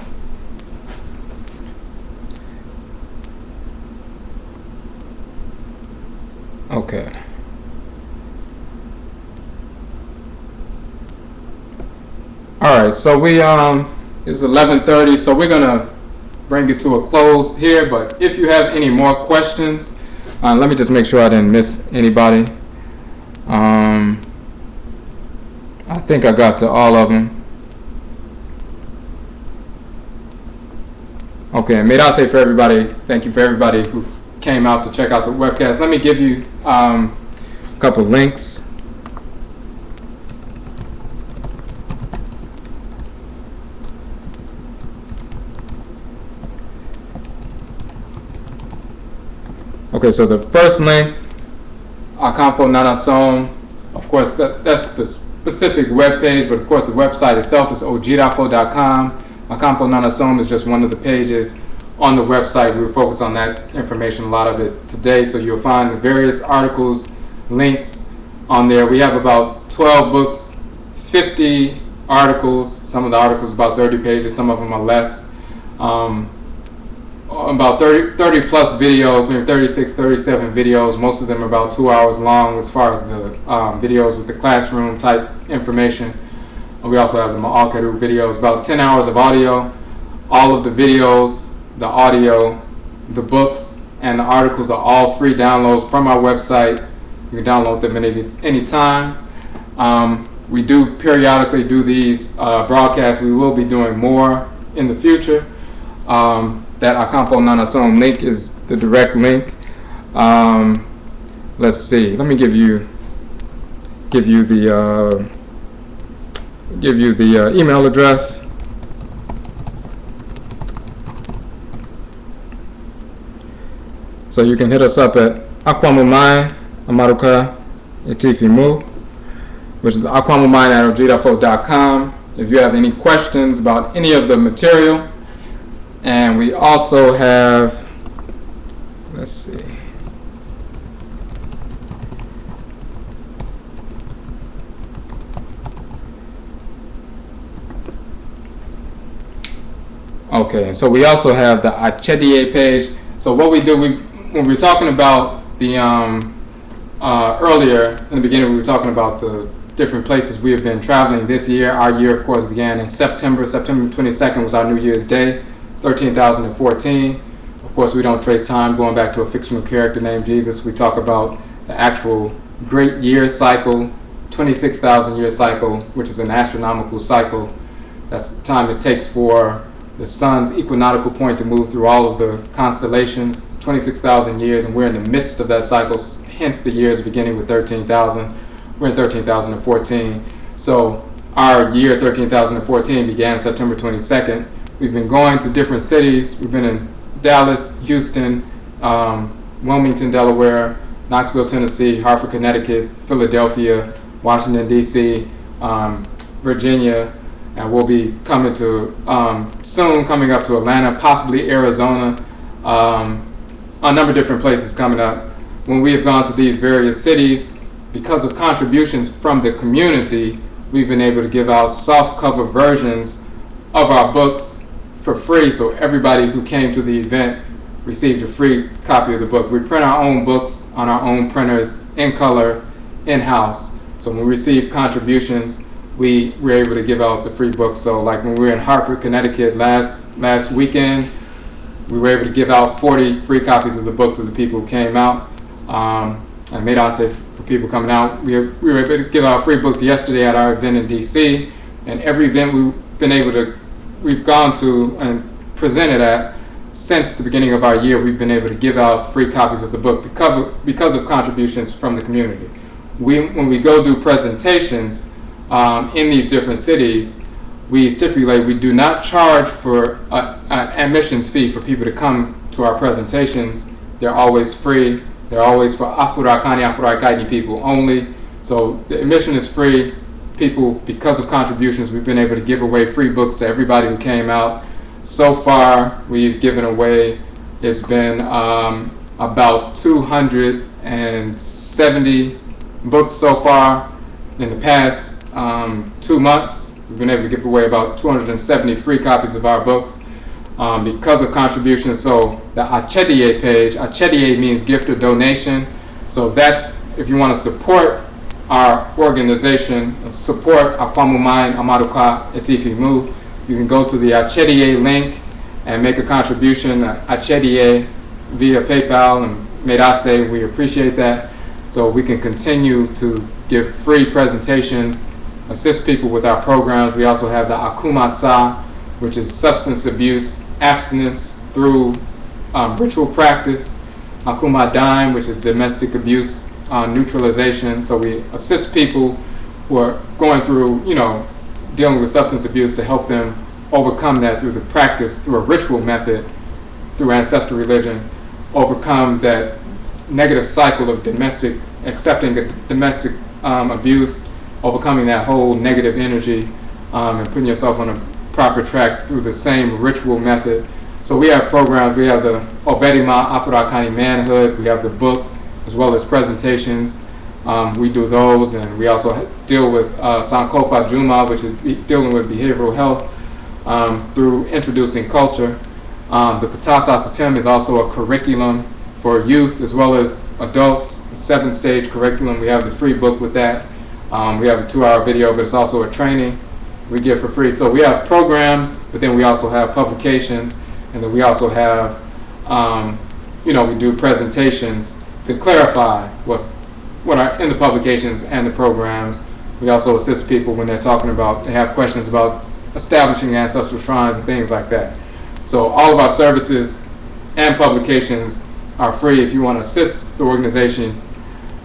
Okay. All right, so it's 11:30, so we're gonna bring it to a close here, but if you have any more questions, let me just make sure I didn't miss anybody. I think I got to all of them. Okay, and may I say for everybody, thank you for everybody who came out to check out the webcast. Let me give you a couple links. Okay, so the first link, AKANFO NANASOM, of course that's the specific web page, but of course the website itself is Odwirafo.com. AKANFO NANASOM is just one of the pages on the website. We will focus on that information, a lot of it today, so you'll find the various articles, links on there. We have about 12 books, 50 articles, some of the articles about 30 pages, some of them are less. About 30 plus videos, maybe 36, 37 videos. Most of them are about 2 hours long as far as the videos with the classroom type information. We also have the OKRAA videos, about 10 hours of audio. All of the videos, the audio, the books, and the articles are all free downloads from our website. You can download them at any time. We do periodically do these broadcasts. We will be doing more in the future. That AKANFO NANASOM link is the direct link. Let's see. Let me give you the email address. So you can hit us up at Aakhuamuman, Amaruka, Atifi, which is Aakhuamuman at Odwirafo.com. if you have any questions about any of the material. And we also have, let's see. Okay, so we also have the Achedie page. So what we do, when we were talking about the earlier in the beginning, we were talking about the different places we have been traveling this year. Our year, of course, began in September. September 22nd was our New Year's Day, 13,014. Of course, we don't trace time going back to a fictional character named Jesus. We talk about the actual great year cycle, 26,000 year cycle, which is an astronomical cycle. That's the time it takes for the sun's equinoctial point to move through all of the constellations, 26,000 years, and we're in the midst of that cycle, hence the years beginning with 13,000. We're in 13,014. So our year 13,014 began September 22nd. We've been going to different cities. We've been in Dallas, Houston, Wilmington, Delaware, Knoxville, Tennessee, Hartford, Connecticut, Philadelphia, Washington, D.C., Virginia, and we'll be coming to soon coming up to Atlanta, possibly Arizona, a number of different places coming up. When we have gone to these various cities, because of contributions from the community, we've been able to give out soft cover versions of our books for free, so everybody who came to the event received a free copy of the book. We print our own books on our own printers, in color, in-house. So when we receive contributions, we were able to give out the free books. So like when we were in Hartford, Connecticut last weekend, we were able to give out 40 free copies of the books to the people who came out. And made us say for people coming out, we were able to give out free books yesterday at our event in DC. And every event we've gone to and presented at since the beginning of our year, we've been able to give out free copies of the book because of contributions from the community. When we go do presentations in these different cities, we stipulate we do not charge for an admissions fee for people to come to our presentations. They're always free. They're always for Afurakani, Afuraitkaitnit people only. So the admission is free. People, because of contributions, we've been able to give away free books to everybody who came out. So far, we've given away, it's been about 270 books so far. In the past 2 months, we've been able to give away about 270 free copies of our books. Because of contributions. So the Achedie page, Achedie means gift or donation. So that's if you want to support our organization, support Aakhuamuman, Amaruka, Atifi, you can go to the Achedie link and make a contribution, Achedie via PayPal, and Medase, we appreciate that. So we can continue to give free presentations, assist people with our programs. We also have the Akumasa, which is substance abuse abstinence through ritual practice, Akumadan, which is domestic abuse neutralization. So we assist people who are going through, dealing with substance abuse to help them overcome that through the practice, through a ritual method, through ancestral religion, overcome that negative cycle of accepting domestic abuse, overcoming that whole negative energy, and putting yourself on a proper track through the same ritual method. So we have programs. We have the Obedima Afurakani Manhood. We have the book as well as presentations. We do those, and we also deal with Sankofa Juma, which is dealing with behavioral health through introducing culture. The Ptah Sasatim is also a curriculum for youth as well as adults, a 7-stage curriculum. We have the free book with that. We have a 2-hour video, but it's also a training we give for free. So we have programs, but then we also have publications, and then we also have, we do presentations to clarify what are in the publications and the programs. We also assist people when they have questions about establishing ancestral shrines and things like that. So all of our services and publications are free if you want to assist the organization.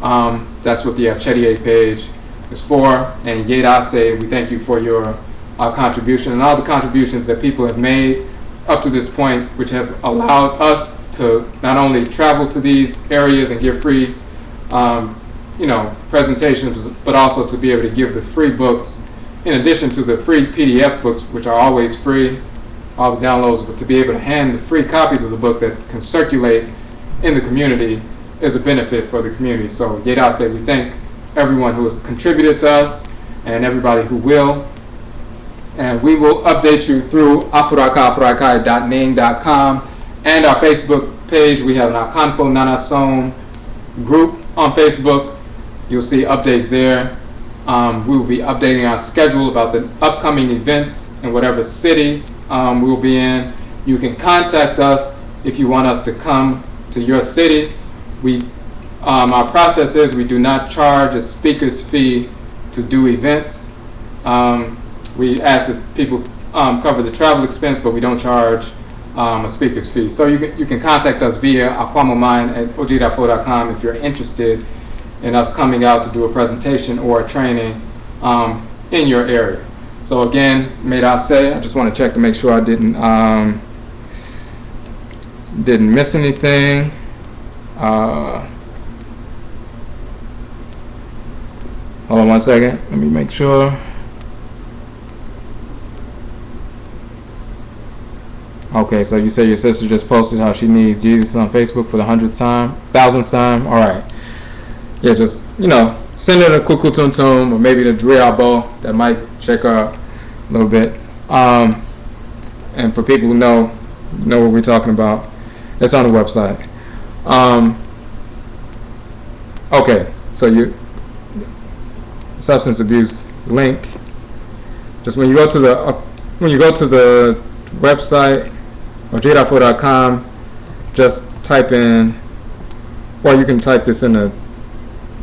That's what the Achedie page is for. And Yedase, we thank you for your contribution and all the contributions that people have made up to this point, which have allowed us to not only travel to these areas and give free presentations, but also to be able to give the free books in addition to the free PDF books, which are always free, all the downloads, but to be able to hand the free copies of the book that can circulate in the community is a benefit for the community. So Yedase, we thank everyone who has contributed to us and everybody who will. And we will update you through Afuraitkaitnit.ning.com and our Facebook page. We have an AKANFO NANASOM group on Facebook. You'll see updates there. We will be updating our schedule about the upcoming events in whatever cities we'll be in. You can contact us if you want us to come to your city. Our process is we do not charge a speaker's fee to do events. We ask that people cover the travel expense, but we don't charge a speaker's fee. So you can contact us via Aakhuamuman at Odwirafo.com if you're interested in us coming out to do a presentation or a training in your area. So again, may I say, I just want to check to make sure I didn't miss anything. Hold on one second. Let me make sure. Okay, so you say your sister just posted how she needs Jesus on Facebook for the 100th time, 1000th time. All right. Yeah, just, send it a kuku tum tum or maybe the Odwirafo. That might check her out a little bit. And for people who know what we're talking about, it's on the website. Okay, so substance abuse link. Just when you go to the website, Odwirafo.com, just type in, or you can type this in the.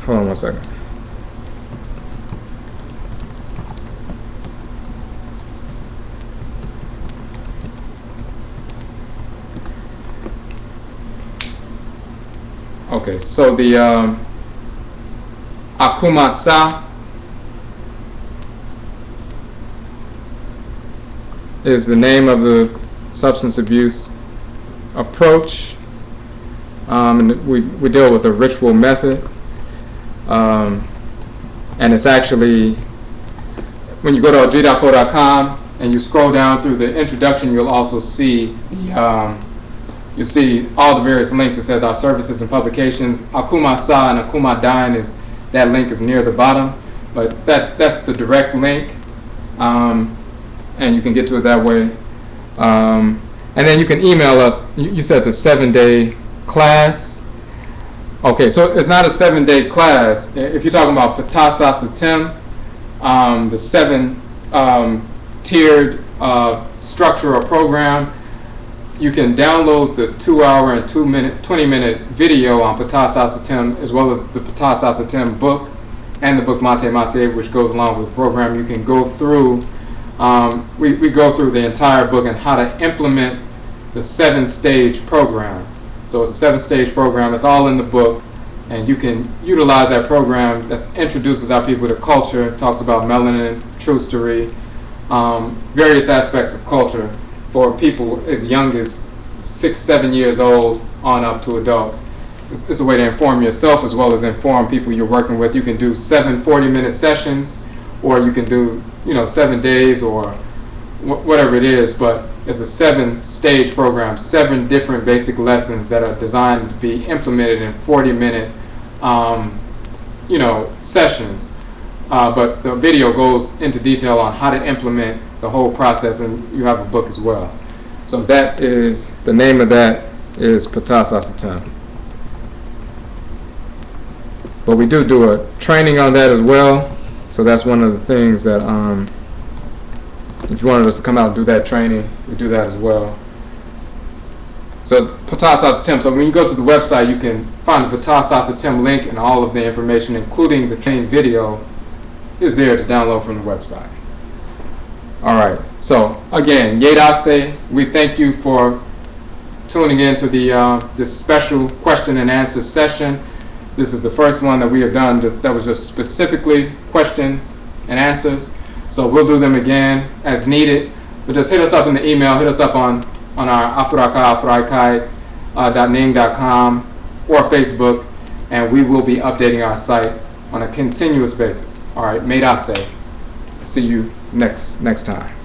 Hold on one second. Okay, so the Aakhuamuman is the name of the substance abuse approach. And we deal with a ritual method. And it's actually, when you go to Odwirafo.com and you scroll down through the introduction, you'll also see you'll see all the various links. It says our services and publications. Aakhuamuman and Aakhuamuman that link is near the bottom, but that's the direct link, and you can get to it that way. And then you can email us. You said the 7-day class. Okay, so it's not a 7-day class. If you're talking about Ptah the 7-tiered structure or program, you can download the 2-hour and 20-minute video on Ptah as well as the Ptah book and the book Mate Masei, which goes along with the program. You can go through, we go through the entire book and how to implement the 7-stage program. So it's a 7-stage program. It's all in the book, and you can utilize that program that introduces our people to culture, talks about melanin, trustery, various aspects of culture for people as young as 6-7 years old on up to adults. It's a way to inform yourself as well as inform people you're working with. You can do 7 40-minute sessions, or you can do 7 days or whatever it is, but it's a 7-stage program, 7 different basic lessons that are designed to be implemented in 40-minute sessions. But the video goes into detail on how to implement the whole process, and you have a book as well. So that is, the name of that is Ptah. But we do a training on that as well. So that's one of the things that, if you wanted us to come out and do that training, we do that as well. So it's Ptah. So when you go to the website, you can find the Ptah link, and all of the information, including the training video, is there to download from the website. All right. So again, Yedase, we thank you for tuning in to this special question and answer session. This is the first one that we have done that was just specifically questions and answers. So we'll do them again as needed. But just hit us up in the email, hit us up on our Afuraitkaitnit.ning.com or Facebook, and we will be updating our site on a continuous basis. All right, may I say. See you next time.